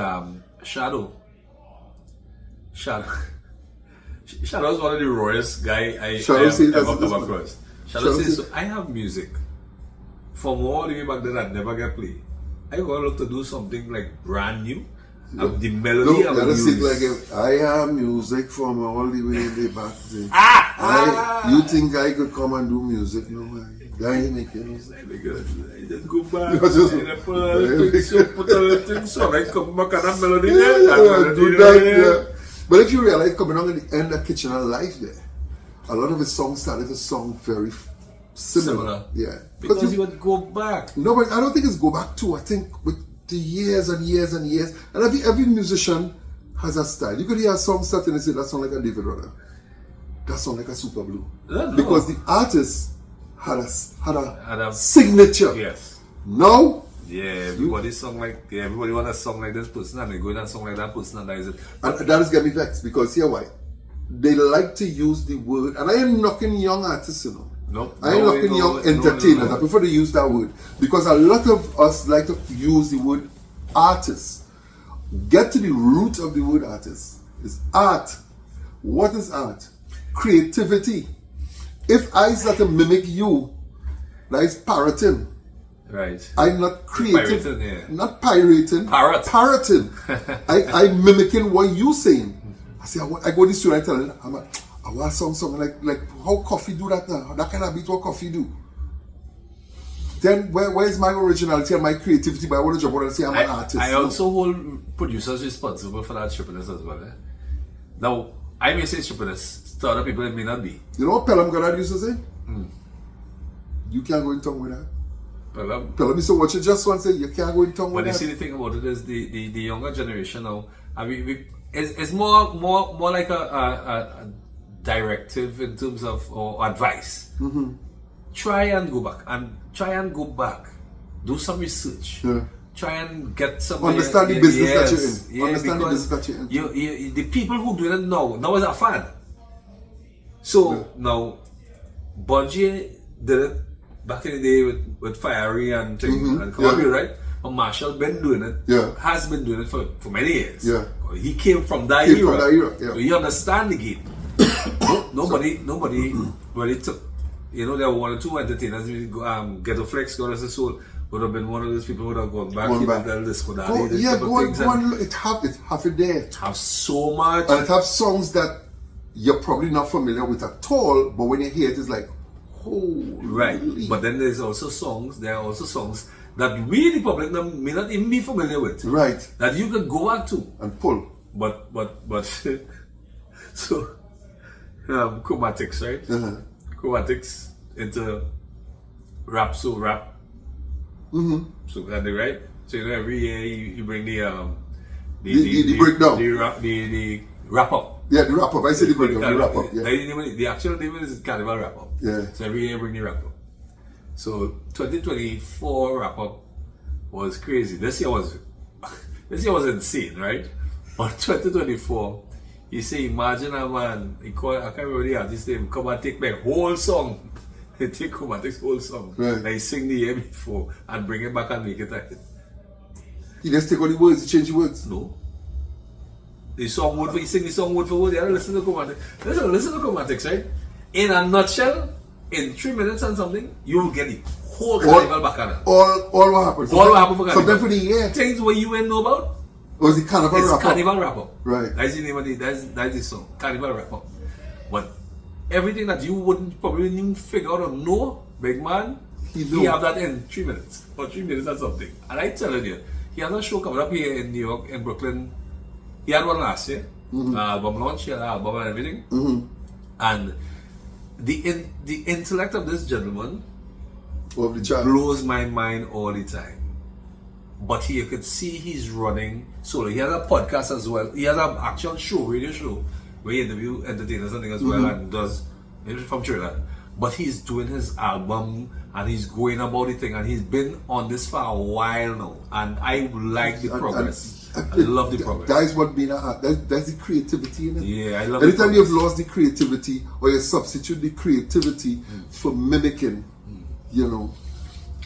Shadow is one of the rawest guy I Shadow have says ever that's- come across. Shadow Shadow says, says- so I have music from all the way back then I'd never get play. I want to look to do something like brand new. The melody No, I you would gotta use. sing like I have music from all the way back then. You think I could come and do music? No, I ain't making music. I just go back You just- and I put a little thing so I come back and that melody Yeah, there. That melody do there. that, yeah. But if you realize coming on at the end of Kitchen and Life there, a lot of his songs started to sound very similar. Yeah. Because you would go back. No, but I don't think it's go back to. I think with the years and years and years, and every musician has a style. You could hear a song starting and say that sound like a David Rudder, that sound like a Super Blue, No. because the artist had Had a a- signature. Yes. Now, Yeah, everybody everybody want a song like this person and they go in a song like that person and that is it. and that is get me vexed because here why they like to use the word, and I am knocking young artists, you know. No, I ain't knocking young entertainers. I prefer to use that word because a lot of us like to use the word artist. Get to the root of the word artist. It's art. What is art? Creativity. If I start to mimic you, that is parroting. Right. I'm not creative. Pirating, yeah. Not pirating. Parrot. Parroting. I'm mimicking what you saying. I say, I go to the studio and tell them, I want something like how Coffee do that now. That kind of beat what Coffee do. Then where's my originality and my creativity? But I want to jump on and say I'm an artist. I also hold producers responsible for that strippiness as well. Now, I may say strippiness, to other people it may not be. You know what Pelham God used to say? You can't go in tongue with that. Pelham used to watch it just once and say, you can't go in tongue with But you that. see, the thing about it is the younger generation now, I mean, it's more like a directive in terms of or advice. Try and go back. Do some research. Yeah. try and get somebody. Understand the business that you're in. Yeah, Understand the because business that you're in. the people who do it now is a fan. So now, Budgie did it back in the day with Fiery and thing and Columbia, right? But Marshall been doing it. Has been doing it for many years. Yeah. He came from that era. From that era. Yeah. So he understand the game. Nobody really took. You know, there were one or two entertainers. Ghetto Flex, God rest his soul, would have been one of those people who would have gone back. Go on. It have it there. It have so much. And it have songs that you're probably not familiar with at all, but when you hear it, it's like, holy. Right. But then there are also songs that we, the public, may not even be familiar with. Right. That you can go back to. And pull. But, so, chromatics, right? Chromatics into rap. So can they, right? So you know, every year you bring the breakdown, the wrap up. Yeah, the wrap up. I said the breakdown, the wrap up. Yeah. The actual name is Carnival wrap up. Yeah. So every year bring the wrap up. So 2024 wrap up was crazy. This year was insane, right? But 2024. He say, imagine a man, I can't remember the artist name, come and take my whole song. He take Chromatics' whole song. Right. Like sing the year before and bring it back and make it a hit. He just take all the words, he change the words? No. He sing the song word for word. Yeah, listen to Chromatics. Listen to Chromatics, right? In a nutshell, in 3 minutes and something, you will get the whole carnival back on it. All what happened? All what happened for carnival. Something for the year. Things where you ain't know about. Or is it Carnival Wrap Up? Carnival Wrap Up. Right. That's the name of that's the song. Carnival Wrap Up. But everything that you wouldn't probably even figure out or know, big man, he have that in 3 minutes. Or 3 minutes or something. And I tell you, he has a show coming up here in New York, in Brooklyn. He had one last year. Album launch, he had an album and everything. And the intellect of this gentleman blows my mind all the time. But you could see he's running solo. He has a podcast as well. He has an actual show, radio show, where he interviews entertainers and things as well and does from Trinidad. But he's doing his album and he's going about the thing and he's been on this for a while now. And I like the progress. I love the progress. That is what being that's the creativity in it. Yeah, I love it. Anytime you've lost the creativity or you substitute the creativity for mimicking, you know,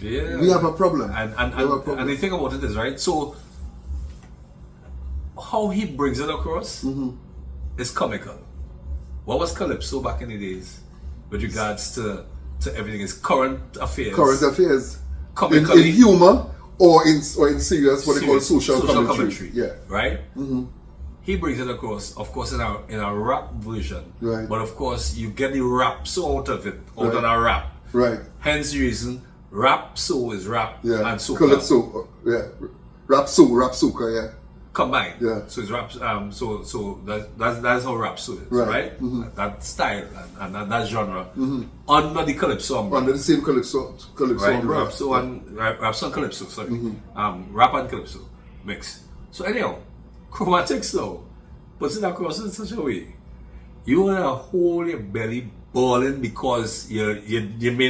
we have a problem. And the thing about it is, right, so how he brings it across is comical. What was Calypso back in the days with regards to everything? Is current affairs. In humor or in serious, what they call social commentary. Yeah. Right? He brings it across, of course, in a rap version. Right. But of course, you get the rap so out of it, out of a rap. Right. Hence the reason rap so is rap and soca. Calypso, rap soca, combined. Yeah. So it's rap. So that's how rap so is, right? That style and that genre under the Calypso umbrella. Under the same Calypso right? umbrella. Rap and Calypso. Sorry. Rap and Calypso mix. So anyhow, Chromatics though puts it across in such a way you wanna hold your belly balling because you may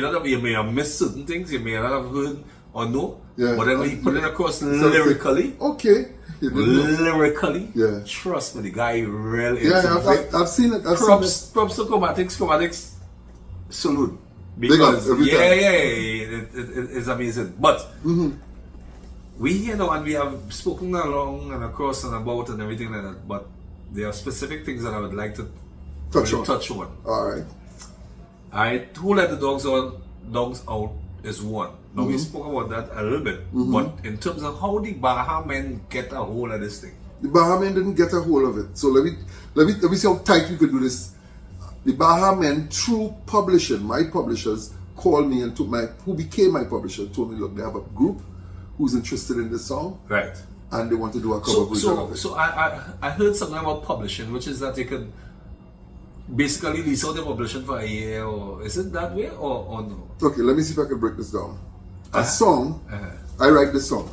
have missed certain things, you may not have heard or know. Yeah. But then when he put it across lyrically. Okay. Lyrically, yeah. Trust me, the guy really. Yeah, I've seen it. Props to Chromatics, salute. Because it's amazing. But we here now and we have spoken along and across and about and everything like that. But there are specific things that I would like to touch on. Alright. Who let the dogs out is one. Now we spoke about that a little bit, but in terms of how the Baha men get a hold of this thing. The Baha men didn't get a hold of it. So let me see how tight we could do this. The Baha men, through publishing, my publishers called me and who became my publisher, told me, look, they have a group who's interested in this song. Right. And they want to do a cover version of it. So I heard something about publishing, which is that you could basically lease out the publishing for a year, or is it that way or no? Okay, let me see if I can break this down. A song, I write the song.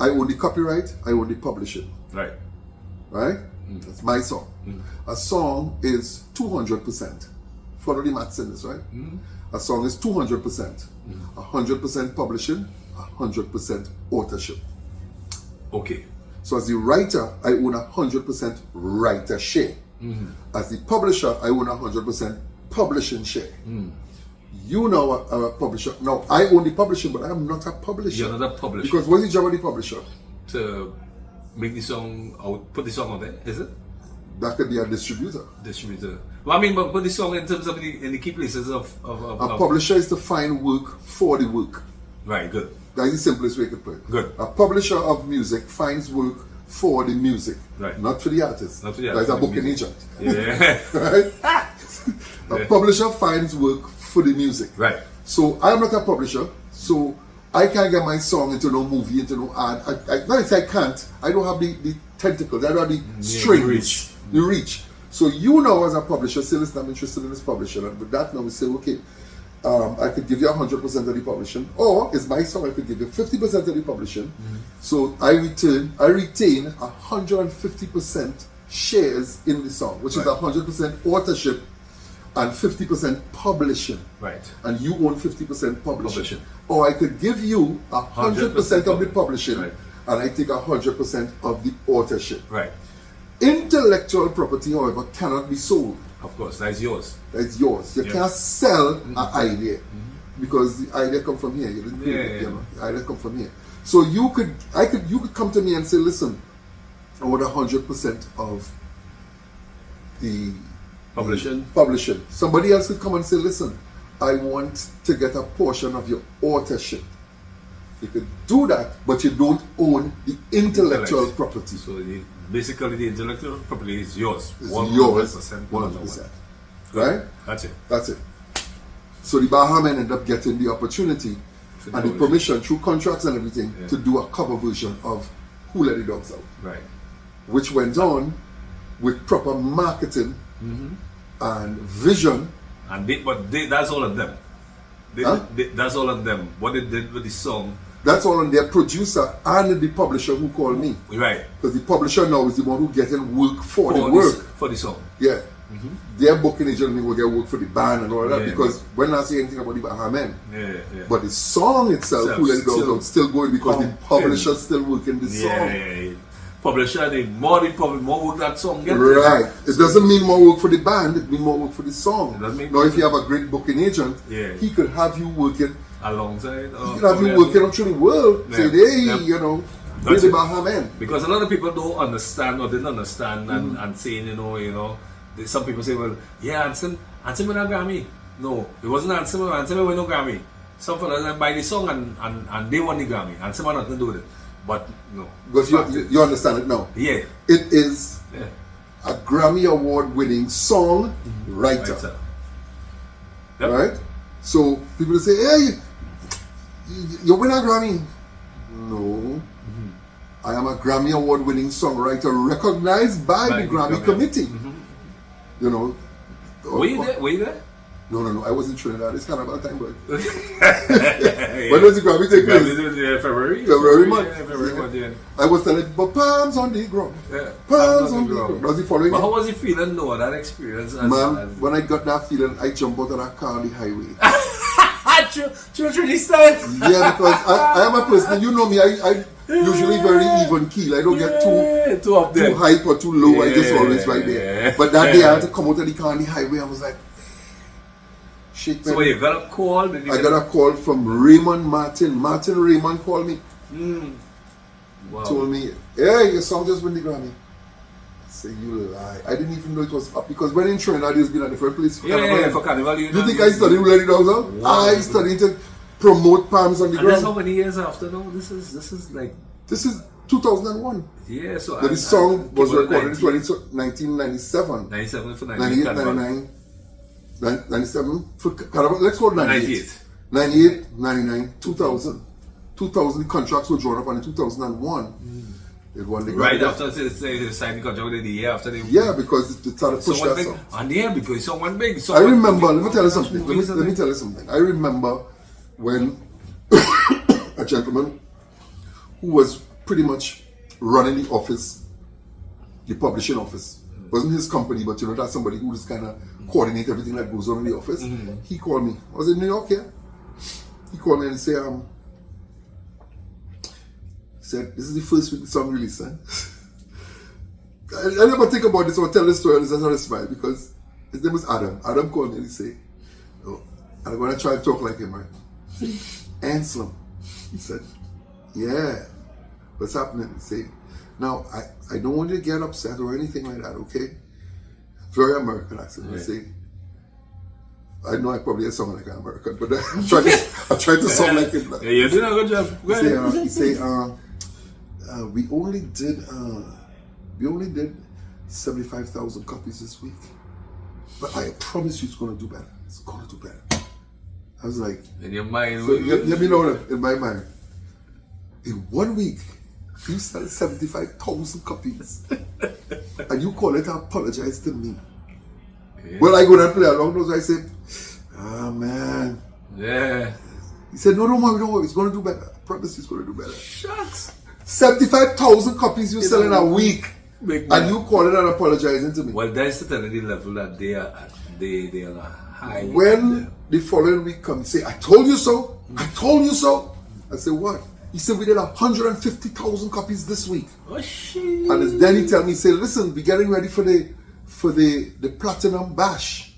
I own the copyright, I own the publishing. Right. Right? That's my song. A song is 200% follow the maths in this, right? A song is 200%. 100% publishing, 100% authorship. Okay. So as the writer, I own 100% writer share. As the publisher, I own 100% publishing share. You now are a publisher. Now, I own the publishing, but I am not a publisher. You're not a publisher. Because what's the job of the publisher? To make the song out, put the song out there, is it? That could be a distributor. Distributor. Well, I mean, but put the song in terms of in the key places of A publisher is to find work for the work. Right, good. That's the simplest way to put it. Good. A publisher of music finds work for the music, right? Not for the artist. Not for the artist. That's a booking agent. Yeah. Right? A publisher finds work for the music. Right. So I'm not a publisher, so I can't get my song into no movie, into no ad. Not that I can't. I don't have the tentacles. I don't have the strings, the reach. So you know, as a publisher, say, listen, I'm interested in this publisher. And with that, now we say, okay, I could give you 100% of the publishing, or it's my song, I could give you 50% of the publishing. So I retain 150% shares in the song, which is 100% authorship and 50% publishing. Right. And you own 50% publishing. Publishing. Or I could give you 100% of the publishing, right, and I take 100% of the authorship. Right. Intellectual property, however, cannot be sold. Of course, that's yours. It's yours. You can't sell an idea because the idea come from here. You didn't create it, you know. The idea come from here. So you could come to me and say, listen, I want 100% of the publishing. Somebody else could come and say, listen, I want to get a portion of your authorship. You could do that, but you don't own the intellectual property. So basically, the intellectual property is yours. It's 100%. yours, 100%. Right? That's it. That's it. So the Bahaman ended up getting the opportunity and the permission through contracts and everything to do a cover version of Who Let the Dogs Out. Right. Which went on with proper marketing and vision. And that's all of them. That's all of them. What they did with the song. That's all on their producer and the publisher who called me. Right. Because the publisher now is the one who getting work for the work. For the song. Yeah. Their booking agent will get work for the band and all that, because when I say anything about the Bahaman, but the song itself, Who Let It Go, still going because the publisher still working the song. Publisher, the more work that song gets. Right. It doesn't mean more work for the band, it means more work for the song. Now if you have a great booking agent, he could have you working alongside. He could have you working up through the world. Say, hey, you know, with the Bahaman. Because a lot of people don't understand or didn't understand and saying, you know, some people say, well, yeah, Anslem won a Grammy. No, it wasn't Anslem won no Grammy. Some fellas buy the song and they won the Grammy. Anslem had nothing to do with it. But no. Because you understand it now. Yeah. It is a Grammy Award winning song writer. Yep. Right? So people say, hey, you win a Grammy. No. I am a Grammy Award winning songwriter recognized by the Grammy Committee. You know. Were you there? No. I was in Trinidad. It's Carnival time, but when does the Grammy take place? February. February month. February month, yeah. I was telling people, palms on the ground. Yeah. Palms on the ground. Was he following? But how was he feeling, though, that experience? Man, when I got that feeling, I jumped out of that car on the highway. True style. Yeah, because I am a person, you know me, I usually very even keel. I don't get too hype or too low. I just always right there. But that day I had to come out of the car on the highway. I was like, shit, man. So you got a call? I got a call from Raymond Martin. Martin Raymond called me. Wow. Told me, hey, your song just won the Grammy. I say, you lie. I didn't even know it was up because when in Trinidad, it's been a different place for Carnival. For Carnival. You think I studied Who Let It Dogs Out? Wow. I studied to promote palms on the ground. And that's how many years after now? This is like... This is 2001. Yeah, so... The song was recorded in 1997. 97 for 98, 99, 97 for Carnival. Let's go 98. 98, 99, 2000. 2000 contracts were drawn up, and in 2001, it won the Grammy. Right after they signed the contract, the year after they... Yeah, because it started to push that song. And yeah, because someone big. I remember, let me tell you something. Let me tell you something. I remember when a gentleman who was pretty much running the office, the publishing office, wasn't his company, but that's somebody who just kind of coordinate everything that goes on in the office. He called me. I was in New York, yeah. He called me and he said, this is the first week the song release, huh? I never think about this or tell this story and I just smile because his name was Adam. Adam called me and he said, oh, I'm going to try to talk like him, right? Anslem. He said, yeah, what's happening? He said, now, I don't want you to get upset or anything like that, okay? Very American accent. I say, I know I probably sound like an American, but I try to sound like him. Yeah, you did a good job. He say, we only did 75,000 copies this week, but I promise you it's gonna do better. It's gonna do better. I was like, in your mind, so let me know that in my mind. In 1 week, you sell 75,000 copies, and you call it and apologize to me. Yeah. Well, I go and play along those. I said, man. Yeah. He said, no, don't worry, it's going to do better. I promise you it's going to do better. Shucks. 75,000 copies you sell in a week, and you call it and apologizing to me. Well, that's certainly the level that they are at. They are high. When the following week comes, say, I told you so. I told you so. I say, what? He said, we did 150,000 copies this week. Oh, shit. And then he tell me, say, listen, we're getting ready for the Platinum Bash.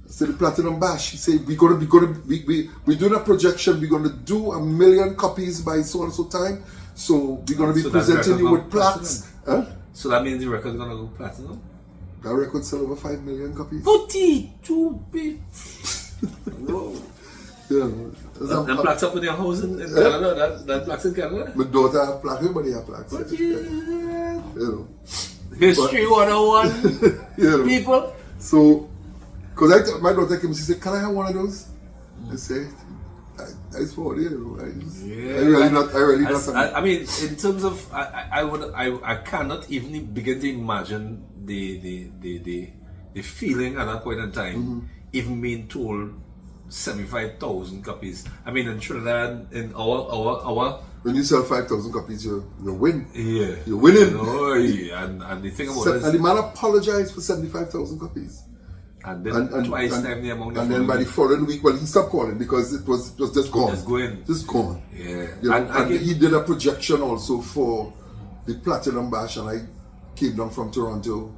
I said, the Platinum Bash. He said, we're doing a projection. We're going to do 1 million copies by so and so time. So we're going to be presenting you with plaques. Huh? So that means the record's going to go platinum? That record sell over 5 million copies. Whoa. Yeah. Them plaques up in your house in Canada? That plaques in Canada? My daughter have plaques. Everybody have plaques. History 101, people. So, because my daughter came, she said, can I have one of those? I said, I for it, I really not. I mean, in terms of, I cannot even begin to imagine the feeling at that point in time, even being told 75,000 copies. I mean, in Trinidad, in our when you sell 5,000 copies, you win. Yeah, you're winning. And the thing about it is, and the man apologized for 75,000 copies. And then twice time the amount. And then by the following week, well, he stopped calling because it was just gone. Just gone. Yeah. And he did a projection also for the Platinum Bash, and I came down from Toronto.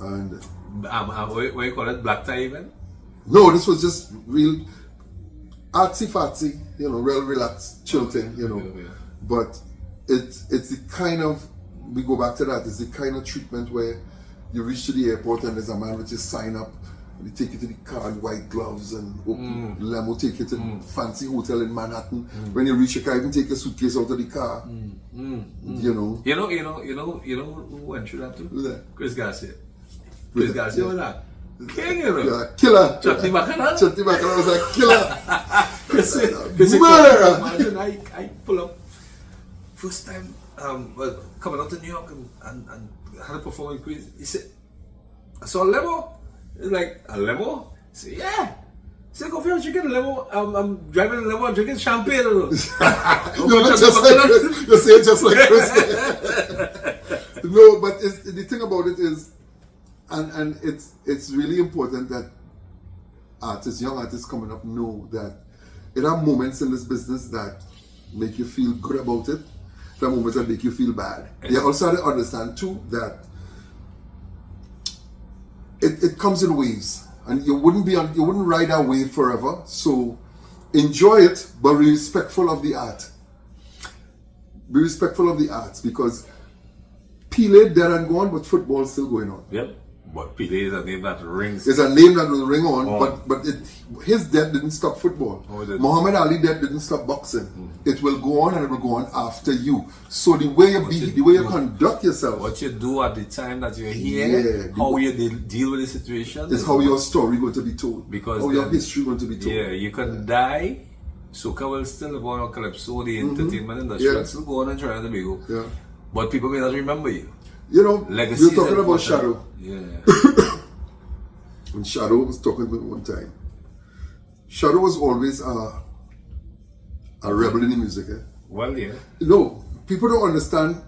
And what you call it, black tie event? No, this was just real artsy-fartsy, real relaxed, chill thing, Yeah. But it's the kind of, we go back to that, it's the kind of treatment where you reach to the airport and there's a man with his sign up, and they take you to the car in white gloves and open limo, take you to fancy hotel in Manhattan. When you reach your car, even take your suitcase out of the car. You know who went through that too? Who's that? Chris Garcia. Chris Garcia was that? King, Yeah, killer. Chutney Bacana was a killer. Chris murderer. Imagine I pull up first time coming out to New York and had a performance with Chris. He said, I saw a limo. He's like, a limo? He said, yeah. He said, go for a drinking a limo. I'm driving a limo and drinking champagne. You say it just like Chris. No, but the thing about it is, and it's really important that young artists coming up know that there are moments in this business that make you feel good about it. There are moments that make you feel bad. You also have to understand too that it comes in waves, and you wouldn't ride that wave forever. So enjoy it, but be respectful of the art. Be respectful of the arts, because Pele dead and gone, but football's still going on. Yep. But Pele is a name that rings. It's a name that will ring on, but his death didn't stop football. Muhammad Ali death didn't stop boxing. It will go on, and it will go on after you. So the way you conduct yourself, what you do at the time that you're here, how you deal with the situation, is how your story going to be told. Because how your history going to be told. Yeah, you can die. Soca will still go on Calypso, the entertainment industry will still go on in Trinidad and Tobago. Yeah. But people may not remember you. Legacy. You're talking about Shadow. Yeah. When Shadow was talking with me one time, Shadow was always a rebel in the music. Well, yeah. No, people don't understand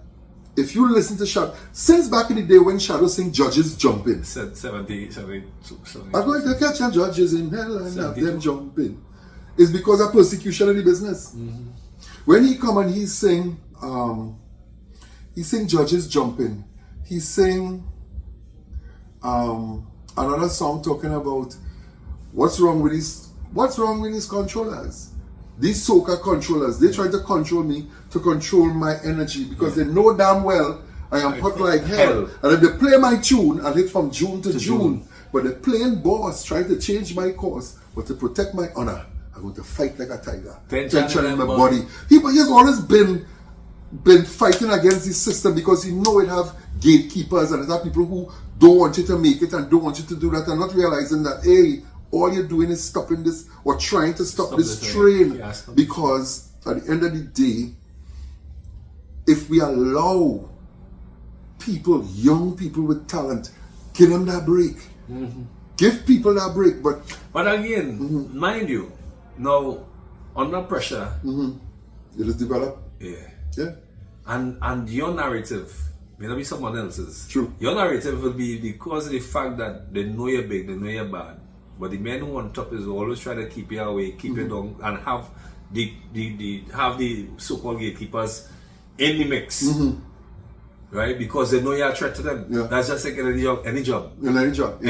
if you listen to Shadow, since back in the day when Shadow sing judges jumping. 70. I'm going to catch some judges in hell and have them jumping. It's because of persecution in the business. Mm-hmm. When he come and he sing judges jumping. He sing another song talking about what's wrong with these controllers. These Soca controllers, they try to control me to control my energy because they know damn well I am hot like hell. And if they play my tune, I'll hit from June to June. But the plain boss trying to change my course, but to protect my honor, I'm going to fight like a tiger. Tension in my body. He's always been fighting against this system because he know it have gatekeepers and it have people who don't want you to make it and don't want you to do that and not realizing that, hey, all you're doing is stopping this or trying to stop this train. Because at the end of the day, if we allow people, young people with talent, give them that break. Mm-hmm. Give people that break. But again, mind you, now under pressure, it is developed. Yeah. And your narrative may not be someone else's. True. Your narrative will be because of the fact that they know you're big, they know you're bad. But the men who on top is always try to keep you away, keep you down, and have the so-called gatekeepers in the mix, right? Because they know you're a threat to them. Yeah. That's just like any job. Any job. Yeah.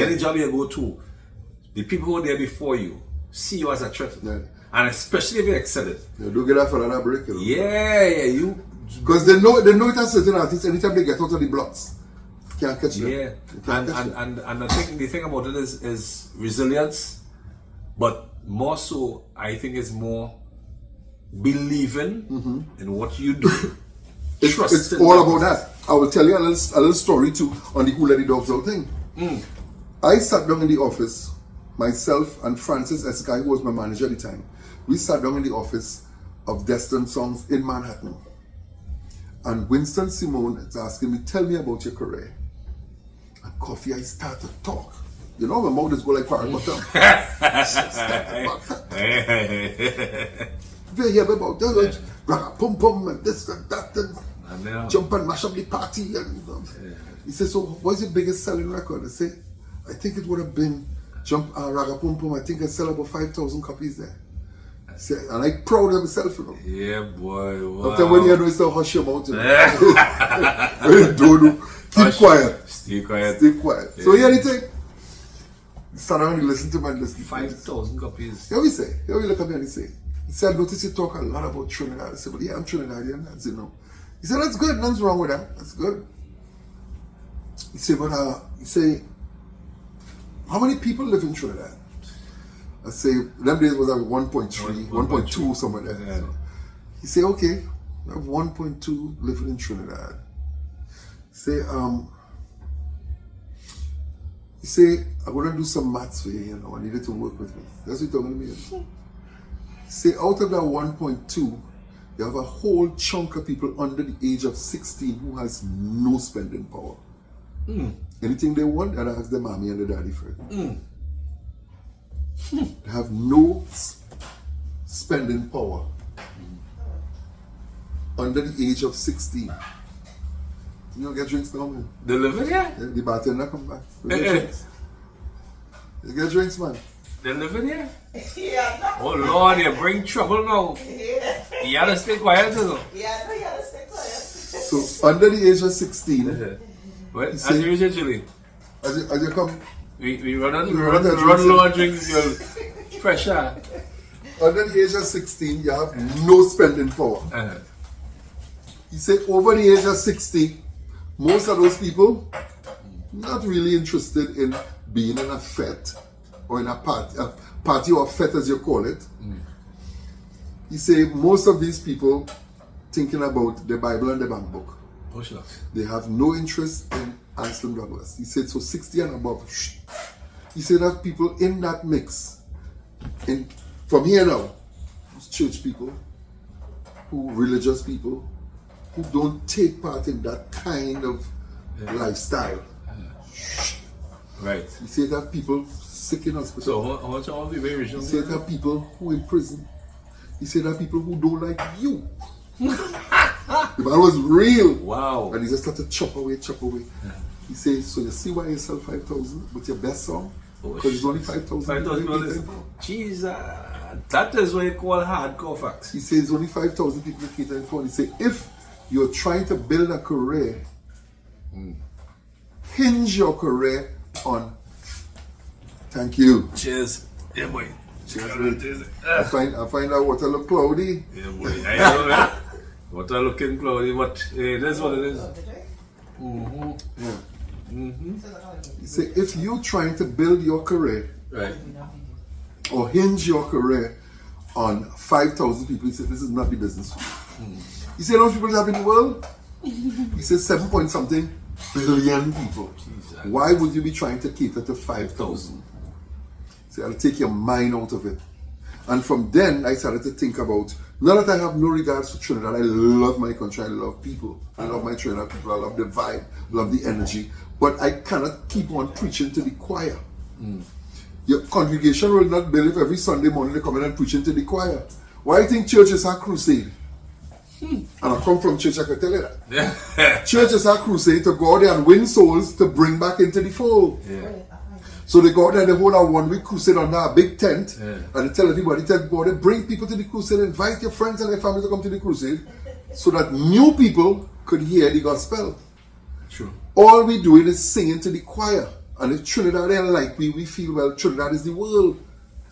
Any job you go to, the people who are there before you see you as a threat, and especially if you excel it. You do get that for another break. You. Because they know it has certain artists. Anytime they get out of the blocks, can't catch them. Yeah, and I think the thing about it is resilience, but more so, I think it's more believing in what you do. It's all about that. I will tell you a little story too on the Who Let the Dogs Out thing. I sat down in the office, myself and Francis Eskai, who was my manager at the time. We sat down in the office of Destin Songs in Manhattan. And Winston Simone is asking me, tell me about your career. And Coffee, I start to talk. You know, my mouth is go like parrot bottom. They hear about that, pum pum and this and that, and jump and mash up the party. And he said, so what's your biggest selling record? I say, I think it would have been Jump Raga Pum Pum. I think I sell about 5,000 copies there. And I proud of myself, you know. Yeah, boy. Wow. After when you know it's to hush your mouth, you know. Keep quiet. Stay quiet. Yeah. So hear anything? Start around and listen to my listen. 5,000 copies. Here we say. Here we look at me and he say. He said, I notice you talk a lot about Trinidad. I said, well, yeah, I'm Trinidadian. That's, you know. He said, that's good. Nothing's wrong with that. That's good. He said, but he say, how many people live in Trinidad? I say, them days was like 1.3, 1.2, somewhere there. Yeah. So he say, okay, we have 1.2 living in Trinidad. He say, I'm going to do some maths for you, you know, I needed to work with me. That's what he told me. He say, out of that 1.2, you have a whole chunk of people under the age of 16 who has no spending power. Anything they want, and I ask their mommy and their daddy for it. They have no spending power under the age of 16. You don't get drinks now, man. They live in here? The bartender come back. You get drinks, man. They live in here? Yeah. Oh Lord, you bring trouble now. Yeah. You gotta stay quiet, though. Yeah, no, you gotta stay quiet. So under the age of 16. Well, as usually. As you come. We run low on drinks, you'll pressure. Under the age of 16, you have no spending power. He said over the age of 60, most of those people not really interested in being in a fete or in a party or a fete as you call it. He said most of these people thinking about the Bible and the bank book. Oh, shucks. They have no interest in Anslem Douglas. He said so 60 and above. He said that people in that mix, from here now, who's church people, who religious people, who don't take part in that kind of lifestyle. Right. He said that people sick in hospital. So how much all the very original? He said that people who in prison. He said that people who don't like you. The man was real. Wow. And he just started chop away. He says, so you see why you sell 5,000 with your best song? Because it's only 5,000. 5,000. Jesus. That is what you call hardcore facts. He says only 5,000 people catering for. He said, if you're trying to build a career, hinge your career on. Thank you. Cheers. Yeah, boy. Cheers. I find that water look cloudy. Yeah, boy. I know, man. Water looking cloudy, but it is what it is. He said, if you're trying to build your career, Right. or hinge your career on 5,000 people, he said, this is not the business for you. He said, how many people have in the world? He said, 7 point something billion people. Jesus. Why would you be trying to cater to 5,000? So I'll take your mind out of it. And from then, I started to think about, not that I have no regards for Trinidad, I love my country, I love people. I love my Trinidad people, I love the vibe, love the energy. But I cannot keep on preaching to the choir. Your congregation will not build if every Sunday morning they come in and preaching to the choir. Why do you think churches are crusade? And I come from church, I can tell you that. Yeah. Churches are crusade to go out there and win souls to bring back into the fold. Yeah. So they go out there and they hold a 1 week crusade under a big tent, Yeah. and they tell everybody, bring people to the crusade, invite your friends and their family to come to the crusade, so that new people could hear the gospel. True. All we doing is singing to the choir. And if Trinidad ain't like we feel, well, Trinidad is the world.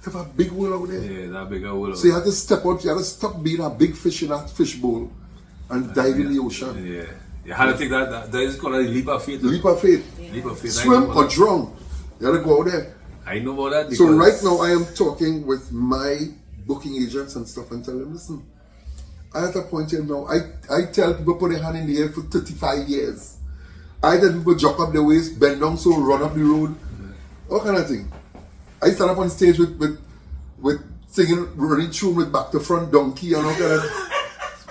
We have a big world out there. Yeah, that bigger world. So you have to step out, you have to stop being a big fish in a fish bowl and dive in the ocean. Yeah. You had to take that is called a leap of faith. Leap of faith. Leap of faith. Swim or drown. You have to go out there. I know about that. So right now I am talking with my booking agents and stuff and tell them, listen, I'm at a point here now, I tell people put their hand in the air for 35 years. I tell people jump up the waist, bend down so, run up the road, all kind of thing. I stand up on stage with singing, running tune with back to front donkey and all kind of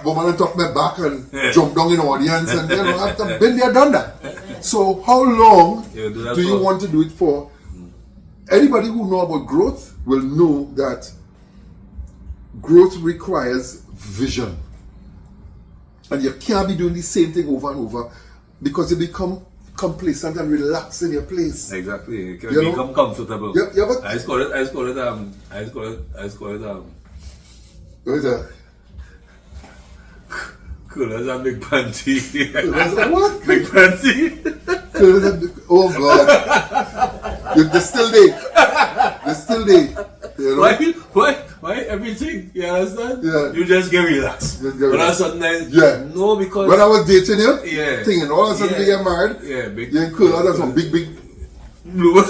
woman on top of my back and jump down in the audience and I've been there, done that. So how long do you want to do it for? Anybody who know about growth will know that growth requires vision. And you can't be doing the same thing over and over because you become complacent and relaxed in your place. Exactly. You can become comfortable. Yeah, but I just call it what is that? Coolers and big panty. What? Big panty. Oh God. They're still there. They're still there. You know? Why everything? You understand? Yeah. You just get relaxed. But all of a sudden, yeah. No, because when I was dating you, yeah, thinking all of a sudden they get married, big, you're cool. That's some big blue.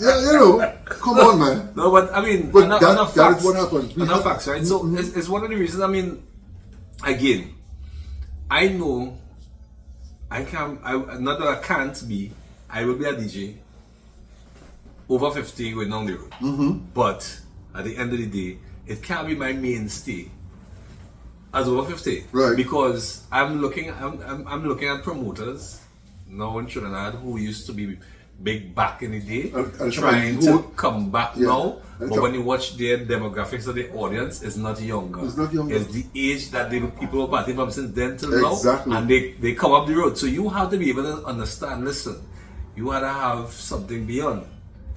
Yeah, you know. Come on, man. No, but I mean, but enough that facts. is what happened. Enough facts, right? So it's one of the reasons. I mean, again, I know I can. Not that I can't be. I will be a DJ. Over 50 going down the road. But at the end of the day, it can't be my mainstay as over 50. Right. Because I'm looking at promoters now in Trinidad who used to be big back in the day, and trying to come back now. And but when you watch their demographics of the audience, it's not younger. It's not younger. It's the age that people were partying from since then till Exactly. now. And they come up the road. So you have to be able to understand, listen, you have to have something beyond.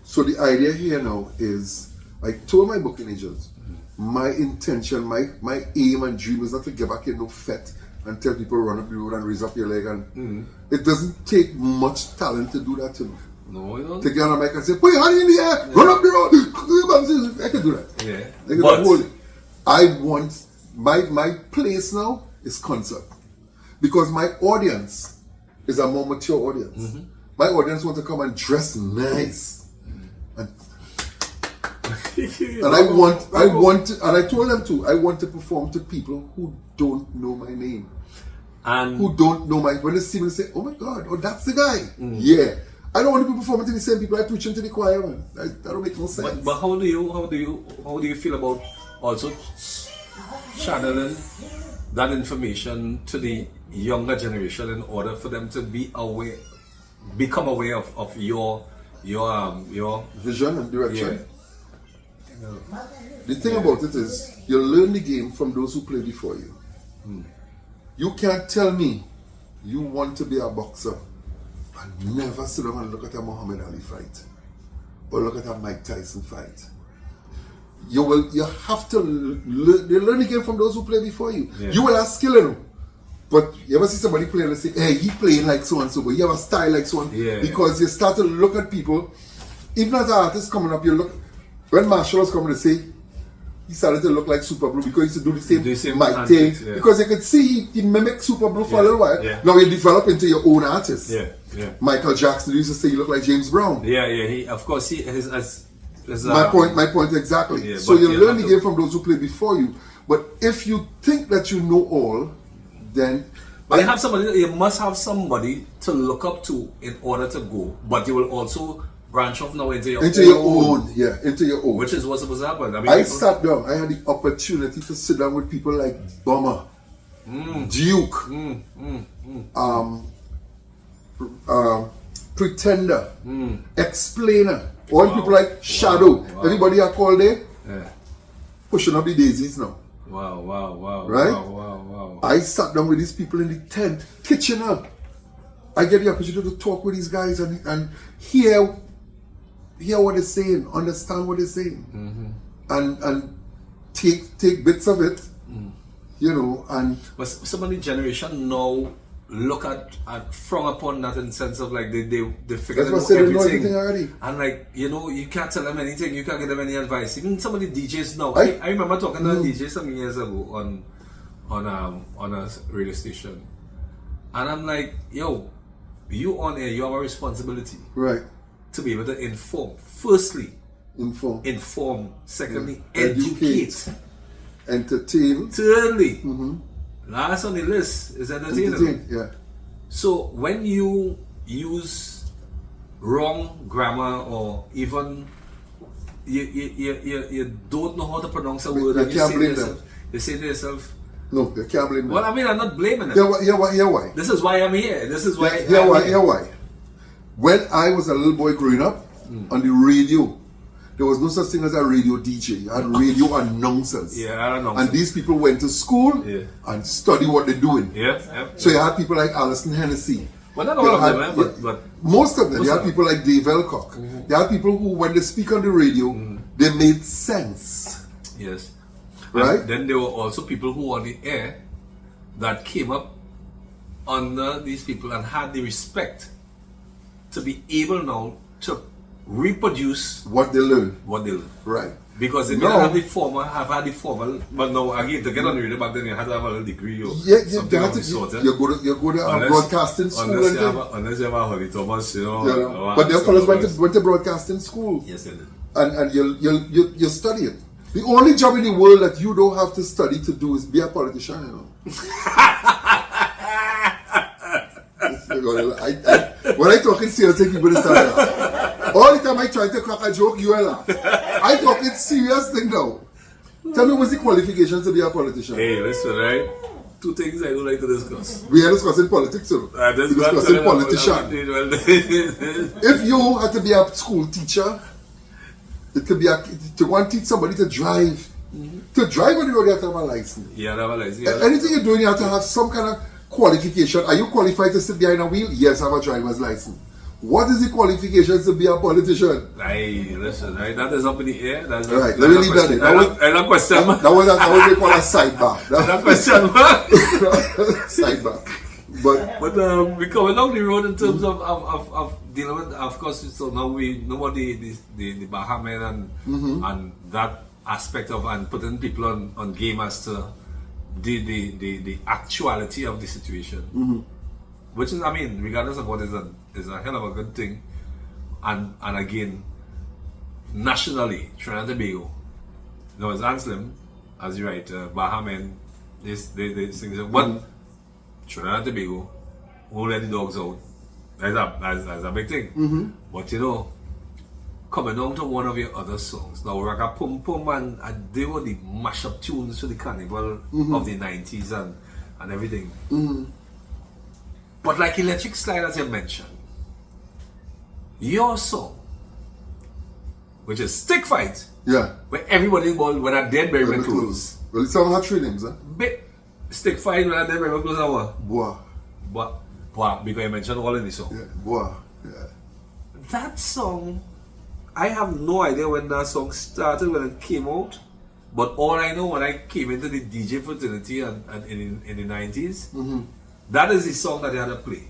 So the idea here now is, I told my booking agents, my intention, my aim and dream is not to get back here no fat and tell people run up the road and raise up your leg. And it doesn't take much talent to do that, you know. No, you don't. To get on a mic and say, put your hand in the air, run up the road. I can do that. Yeah. I can do that. I want, my place now is concert. Because my audience is a more mature audience. My audience want to come and dress nice. And I told them too, I want to perform to people who don't know my name. And who don't know when they see me, they say, oh my God, oh that's the guy. Yeah. I don't want to be performing to the same people I preach into the choir, man. That don't make no sense. But how do you feel about also channeling that information to the younger generation in order for them to become aware of your vision and direction? Yeah. The thing about it is, you learn the game from those who play before you. You can't tell me you want to be a boxer and never sit down and look at a Muhammad Ali fight or look at a Mike Tyson fight. You have to learn the game from those who play before you. Yeah. You will have skill in them. But you ever see somebody playing and say, hey, he playing like so and so, but he have a style like so and so. Yeah. Because you start to look at people, even as an artist coming up, you look, when Marshall was coming to say, he started to look like Super Blue because he used to do the same mic thing. Yeah. Because you could see he mimicked Super Blue for a little while. Yeah. Now you develop into your own artist. Yeah, yeah. Michael Jackson used to say you look like James Brown. Yeah, yeah. My point exactly. Yeah, so but you you learn have the to- game from those who play before you. But if you think that you know all, then But you must have somebody to look up to in order to go. But you will also branch off now into your own. Into your own. Which is what's supposed to happen. I sat down. I had the opportunity to sit down with people like Bomber, Duke, Pretender, Explainer, all the people like Shadow. Wow. Everybody are called there, Yeah. pushing up the daisies now. Wow. Right? Wow. I sat down with these people in the tent, kitchen up. I get the opportunity to talk with these guys and hear what they're saying, understand what they're saying, and take bits of it, you know. And But some of the generation now look at and frown upon that in the sense of like they figure that's they what know I said, they know everything. everything already. And like, you know, you can't tell them anything, you can't give them any advice. Even some of the DJs now. I- I remember talking to a DJ some years ago on a radio station. And I'm like, yo, you on air, you have a responsibility Right. to be able to inform. Firstly, Inform, secondly, Educate. educate. entertain, Thirdly, last on the list is entertainment. Yeah. So when you use wrong grammar or even you don't know how to pronounce a word, You and can't blame them. you say to yourself, No, you can't blame them. well, I mean, I'm not blaming them. Hear why? This is why I'm here. This is why. Hear I'm why? here. Hear why? When I was a little boy growing up, on the radio, there was no such thing as a radio DJ. You had radio announcers. Yeah, I don't know. And these people went to school Yeah. and study what they're doing. Yeah. So you had people like Alison Hennessy. Well, not all You of had- them, but most of them. most You of had them. people like Dave Elcock. You had people who, when they speak on the radio, they made sense. yes. Right? And then there were also people who were on the air that came up under these people and had the respect to be able now to reproduce What they learn. what they learn. Right. Because they No. may not have had the formal, but now again, to get on the radio back then, you had to have a little degree or Yeah, something of that's the it. sort. You go to a broadcasting school. Unless and you, thing. unless you have a Holly Thomas, you know. You know. But them fellas went to broadcasting school. Yes, they did. And you study it. The only job in the world that you don't have to study to do is be a politician, you know. When I talking serious, people to start laugh. All the time I try to crack a joke, you will laugh. I talking serious thing now. Tell me what's the qualifications to be a politician? Hey, listen, right? Two things I don't like to discuss. We are discussing politics, you know. We're discussing politician. If you had to be a school teacher, it could be to go and teach somebody to drive. To drive on the road, you have to have a license. Yeah, never like Anything you're doing, you have to have some kind of qualification. Are you qualified to sit behind a wheel? Yes, I have a driver's license. What is the qualifications to be a politician? Hey, listen, right? That is up in the air. That's Right, let me leave that in. That question, man. That was what they call a sidebar. That question, man. Sidebar. But But we're coming down the road in terms of dealing with, of course, so now we know what the Bahaman and that aspect of, and putting people on game as to the actuality of the situation. Which is, I mean, regardless of what is a hell of a good thing. And again, nationally, Trinidad and Tobago, there was Anslem, as you write, Bahaman, they sing, but Trinidad and Tobago won't let the dogs out. That's a big thing. But you know, coming down to one of your other songs, now Ragga Pum Pum, and they were the mashup tunes for the carnival of the 90s and everything. But like Electric Slide, as you mentioned, your song, which is Stick Fight, yeah. where everybody involved with a dead baby clothes. Well, it's all had three names, huh? Stick fight when I did very close hour. Boy. But because I mentioned all in the song. Yeah, boy. Yeah. That song, I have no idea when that song started, when it came out. But all I know when I came into the DJ fraternity and in the 90s, that is the song that they had to play.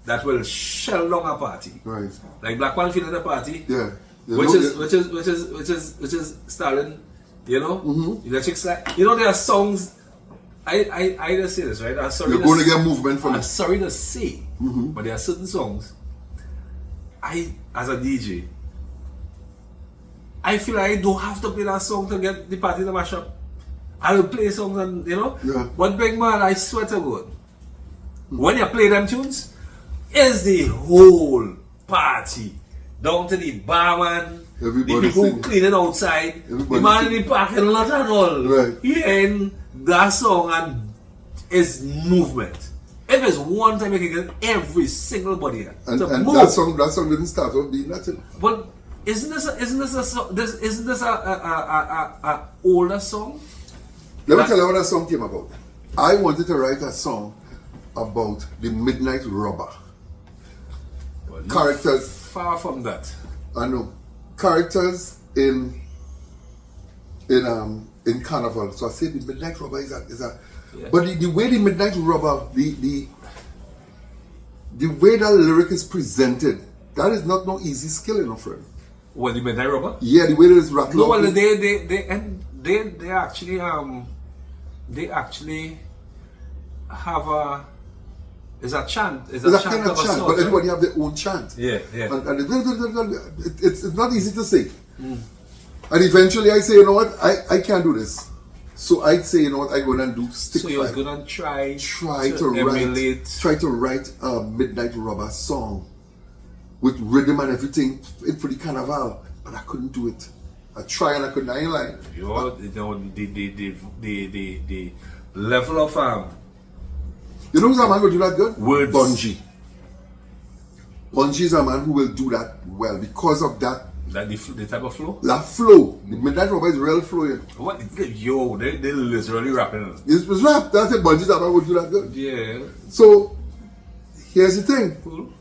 That will shell down a party. Right. Like Black Man Feel at a party. Yeah. Which is starting, you know, Electric Slide. You know, there are songs. I just say this, right? I'm sorry. You're going to get movement from I'm it. sorry to say, but there are certain songs. As a DJ, I feel like I don't have to play that song to get the party to mash up. I will play songs and, you know. Yeah. But big man, I swear to God, when you play them tunes, it's the whole party. Down to the barman, Everybody the people singing. cleaning outside, Everybody the man in singing. the parking lot and all. Right. Hearing that song and it's movement. If it's one time you can get every single body here And to that move. song didn't start off being nothing. But isn't this a older song? Let me tell you how that song came about. I wanted to write a song about the midnight robber. Well, Characters, far from that. I know, characters in Carnival. So I said the midnight robber is a Yeah. but the way the midnight robber, the way that lyric is presented, that is not no easy skill, you know, friend. What, the Midnight Robber? Yeah, the way that it's wrapped No, up. well, they actually have a. It's a chant. It's There's a a chant kind of of a chant, sort, but right? everybody have their own chant. Yeah, yeah. And it's not easy to say. And eventually I say, you know what, I can't do this. So I'd say, you know what, I go and do stick So you was fight. gonna try to emulate. try to write a midnight robber song with rhythm and everything for the carnival, but I couldn't do it. I tried and I couldn't. I ain't lying. You know, the level of You know who's a man who do that good? Words. Bungie. Bungie is a man who will do that well because of that the type of flow. flow. The midnight robber is real flow. Yeah. What they literally rapping. It was rap. That's it. Bungie's a man who do that good. Yeah. So here's the thing. Cool.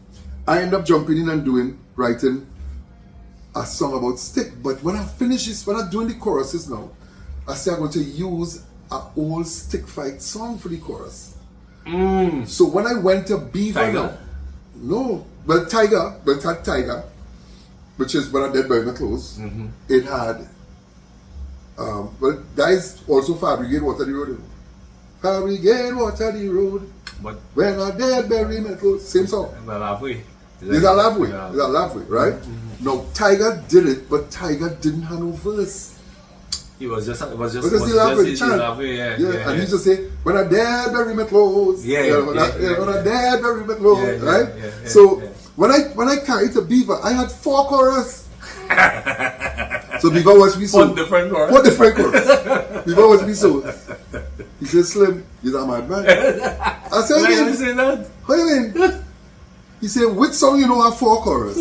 I end up jumping in and writing a song about stick. But when I finish this, when I'm doing the choruses now, I say I'm going to use an old stick fight song for the chorus. So when I went to Beaver Tiger? now, no, well Tiger, but it had Tiger, which is when I did bury my clothes. It had, well, guys also Fabricate Water the Road. Fabricate Water the Road. But When I dead bury my clothes. Same song. not halfway. It's a love way. It's a love way, right? No, Tiger did it, but Tiger didn't have no verse. It was just Because he laughed with the chant. Yeah. And he just say, when I dead bury my clothes. When I dead bury my clothes, right? So when I carried to Beaver, I had 4 chorus. So Beaver watched me so. 4 different chorus. 4 different chorus. Beaver watched me so. He said, Slim, you're a mad man. I said, Why "Hey, you say that? what do you mean? He said, which song you know have 4 chorus?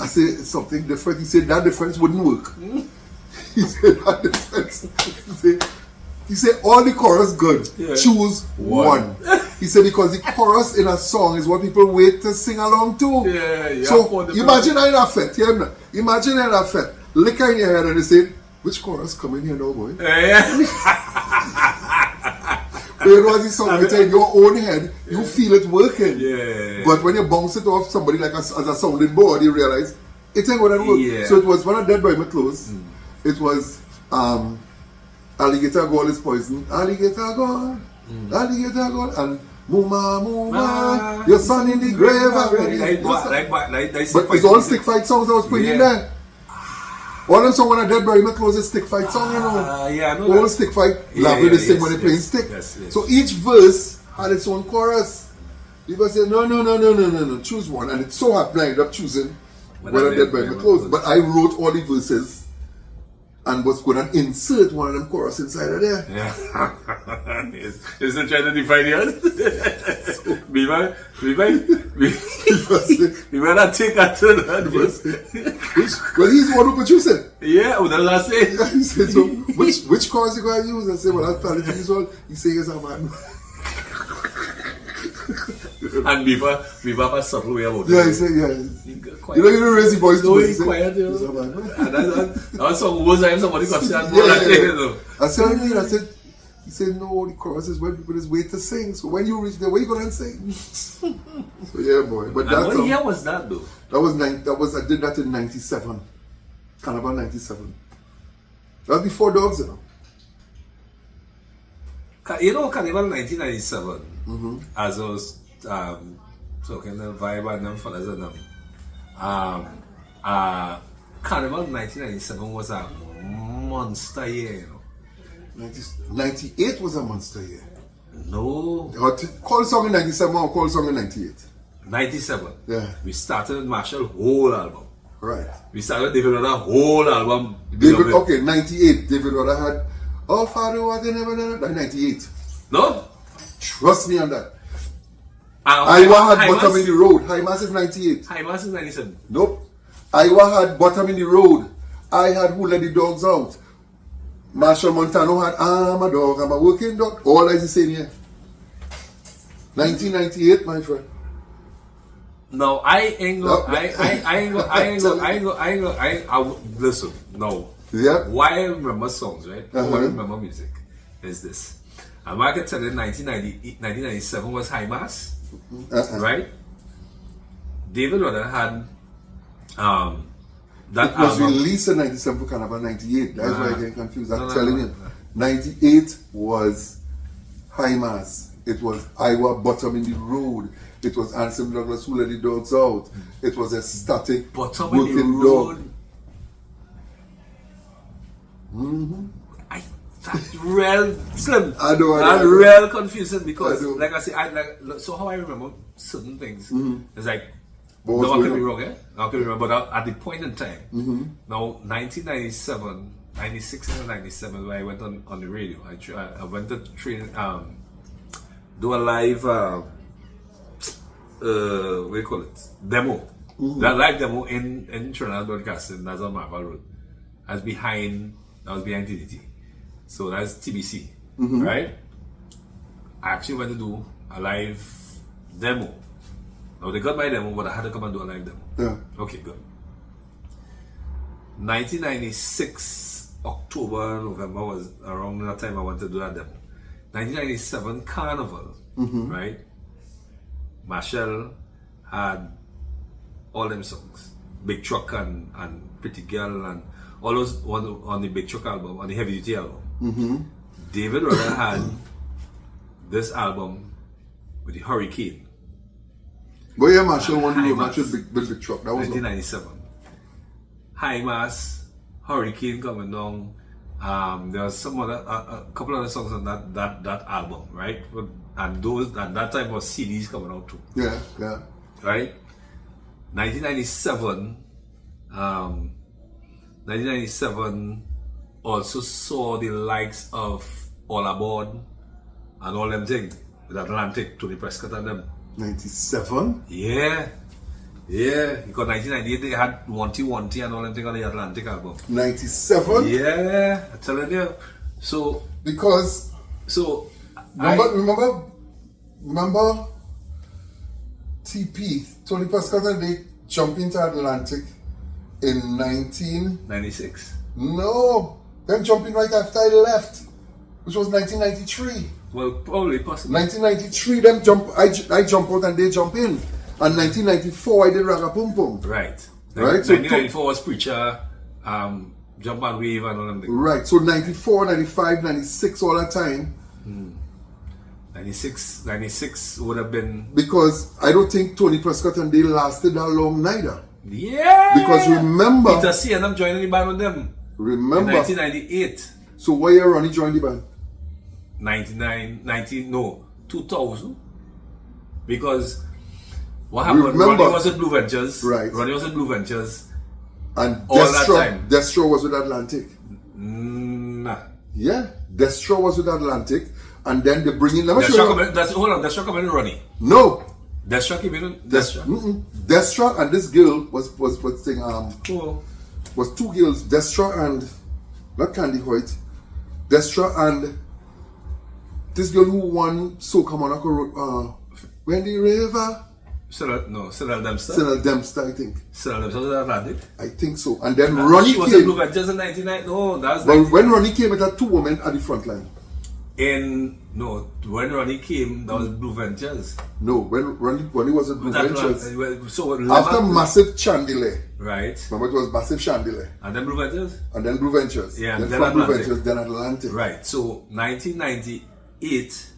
I said, it's something different. He said, that difference wouldn't work. He said, that difference. He said, all the chorus good. Yeah. Choose one. He said, because the chorus in a song is what people wait to sing along to. Yeah. So imagine in a fit. Yeah, imagine in a fit. Lick in your head and they say, which chorus come in here now, boy? You know, the song in your own head, you feel it working. Yeah. But when you bounce it off somebody like as a sounding board, you realize it ain't gonna work. Yeah. So it was when I dead by my clothes. It was alligator gall is poison. Alligator gall, and Muma, your son in the grave already. But it's all stick fight songs I was putting in there. All them songs when I dead bury my clothes is stick fight song, you know. Yeah, I know All that. stick fight, Yeah, love it the same yes, when they yes, playing stick. yes. So each verse had its own chorus. People say, no, choose one. And it so happened I ended up choosing when I dead bury my clothes. But I wrote all the verses and was going to insert one of them chorus inside of there. Yeah. Isn't trying to define yours? We might not take that to that. Well, he's the one who produced it. Yeah, well, that's it. He said, so which chorus you going to use? I said, well, I'll tell you this one. He said, yes, I'm man. And Viva was subtle way about it. Yeah, he said, yeah. Quiet. You know, you don't raise your voice No, too. he's quiet, you know. And that song was time somebody got said, I said, what do you mean? I said, he said, no, the chorus is when people just wait to sing. So when you reach there, where you going to sing? So yeah, boy. But that's what year was that though? I did that in 97. Carnival 97. That was before Dogs, you know. You know, Carnival 1997, as I was talking the vibe and them fellas and them, Carnival 1997 was a monster year, you know. 98 was a monster year. No. Call song in 97 or call song in 98? 97. Yeah. We started with Marshall whole album. Right. We started David Rudder whole album. Okay, 98. David Rudder had Oh Father, what they never done. 98. No? Trust me on that. Iowa had Bottom in the Road. High Mass is 98. High Mass is 97. Nope. Iowa had Bottom in the Road. I had Who Let the Dogs Out. Marshall Montano had I'm a dog, I'm a working dog. All is the same year. 1998, my friend. No, I ain't go. Listen, no. Yeah. Why I remember songs, right? Why I remember music is this. And I can tell you 1997 was High Mass, right? David Rudder had that it was album. released in 97 for Carnival 98. That's why I get confused. I'm telling you. 98 was High Mass. It was Iowa Bottom in the Road. It was Anslem Douglas Who Let the Dogs Out. It was a static Bottom in the working Road. dog. That's real slim. I know. Real confusing because, I like I say, so how I remember certain things. It's like, But no, what's I could going be on? wrong, I could be wrong, but at the point in time, now 1997, 96 and 97, when I went on the radio, I went to train, do a live, what do you call it? Demo. That live demo in Trinidad Broadcasting, that's on Marvel Road. That was behind TDT. So that's TBC, right? I actually went to do a live demo. Now they got my demo, but I had to come and do a live demo. Yeah. Okay, good. 1996, October, November was around that time I wanted to do that demo. 1997 Carnival, right? Marshall had all them songs. Big Truck and Pretty Girl and all those on the Big Truck album, on the Heavy Duty album. David Rudder had this album with the Hurricane. But yeah, Marshall won the High match Mass. with Big Truck. That was 1997. High Mass, Hurricane coming down. There was some other, a couple other songs on that album, right? And those at that time was CDs coming out too. Yeah. Right? 1997 also saw the likes of All Aboard and all them things with Atlantic, Tony Prescott and them. 97? Yeah. Because 1998 they had Wanty Wanty and all them things on the Atlantic album. 97? Yeah, I'm telling you. So Because remember TP, Tony Prescott and they jumped into Atlantic in 96. No, them jumping right after I left, which was 1993. Well, probably possible. 1993, them jump. I jump out and they jump in. And 1994, I did Raga Pum Pum. Right. Right. So 1994 was Preacher, Jump and Wave and all them things. right. So 94, 95, 96, all that time. 96 would have been. Because I don't think Tony Prescott and they lasted that long neither. Yeah. Because remember, Peter C and I'm joining the band with them. remember. In 1998. So what year Ronnie joined the band? 2000. Because what happened? Remember, Ronnie was at Blue Ventures. Right. Ronnie was at Blue Ventures. And All that time. Destro was with Atlantic. Nah. Yeah, Destro was with Atlantic. And then they bring in. Let me show you. Hold on, Destra coming in Ronnie. No. Destra came in. Destra. Destra and this girl was saying Oh. was two girls, Destra and not Candy White, Destra and this girl who won Soca Monaco When the river, Cyril Dempster. Cyril Dempster, I think. Cyril Dempster was Atlantic. I think so. And then Ronnie She was in came. Blue Ventures in 99. No, that was But 99. when Ronnie came, it had two women at the front line. When Ronnie came, that was Blue Ventures. No, when Ronnie was at Blue Ventures. So After Massive Chandelier. right, Remember, it was Massive Chandelier. and then Blue Ventures. And then Blue Ventures. Yeah, then then from Blue Atlantic. Ventures, then Atlantic. Right. So 1998,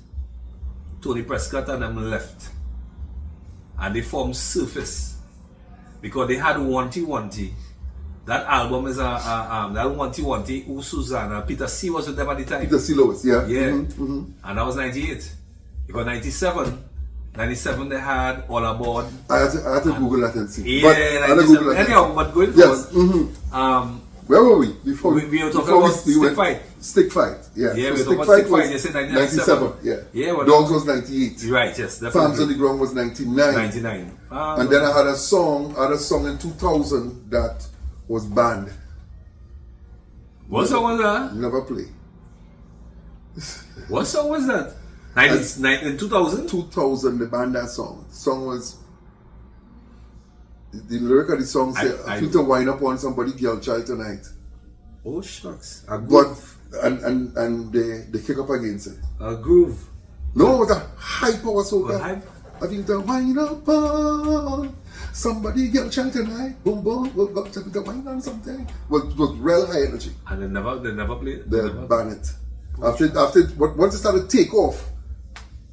Tony Prescott and them left, and they formed Surface because they had Wanty Wanty. That album is that Wanty Wanty. Who Susanna Peter C was with them at the time. The Silos, yeah. Yeah. Mhm. And that was 98. Because 97 they had All Aboard. I had to Google that and see. Yeah, But I had to Google that. anyhow, but going Yes. forward, Where were we? Before we were talking before about we Stick went- Fight. Stick Fight, yeah. Yeah, So we were Stick talking about Fight Stick Fight, was you said 97, yeah. Yeah, well, Dogs was 98. You're right, yes, Palms on definitely. the Ground was 99. 99. And then I had a song in 2000 that was banned. What song was that? Never play. What song was that? In 2000? 2000, they banned that song. Song was... The lyric of the song said, I feel to wind up on somebody girl child tonight. Oh shucks. But, and they kick up against it. A groove. No, it was a high power Was soca. hype? I feel to wind up on somebody girl child tonight. Boom, boom, we'll go to wind on something. Was real high energy. And they never played. They ban it. Once it started to take off,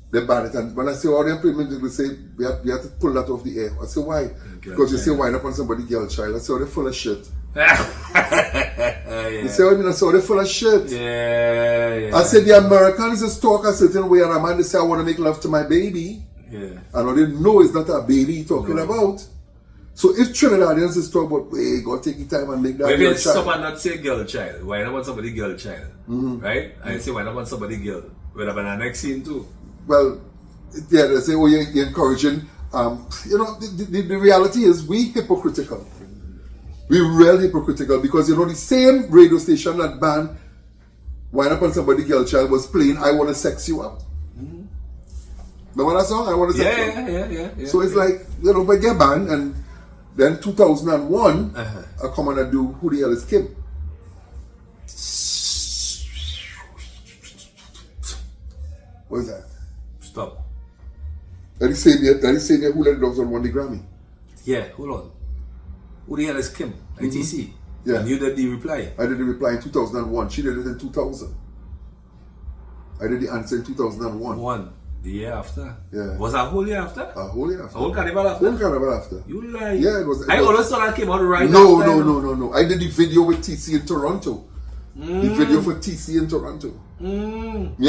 they ban it. And when I say all the employment, they will say we have to pull that off the air. I say why? Because you say wind up on somebody girl child. I say oh, they're full of shit. Yeah. You say, I mean, I say, oh, they're full of shit. Yeah. I said the Americans just talk a certain way, and a man they say I want to make love to my baby. Yeah. And all they know is not a baby he talking about. So if Trinidadians is talking about, hey, go take your time and make that Maybe girl it's child. someone not say girl child. Why not want somebody girl child? Right? And you say why not want somebody girl? We'll have an next scene too. Well, yeah, they say, oh, you're encouraging. The reality is we hypocritical. We real hypocritical because, the same radio station that banned Wind Up on Somebody Girl Child was playing I Want to Sex You Up. Remember that song? I Want to Sex You Up? Yeah. So it's like, but get banned, and then 2001, I come on and do Who the Hell is Kim? What is that? Stop. That is saying Who Let the Dogs Out won the Grammy. Yeah, hold on. Who the hell is Kim? ITC. Yeah. And you did the reply. I did the reply in 2001. She did it in 2000. I did the answer in 2001. One. The year after. Yeah. Was that whole year after? A whole year after. A whole carnival after? Whole carnival after. You lie. Yeah, it was. I always thought that came out right No. after. I did the video with TC in Toronto. The video for TC in Toronto. Me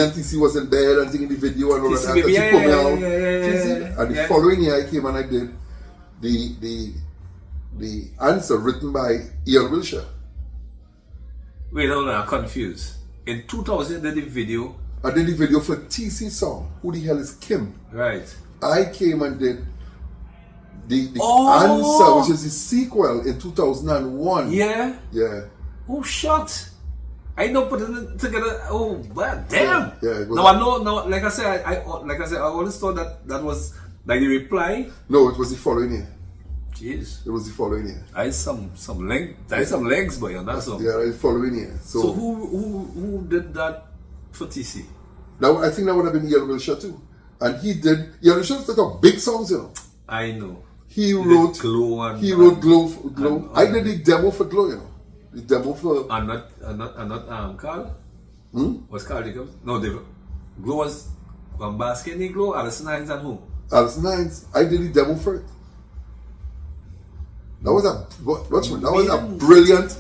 and TC was in bed and taking the video and all TC that. baby, She put me out. yeah. And the following year I came and I did the answer written by Ian Wilshire. Wait, hold on, I'm confused. In 2000, you did the video. I did the video for TC song. Who the hell is Kim? Right. I came and did the Oh! answer, which is the sequel in 2001. Yeah. Yeah. Oh, shucks. I know putting it together. Oh, but damn. Yeah, it was- No, I know. No, like I said, I always thought that was like the reply. No, it was the following year. Jeez. It was the following year. I had some legs, boy, on that song. Yeah, the following year. So who did that for TC? Now I think that would have been Ian Wilshire too. And Ian Wilshire took up big songs, I know. He did wrote Glow and Glow. and- I did the demo for Glow, The demo for And not Carl. Was Carl Jacobs? No, Glow was Baskin, Glow, Alison Hines, and who? Alison Hines. I did the demo for it. That was a brilliant.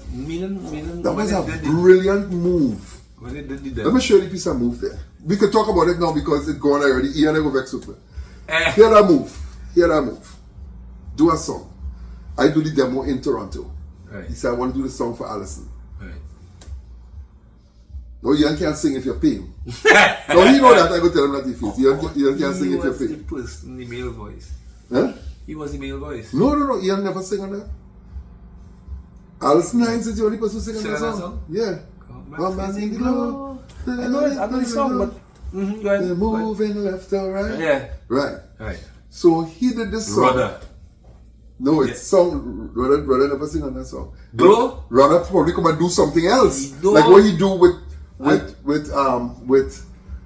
That was a brilliant move. When they did the Let demo. me show you the piece of move there. We can talk about it now because it's gone already. Ian I go vex with me. Eh. Here that move. Do a song. I do the demo in Toronto. Right. He said I want to do the song for Alison. Right. No, Ian can't sing if you're paying. No, he know that. I go tell him that he feels. Ian can't sing if you're He was the paying. person, the male voice. Huh? He was the male voice. No. Ian never sing on that. Alison Hines is the only person singing Sing that on that song. song? Yeah. Come back in the glow. I know the song, but They're moving left or right. yeah. Right. Right. So he did this song. Rudder. No, it's song. Rudder never sing on that song. Glow? Rudder probably come and do something else, No. like what he do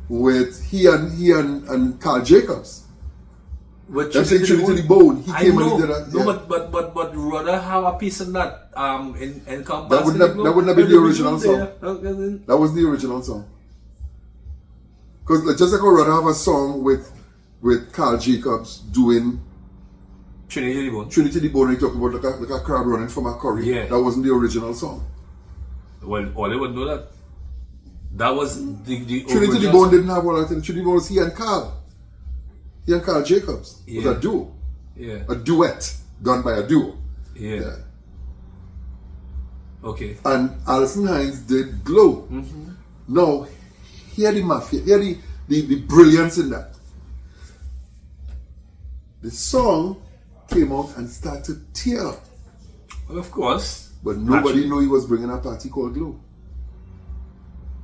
with he and Carl Jacobs. With Them saying Trinity the Bone. He I came know. and he did that. No, Yeah. but Rudder have a piece in that in compass. That wouldn't have been the original song. song. That was the original song. Because just like how Rudder have a song with Carl Jacobs doing Trinity the Bone. Trinity the Bone, and he talking about like a crab running from a curry. Yeah. That wasn't the original song. Well, all would know that. That was the Trinity the original Bone song. didn't have all that. Trinity the Bone was he and Carl. He and Carl Jacobs. It was Yeah. a duo. Yeah. A duet done by a duo. Yeah. Okay. And Alison Hines did Glow. Now, hear the mafia, hear the brilliance in that. The song came out and started to tear up. Well, of course. But nobody Naturally. knew he was bringing a party called Glow.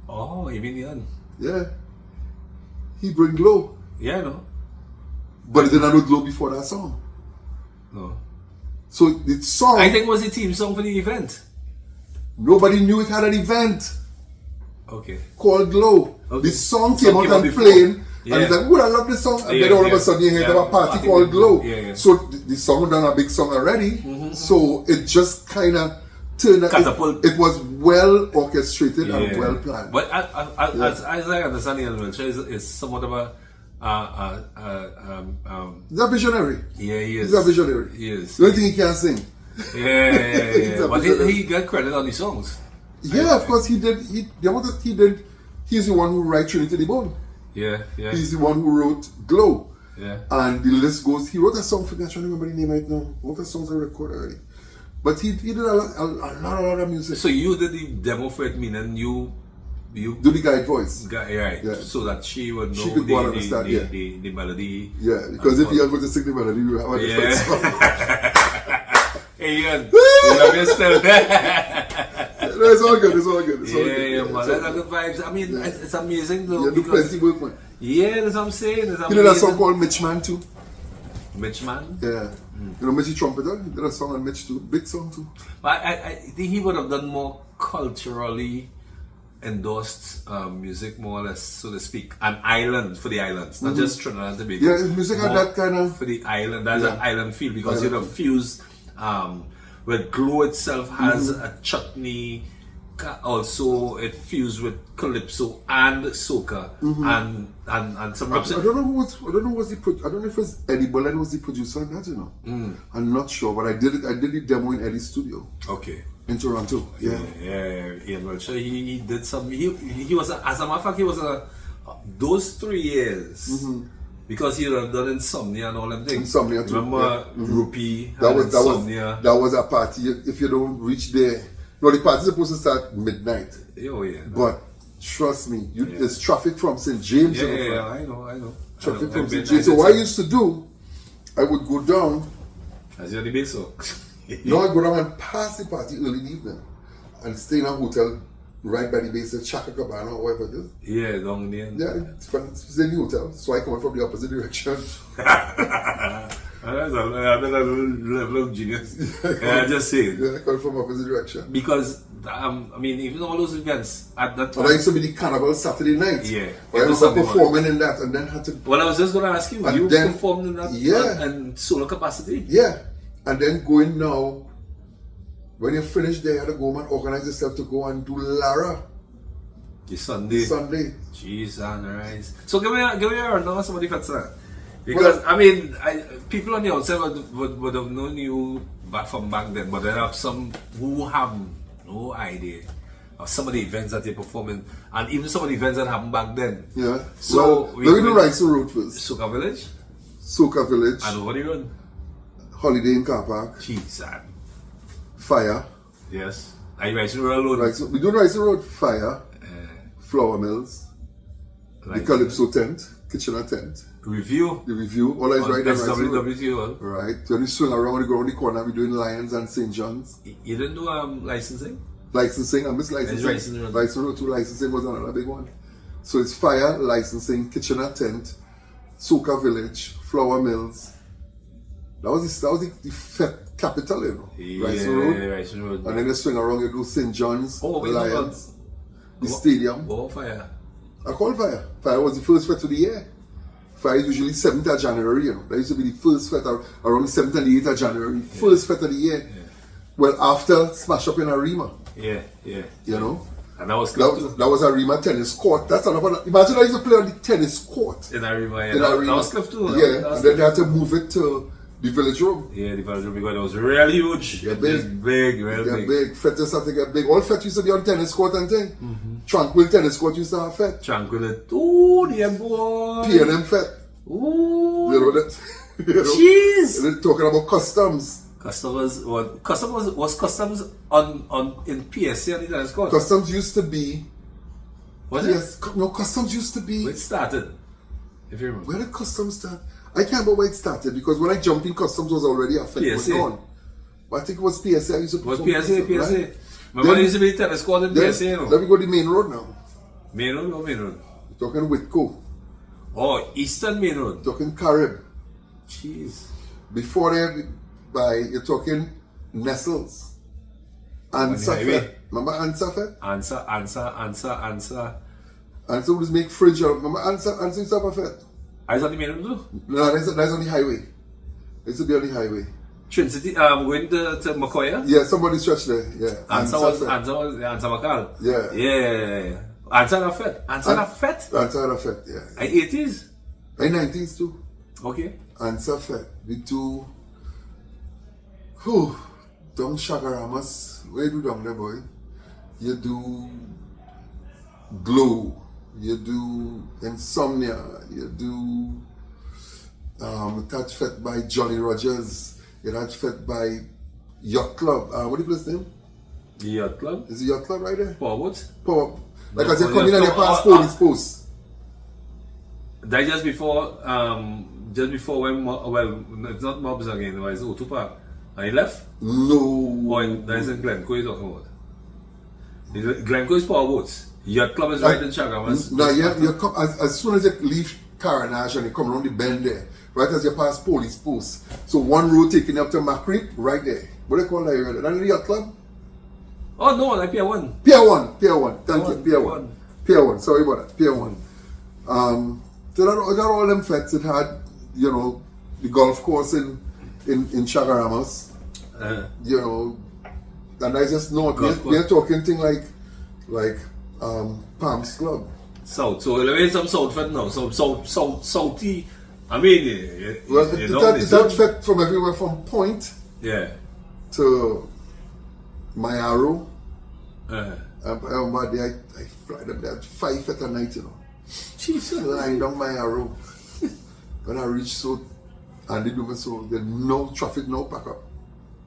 Oh, you mean Ian? Yeah. He bring Glow. Yeah, no. But he didn't know Glow before that song. No. So the song, I think it was the team song for the event. nobody knew it had an event Okay. called Glow. Okay. The song Song came came out out and before. playing. Yeah. And he's like, oh, I love this song. And Yeah, then all of yeah. a sudden you hear Yeah. a party Party called with Glow. Glow. Yeah, yeah. So the song done a big song already. So it just kind of turned out. Catapult. It was well orchestrated and well planned. But as I understand it, is somewhat of a He's a visionary. yeah, he is. He's a visionary. He is. The only thing he can sing. Yeah. He's a But visionary. he got credit on the songs. Yeah, of course he did. He's the one who wrote Trinity the Bone. Yeah. He's the one who wrote Glow. Yeah. And the list goes. He wrote a song for me. I'm trying to remember the name right now. What songs I recorded already. But he did a lot of music. So you did the demo for it, meaning you Do the guide voice. got right, Yeah. so that she would know She could go and understand, yeah. the melody. Yeah, because if And you are going to sing the melody, you have a different song. Hey, Ian, you love your style. No, it's all good. It's all good. It's all good. Yeah, man, it's all that's a good. good vibes. I mean, it's amazing though. You do because, plenty work, man. yeah, that's what I'm saying. It's You know that song amazing. called Mitch Man too? Mitch Man. Yeah. You know Mitchy Trumpeter? He did a song on Mitch too. Big song too. But I think he would have done more culturally endorsed music, more or less, so to speak. An island for the islands, not just Trinidad and Tobago. Yeah, his music had More that kind of. for the island. That's Yeah. an island feel because Island you know fuse where Glow itself has Mm-hmm. a chutney. Also, it fused with calypso and soca and some raps. I don't know if it's Eddie Bolen was the producer on that, you know. I'm not sure, but I did the demo in Eddie's studio Okay. in Toronto. Yeah. Yeah. Well, so he did some. He was as a matter of fact he was those 3 years. Because he had done Insomnia and all them things. Insomnia too, Remember yeah. Rupee That had was Insomnia. that was a party. If you don't reach there, no, the party's supposed to start midnight. Oh yeah. But trust me, there's traffic from St. James. Yeah, you know, yeah, I know. Traffic I from know. St. James. So what I used to do, I would go down. As you're the base, so. No, I go down and pass the party early in the evening and stay in a hotel right by the base of Chaka Cabana or whatever it is. Yeah, down there. Yeah, it's in the hotel. So I come in from the opposite direction. That's a level of genius. Yeah, just saying. Yeah, I come from opposite direction. Because, I mean, even all those events at that And I time. used to be the carnival Saturday night. Yeah. Where I was Sunday performing in that and then had to. Well, I was just going to ask you, And you then- performed in that Yeah. and solo capacity? Yeah. And then going now, when you finish there, you have to go and organize yourself to go and do Lara The Sunday. Sunday. Jeez, nice. So give me a rundown of some of the facts now. Because I mean, people on the outside would have known you from back then, but there are some who have no idea of some of the events that they perform in, and even some of the events that happened back then. Yeah. So well, let me do Rice Road first. Soca Village Soca Village, and over the road. Holiday in Car Park, Jeez, Fire. yes. Are you Rising Road alone? Rice, we do Rice Road, Fire, Flower Mills, the Calypso tent, Kitchener tent, Review. the Review. All is right on Rice Road. SWWTO. Right. When you swing around, you go around the corner, we're doing Lions and St. John's. You didn't do licensing? Licensing, I miss licensing. Licensing Road. Licensing Road 2, licensing was another big one. So it's Fire, licensing, Kitchener tent, Soca Village, Flower Mills. That was the Fete capital, you know. Rising Road. Rising Road. And then you swing around, you do St. John's, we Lions, the stadium. Fire. I call Fire. Fire was the first fete of the year. Fire is usually 7th of January, you know. That used to be the first fete around the 7th and the 8th of January. First fete of the year. Yeah. Well, after Smash Up in Arima. Yeah. You know. And that was that was Arima tennis court. That's another. Imagine I used to play on the tennis court. in Arima. Yeah. In That Arima. was Cliff too. Yeah. And then they had to move it to the village room. Yeah, the village room because it was really huge. Yeah, big. Real big. Fete used to get big. All fete used to be on tennis court and thing. Tranquil tennis court used to have fete. Tranquil. Ooh, yeah, boy. P&M fete. Ooh. You know that? You know? Jeez. And then talking about customs. Customs was customs on in PSC on the tennis court. Customs used to be. Was it? Yes. No, customs used to be. Where it started? If you remember. Where did customs start? I can't remember where it started because when I jumped in, customs was already a fete was PSA. on. But I think it was PSA. I used to Was perform PSA? customs, PSA. right? Remember Then- there used to be tennis court in Then, PSA, you know? let me go to the main road now. Main road or main road? Talking Whitco. Oh, Eastern Main Road. Talking Carib. Jeez. Before there, you're talking Nestles. Answer highway. Fete. Remember Answer Fete? Answer. Answer would make fridge out. Remember Answer used to have a fete? I was on the main road too. No, that's on the highway. It used to be on the highway. Trinity, going to Macoya. Yeah, somebody stretched there. Yeah. Answer was Fete. Answer Macal. Yeah. Yeah. Answer a fete. Answer a fete. Answer had a fete, yeah. 80s. In 90s too. Okay. Answer Fete. We do. Whew. Down Shagaramas. Where you do down there, boy? You do Glow. You do Insomnia. You do that fete by Johnny Rogers. You had fete by Yacht Club. What do you place name? The Yacht Club. Is it Yacht Club right there? Forward. Power. Like No, as you Yacht come in and you Club, pass police post. That just before when it's not Mobs again, it was O2 Park. And he left? No. Or that's in Glencoe you're talking about. Glencoe is Power Boats. Yacht Club is right in Chagamas. No, you come as soon as you leave Caranage and you come around the bend there, right as you pass police post. So one road taking you up to Macreep, right there. What do you call that area? That the Yacht Club? Oh no, like Pier 1. Pier 1. Thank you, Pier Pier 1. one. Pier 1, sorry about that. Pier 1. So that all them fetes, it had, you know, the golf course in Chagaramas, you know, and I just know we're talking thing like Palms Club. South. So let me some South Fed now. So Southy. I mean, Well, you it know, had fet from everywhere from Point yeah. to Mayaro. Uh, One day I fly them there at 5 at night, you know. Jesus. Lying down Mayaro. When I reach so, and they do me so, there's no traffic, no pack up.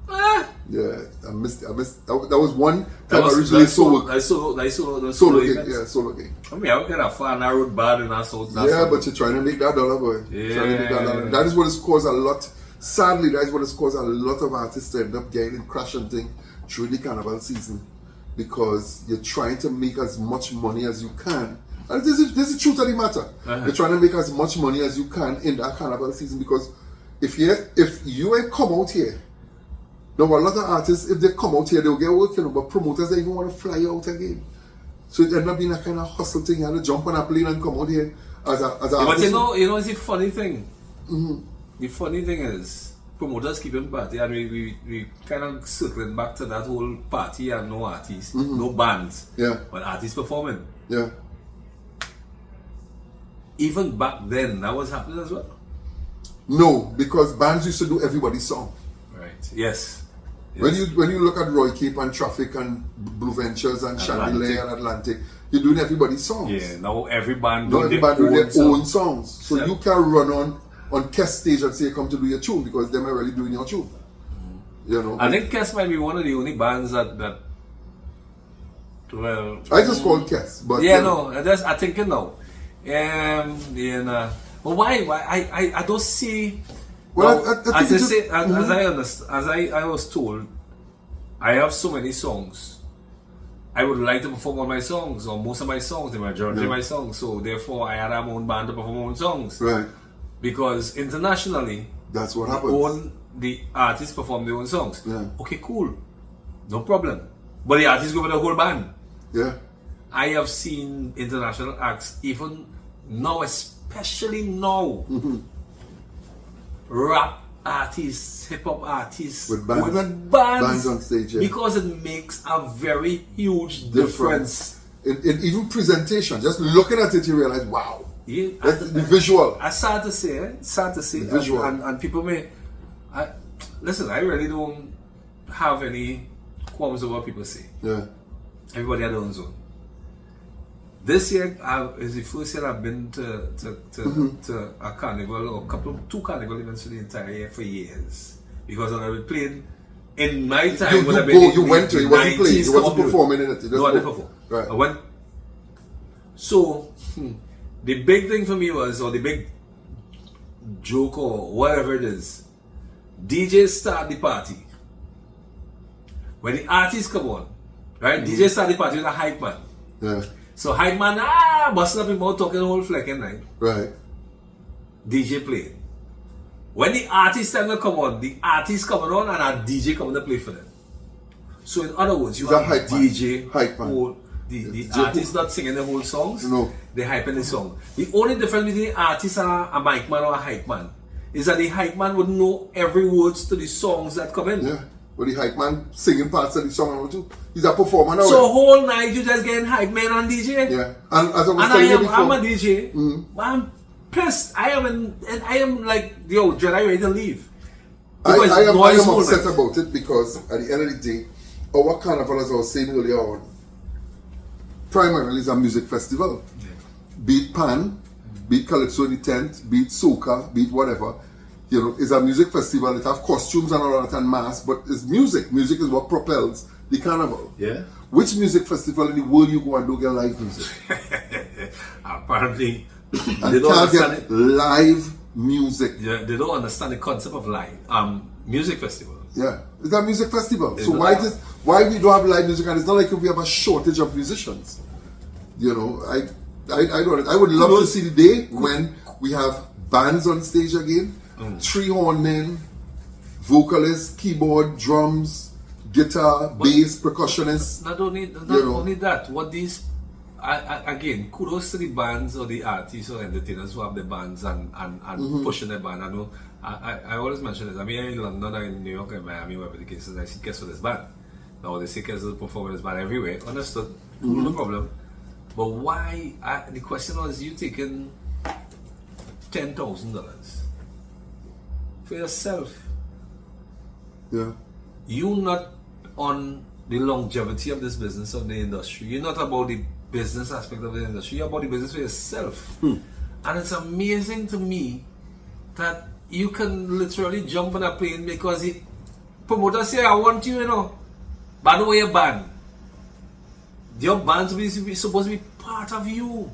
Ah. Yeah, I missed. That was one time I originally solo gig. Yeah, solo gig. I mean, I'm kind of far narrowed bad in that South. Yeah, but you're trying to make that dollar, boy. Yeah. Trying to make that dollar. That is what has caused a lot. Sadly, that is what has caused a lot of artists to end up getting crashing thing through the carnival season, because you're trying to make as much money as you can. And this is the truth of the matter. You're trying to make as much money as you can in that carnival season, because if you ain't come out here. Now, a lot of artists, if they come out here, they'll get work, you know, but promoters, they even want to fly you out again. So it ended up being a kind of hustle thing. You had to jump on a plane and come out here as a But artist. you know, it's the funny thing. The funny thing is, promoters keeping party, and we kind of circling back to that whole party and no artists, no bands, Yeah. but artists performing. Yeah. Even back then, that was happening as well. No, because bands used to do everybody's song. Right. Yes. When you look at Roy Cape and Traffic and Blue Ventures and Chandelier and Atlantic, you're doing everybody's songs. Yeah. Now every band Now doing everybody doing their song. own songs. So Yeah. you can run on Kest stage and say come to do your tune, because them are already doing your tune. You know. I think Kes might be one of the only bands that well. I just call Kest, but Yeah, you know, no, that's I think now. But why? I don't see. Well, now, I think as I it's say, just- as I understand, as I was told, I have so many songs. I would like to perform all my songs, or most of my songs, the majority of my songs. So therefore, I had my own band to perform my own songs. Right. Because internationally, That's what happens. The artists perform their own songs. Yeah. Okay, cool. No problem. But the artists go with the whole band. Yeah. I have seen international acts, even now, especially now, rap artists, hip hop artists, With bands. with bands, Bands on stage, yeah. because it makes a very huge difference. In even presentation, just looking at it, you realize, wow. Yeah, That's the visual. I sad to say, Visual. and people may, listen, I really don't have any qualms over what people say. Yeah. Everybody had their own zone. This year is the first year I've been to a carnival or two carnival events for the entire year for years. Because I was playing in my time. You went to it, you wasn't playing, you wasn't performing in it. No, I didn't perform. Right. I went. So, the big thing for me was, or the big joke or whatever it is, DJs start the party. When the artists come on, right? DJs start the party with a hype man. Yeah. So hype man, busting up his mouth, talking the whole flecking night. Right. DJ playing. When the artist time to come on, the artist coming on and a DJ coming to play for them. So in other words, you It's a have hype DJ, man. Hype man. whole, the DJ artist not singing the whole songs. No. They hyping the song. The only difference between the artist and a mic man or a hype man is that the hype man would know every words to the songs that come in. Yeah. But the hype man singing parts of the song too. He's a performer now. So whole night you just getting hype man and DJ. Yeah. And as I was And telling you before, I'm a DJ. But I'm pissed. I am like, yo, Jedi ready to leave. I Because am noise whole upset night. about it because at the end of the day, our carnival, as I was saying earlier on, primarily is a music festival. Be it Pan, be it Calypso in the Tent, be it Soca, be it whatever. You know, it's a music festival. It have costumes and all that and mass, but it's music. Music is what propels the carnival. Yeah. Which music festival in the world you go and do get live music? Apparently, And they don't can't understand get it. live music. Yeah, they don't understand the concept of live music festival. Yeah, it's a music festival. It's So not. why we don't have live music? And it's not like we have a shortage of musicians. You know, I don't. I would love to see the day when we have bands on stage again, 3 horn men, vocalists, keyboard, drums, guitar, bass, percussionists. Not only that, what these again, kudos to the bands or the artists or entertainers who have the bands and pushing the band. I know I always mention this. I mean, in London or in New York and Miami, wherever the case is, I see kids for this band. Now they see kids performing this band everywhere. Understood? No problem. But why? The question was, you taking $10,000 for yourself? Yeah, You not on the longevity of this business, of the industry. You're not about the business aspect of the industry. You're about the business for yourself. And it's amazing to me that you can literally jump on a plane because the promoter say, I want you, by the way, your band. Your band's supposed to be part of you.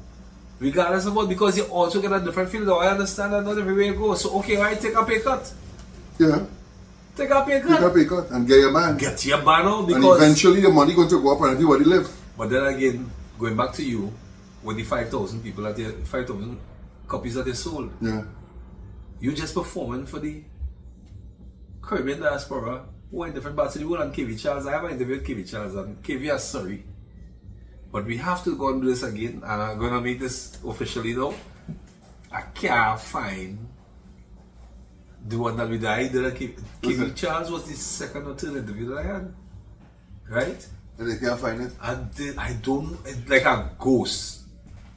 Regardless of what, because you also get a different field. I understand that not everywhere you go. So, okay, right, take a pay cut. yeah. Take a pay Take a cut. pay cut and get your band. Get your band out And because... eventually the money going to go up and everybody live. But then again, going back to you, with the 5,000 people at 5,000 copies that they sold, Yeah. you just performing for the Caribbean diaspora who are in different parts of the world. And KV Charles, I have an interview with KV Charles and KV is sorry. But we have to go and do this again, and I'm going to make this officially now. I can't find the one that we did. KV Charles was the second or third interview that I had. Right? And they can't find it. I don't, it's like a ghost.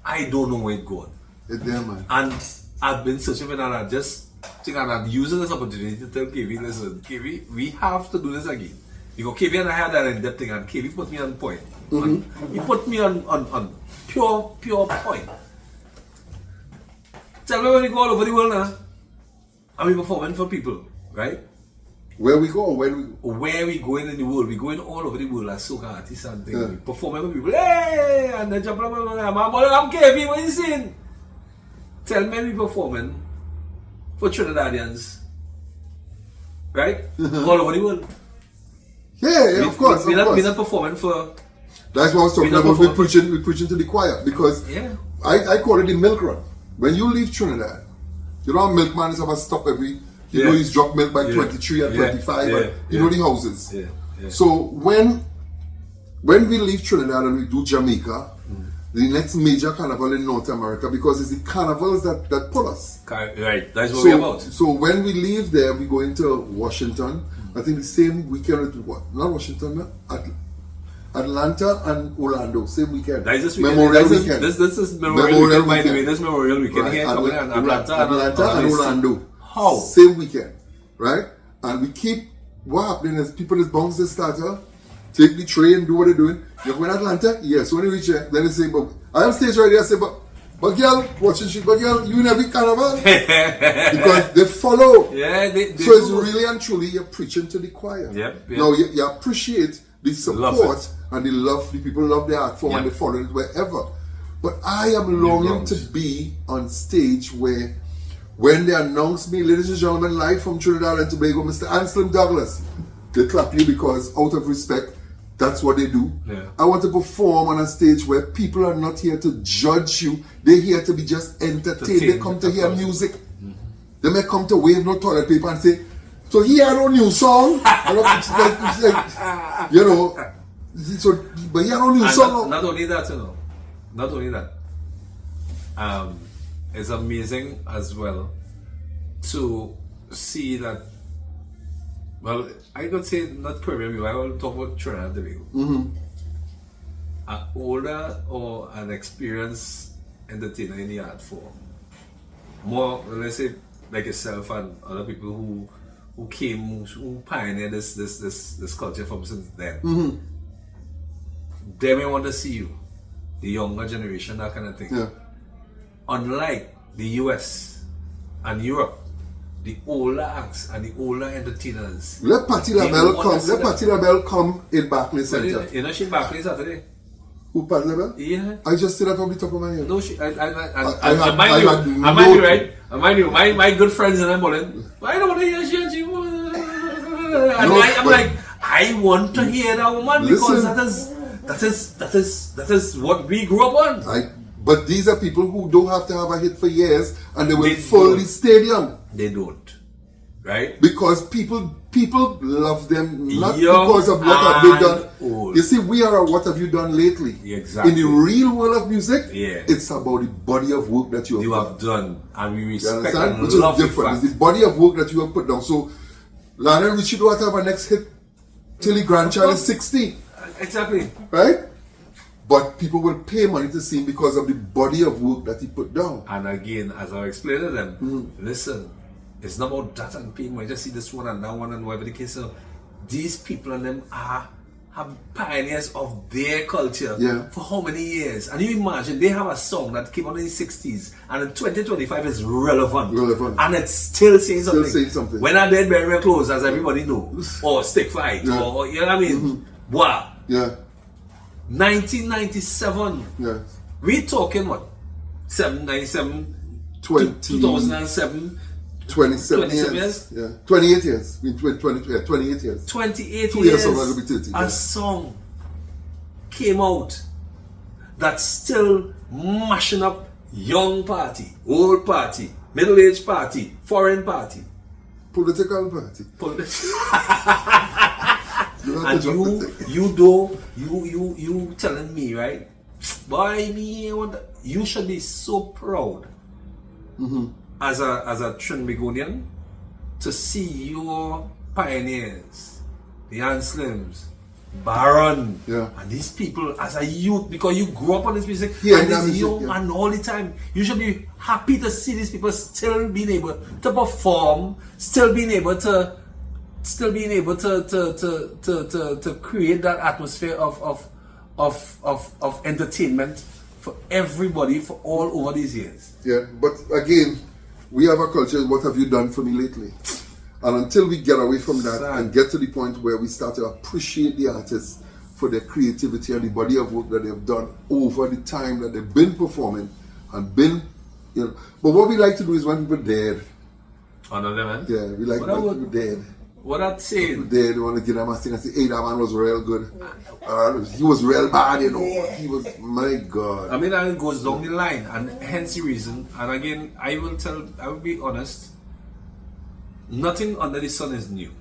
I don't know where it gone. It's there, man. And I've been searching for it and I just think I'm using this opportunity to tell KV, listen, KV, we have to do this again. Because KV and I had that in-depth thing and KV put me on point. He put me on pure point. Tell me when we go all over the world now, and we performing for people, right? Where we go? Where we go? Where we going in the world? We going all over the world as soca artists and things. We performing for people. Hey! And then jump up, I'm KV, what you saying? Tell me we performing for Trinidadians. Right? All over the world. Yeah, of course. We're not performing for... That's what I was talking We're not about. We're performing. preaching to the choir because Yeah. I call it the milk run. When you leave Trinidad You know how milkman is have a stop every. You know he's dropped milk by 23 and 25. And you know the houses. So when we leave Trinidad and we do Jamaica, the next major carnival in North America, because it's the carnivals that pull us. Right, that's what we're about. So when we leave there, we go into Washington. I think the same weekend, not Washington, no? Atlanta and Orlando, same weekend. That is this weekend. Memorial weekend. This is Memorial weekend, by the way. This Memorial weekend here coming in Atlanta and Orlando. How? Same weekend, right? And we keep, what happening is people just bounce the starter, take the train, do what they're doing. You're going to Atlanta? Yes. When you reach there, then they say, but I am stage right there. I say, but girl, watching shit, but girl, you in every carnival. Because they follow. Yeah, they so it's really and truly you're preaching to the choir. Yep. Now you appreciate the support and the people love the art form and they follow it wherever. But I am longing to be on stage where when they announce me, ladies and gentlemen, live from Trinidad and Tobago, Mr. Anslem Douglas, they clap you because out of respect, that's what they do. I want to perform on a stage where people are not here to judge you. They're here to be just entertained. They come to hear music. They may come to wave no toilet paper and say, so he had a new song. It's like, you know, so, but he had a new song. Not only that, you know. Not only that. It's amazing as well to see that. Well, I could say not Caribbean, I will talk about Trinidad and Tobago. An older or an experienced entertainer in the art form, more, let's say, like yourself and other people who came, who pioneered this culture from since then. They may want to see you, the younger generation, that kind of thing. Unlike the US and Europe, the older acts and the older entertainers. Let Patti LaBelle come. Let Patti LaBelle come in Barclays Center. You know she in Barclays Saturday. Who, Patti LaBelle? Yeah. I just said that on the top of my head. No, I mind you, my good friends in Embolin. I don't want to hear she. I'm like, I want to hear that woman because that is what we grew up on. But these are people who don't have to have a hit for years and they will fill the stadium. They don't. Right? Because people love them not because of what have they done. Old. You see, we are a what have you done lately. Exactly. In the real world of music, yeah, it's about the body of work that you have done. And we respect and which love is different. It's the body of work that you have put down. So Lionel Richie don't have to have a next hit till his grandchild is 60. Exactly. Right? But people will pay money to see him because of the body of work that he put down. And again, as I explained to them, listen, it's not about that and paying money. Just see this one and that one and whatever the case is. These people and them are pioneers of their culture for how many years? And you imagine they have a song that came out in the 60s and in 2025 is relevant. And it's still saying something. When I did Bury Clothes, as everybody knows, or Stick Fight, or you know what I mean? Wow. Yeah. 1997. Yeah. We talking what? 2007. 27 years. Yeah. 28 years. 28 years. 28 2 years. From now, it'll be 30. A song came out that's still mashing up young party, old party, middle-aged party, foreign party. Political party. And you telling me, right? Boy, you should be so proud as a Trinbagonian to see your pioneers, the Anslems, Baron, and these people as a youth, because you grew up on this music and this young and all the time. You should be happy to see these people still being able to perform, still being able to create that atmosphere of entertainment for everybody for all over these years. Yeah, but again, we have a culture. What have you done for me lately? And until we get away from that and get to the point where we start to appreciate the artists for their creativity and the body of work that they've done over the time that they've been performing and been, But what we like to do is when people dead. Honor them, man. Yeah, we like when people dead. What I'd say, They want to give them a thing and say, hey, that man was real good. He was real bad, you know. He was, my God. I mean, and it goes down the line, and hence the reason. And again, I will be honest. Nothing under the sun is new.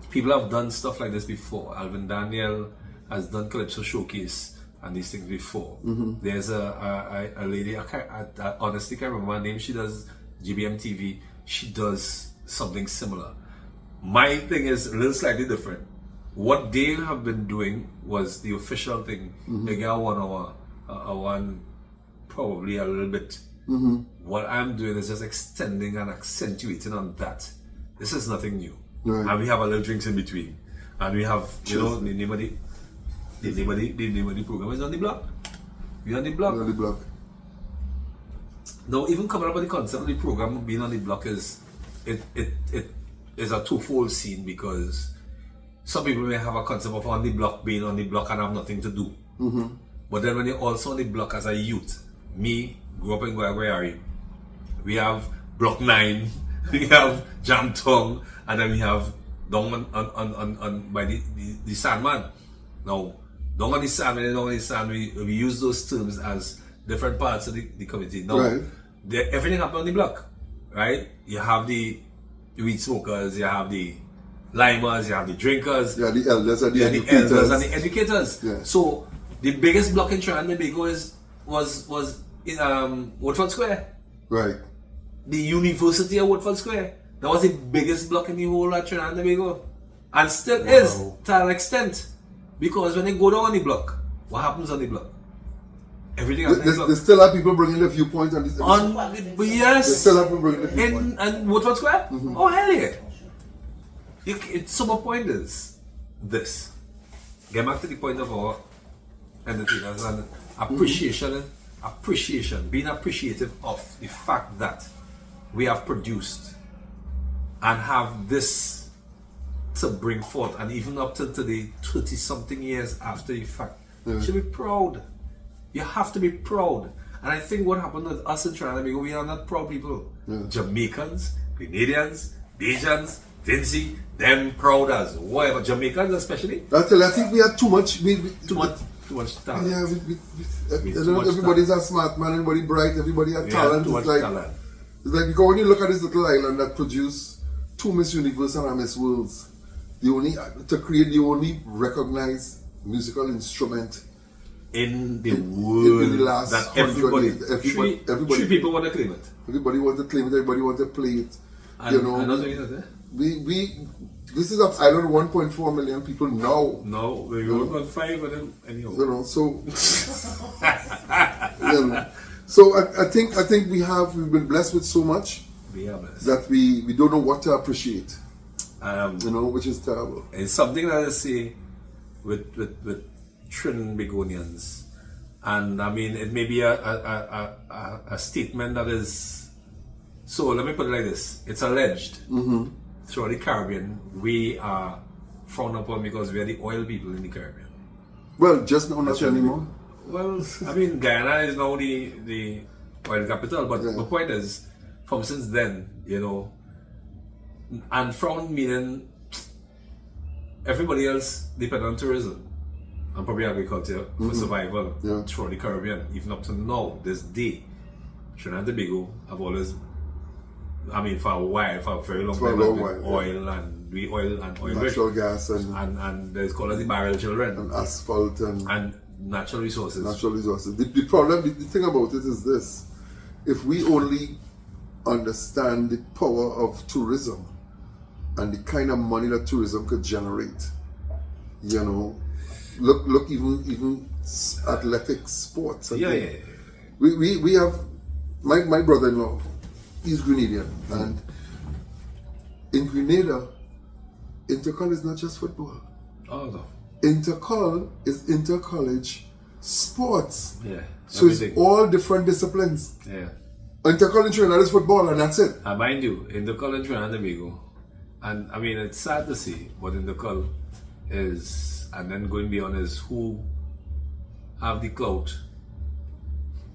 People have done stuff like this before. Alvin Daniel has done Calypso Showcase and these things before. There's a lady, I honestly can't remember her name. She does GBM TV. She does something similar. My thing is a little slightly different. What they have been doing was the official thing. They got 1 hour, one probably a little bit. What I'm doing is just extending and accentuating on that. This is nothing new. Right. And we have a little drinks in between. And we have, you know, the name of the program is On the Block. We're on the block. On the block. Now, even coming up with the concept of the program being on the block is it is a twofold scene, because some people may have a concept of on the block being on the block and have nothing to do. But then when you're also on the block as a youth, me, grew up in Guayari, we have Block 9, we have Jam Tongue, and then we have down on by the Sandman. Now, down on the Sandman and down on the Sand, we use those terms as different parts of the community. Now, Right. Everything happens on the block, right? You have the weed smokers, you have the limers, you have the drinkers, Yeah, the elders and the the educators. elders and the educators. Yeah. So the biggest block in Trinidad and Tobago was in Woodford Square. Right. The University of Woodford Square. That was the biggest block in the whole of Trinidad and Tobago. And still is, to an extent. Because when they go down on the block, what happens on the block? Everything happens on the block. There's still have people bringing their viewpoints on this. But yes, There's still have people bringing their viewpoints. in Woodford Square? Oh, hell yeah. So my point is this. Get back to the point of our entertainers and appreciation, being appreciative of the fact that we have produced and have this to bring forth, and even up to today, 30 something years after the fact. You should be proud. You have to be proud. And I think what happened with us in Trinidad and Tobago, we are not proud people. Jamaicans, Grenadians, Bajans, Vinci, them proud as whatever. Jamaicans especially. I think we had too much. Too much talent. Yeah, Too much everybody's a smart man, everybody bright, everybody has talent. Too much talent. It's like, because when you look at this little island that produced 2 Miss Universe and a Miss Worlds, to create the only recognized musical instrument in the world in the last that 100 years. Everybody, three people want to claim it. Everybody wants to claim it, everybody wants to play it. And, you know, another thing is, this is an island of 1.4 million people now. no, we were 5 of them anyhow. You know, so you know, so I think we've been blessed with so much We are blessed. that we don't know what to appreciate. You know, which is terrible. It's something that I say with Trin Begonians, and I mean it may be a statement that is. So let me put it like this: it's alleged throughout the Caribbean we are frowned upon because we are the oil people in the Caribbean. Well, just not much anymore. Well, I mean Guyana is now the oil capital, but the point is, from since then, you know. And frowned meaning everybody else depend on tourism and probably agriculture for survival throughout the Caribbean. Even up to now, this day, Trinidad and Tobago have always, I mean, for a while, for a very long time, oil and oil Natural gas and there's called the barrel children and asphalt and natural resources. The problem, the thing about it is this: if we only understand the power of tourism and the kind of money that tourism could generate, you know, look even athletics, sports. We have my brother-in-law, he's Grenadian, and in Grenada, intercol is not just football. Oh no. Intercol is inter-college sports. Yeah. So it's all different disciplines. Yeah. Intercol in Trinidad is football, and that's it. And mind you, in the call in Trinidad and Tobago, and I mean it's sad to see, but in the call is, and then going beyond is who have the clout.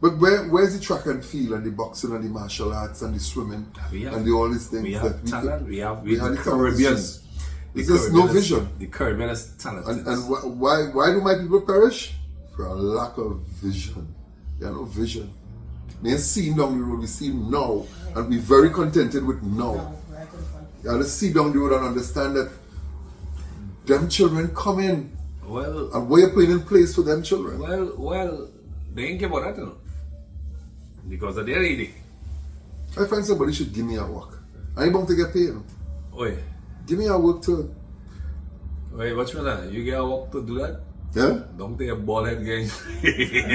But where's the track and field and the boxing and the martial arts and the swimming and all these things we that have we talent. could, We have we had the the talent. Caribbean. It's just no vision. The Caribbean is talented. And why do my people perish? For a lack of vision. They have no vision. They ain't seen down the road. We see now, and we're very contented with now. You have to see down the road and understand that them children come in. Well, And what you're putting in place for them children. well, they ain't care about that, you know. Because of their reading. I find somebody should give me a work. I ain't bound to get paid. Oi, Give me a work too. wait, what's your name? You get a walk to do that? Yeah? Don't take a ball head gang.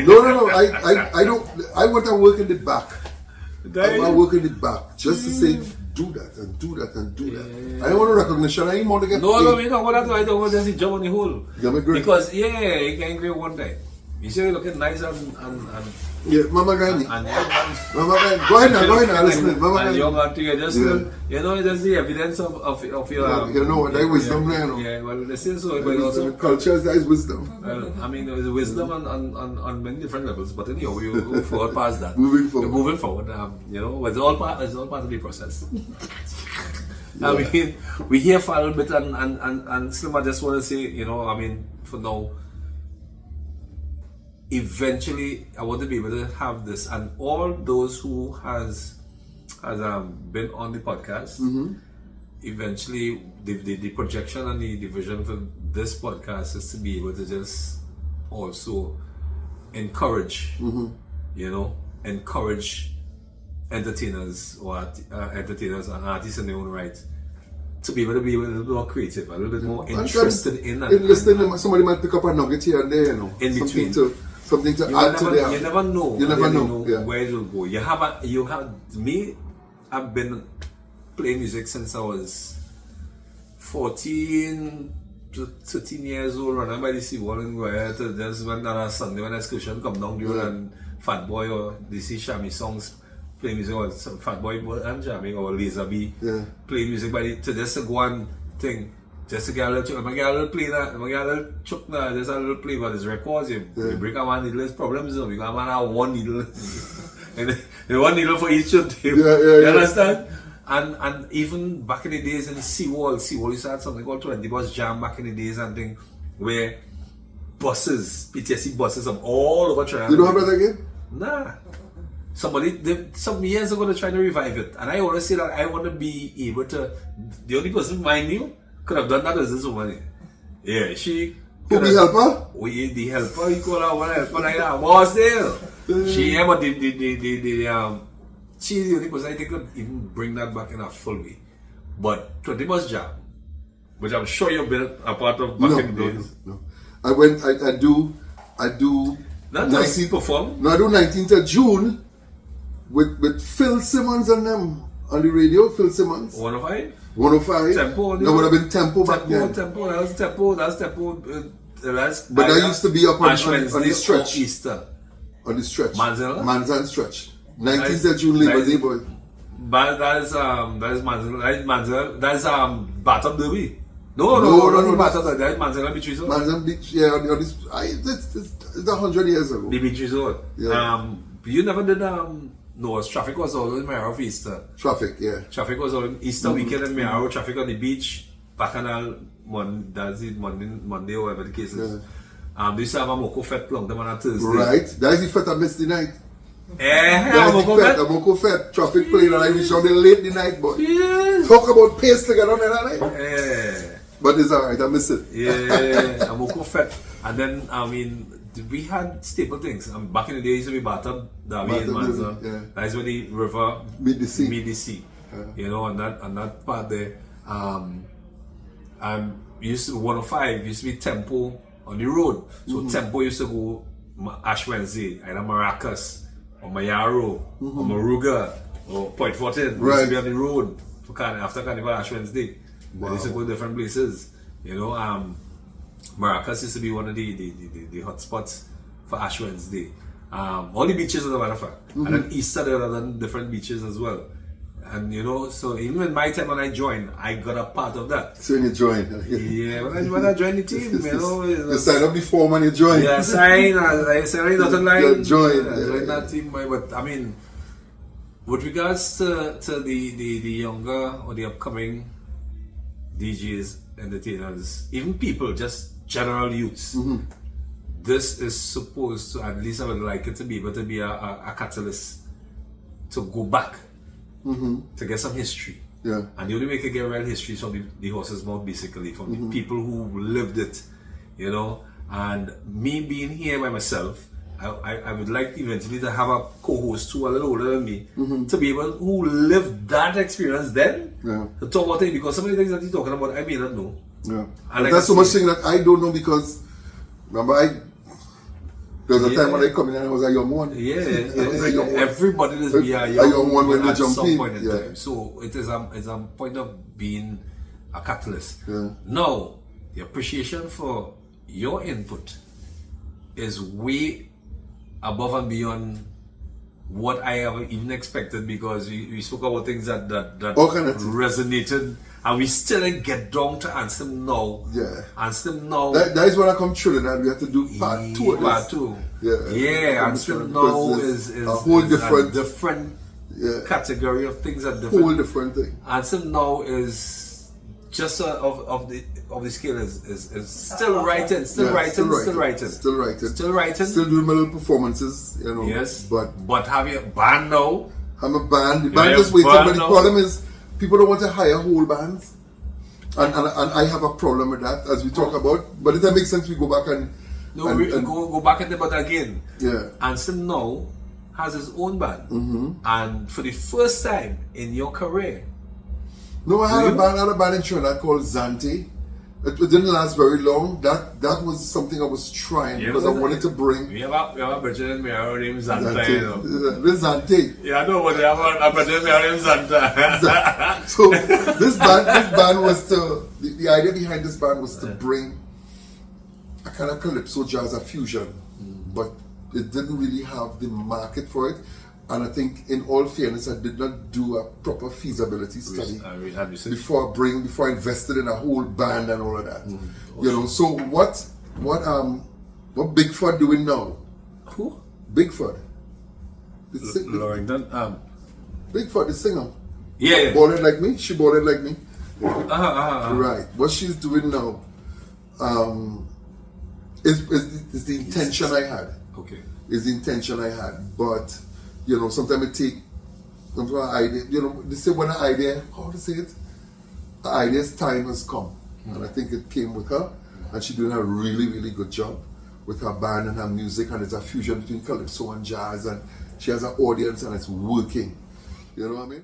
No. I don't. I want to work in the back. I want to work in the back just to say do that and do that and do that. I don't want recognition. I ain't want to get No, paid. we don't want that. I don't want just the job on the whole. Yeah, me great. Because you can agree one time. You see you looking nice and Yeah, Mama Granny. young Mama Granny. Go ahead now, listen. Mama and Granny. young and you just just the evidence of your You know what? That wisdom there, you know. Yeah, well they say so, but also Culture is wisdom. I mean there is wisdom on many different levels, but anyhow we will go forward past that. Moving forward. We're moving forward. It's all part of the process. I mean, we hear for a little bit, and Slim, I just want to say, I mean, for now, eventually, I want to be able to have this, and all those who has been on the podcast, eventually, the projection and the vision for this podcast is to be able to just also encourage, encourage entertainers or entertainers and artists in their own right to be able to be a little bit more creative, a little bit more interested in listening. Somebody might pick up a nugget here and there, in between. Something to add to their. You never know. You never know. Yeah. Where it will go. I've been playing music since I was 14 to 13 years old. Running by the seawall and go ahead to just when on a Sunday when excursion come down the road and Fat Boy or DC Shammy songs. Play music or some Fat Boy and Jammy or Laser B. Play music to just to go and thing. Just to get a little, I'm gonna get a little play that, I'm gonna get a little chuck now, just a little play, but it's records. You break a one needle, there's problems. You got a man have one needle, and the one needle for each of them. You understand? And even back in the days in the Seawall used to have something called 20 bus jam back in the days and thing, where buses, PTSD buses from all over Trinidad. You don't have that again? Nah. Some years ago, they tried to revive it, and I always say that I want to be able to. The only person I knew could have done that is this woman. Yeah, she. Who be helper? The helper, you call her one helper like that. Was there? She, but she's the only person I think could even bring that back in a full way. But 20 bus jam, which I'm sure you've been a part of back in the days. No. I do. Not just perform. No, I do 19th of June with Phil Simmons and them on the radio. Phil Simmons. 105. 105. Tempo. That would have been Tempo back then. Tempo. That's Tempo. But that used to be up on the stretch. Easter. On the stretch. Manzella stretch. 19th of June Labor Day, boy. But that is Manzella. That is Bathtub Derby. No, Bathtub. That is Manzella Beach Resort. Manzella Beach, yeah. It's 100 years ago. The Beach Resort. Yeah. You never did no, traffic was always Mayaro for Easter. Traffic, yeah. Traffic was on Easter weekend in Mayaro, traffic on the beach, Bacchanal, Monday or whatever the case is. They used to have a Moko Fete long time on a Thursday. Right. That is the Fete I missed the night. That is the Moko Fete. Traffic playing and I reached out there late the night, boy. Yes. Talk about pace to get on there that night. But it's alright, I miss it. A Moko Fete. And then, I mean, we had staple things. Back in the day, it used to be Bathtub, Derby and Manzella. Yeah. That's where the river meet the sea. On that part there. Used to 105 used to be Tempo on the road. So Tempo used to go Ash Wednesday, either Maracas or Mayaro or Maruga or Point 14. We used to be on the road for after Carnival Ash Wednesday. Wow. They used to go different places. Maracas used to be one of the hot spots for Ash Wednesday. All the beaches as a matter of fact. And then Easter there are different beaches as well. And you know, so even in my time when I joined, I got a part of that. So when you join, Yeah, when I joined the team, you know, you sign up before when you join. yeah, I signed dotted line. You join. I joined that team, but I mean, with regards to the younger or the upcoming DJs, entertainers, even people, just general youths, this is supposed to, at least I would like it to be able to be a catalyst to go back, to get some history. Yeah. And the only way you can get real history is from the horse's mouth, basically, from the people who lived it, you know. And me being here by myself, I would like eventually to have a co-host who are a little older than me, to be able who lived that experience then, to talk about it, because some of the things that he's talking about I may not know. Yeah. And like that's so I much say- thing that I don't know, because remember there was a time when I come in and I was a young one. Yeah, I was a young one. everybody is be a young young one when one they at jump some in. point in Yeah. time. So it's a point of being a catalyst. Yeah. Now, the appreciation for your input is way above and beyond what I have even expected, because we spoke about things that All kind of things. resonated, and we still didn't get down to Anslem now. Yeah. Anslem now. That is when I come Trinidad, we have to do part 2 of this. Part 2. Yeah. Yeah, and still now Because is a whole different different category of things are different. whole different thing. And still now is just of the scale is still writing, still Yeah, writing, still still writing, Still writing. still writing. Still doing my little performances, you know. Yes, But have you a band now? I'm a band. The Yeah, band just waiting, band but the now. problem is people don't want to hire whole bands. And I have a problem with that, as we talk about. But if that makes sense, we go back and Go back at the but again. yeah. Anslem now has his own band, and for the first time in your career, No, I had Really? I had a band in Trinidad called Zante. It didn't last very long. That was something I was trying, Yeah, because I was it? wanted to bring we have a Brazilian mayor named Zanta. Zante. You know. This Zante. Yeah, I know, but they have a Brazilian mayor named Zanta. So this band was the idea behind this band was to bring a kind of calypso jazz, a fusion, but it didn't really have the market for it. And I think, in all fairness, I did not do a proper feasibility study before I invested in a whole band and all of that. You know. So what Bigfoot doing now? Who? Bigfoot. Laurington. Bigfoot, the singer. Yeah. Ballin' like me. She ballin' like me. Uh-huh. Right. What she's doing now is the intention I had. Okay. Is the intention I had. But, you know, sometimes it take an idea. You know, they say when an idea, how to say it? The idea's time has come. And I think it came with her. And she's doing a really, really good job with her band and her music. And it's a fusion between calypso and jazz. And she has an audience and it's working. You know what I mean?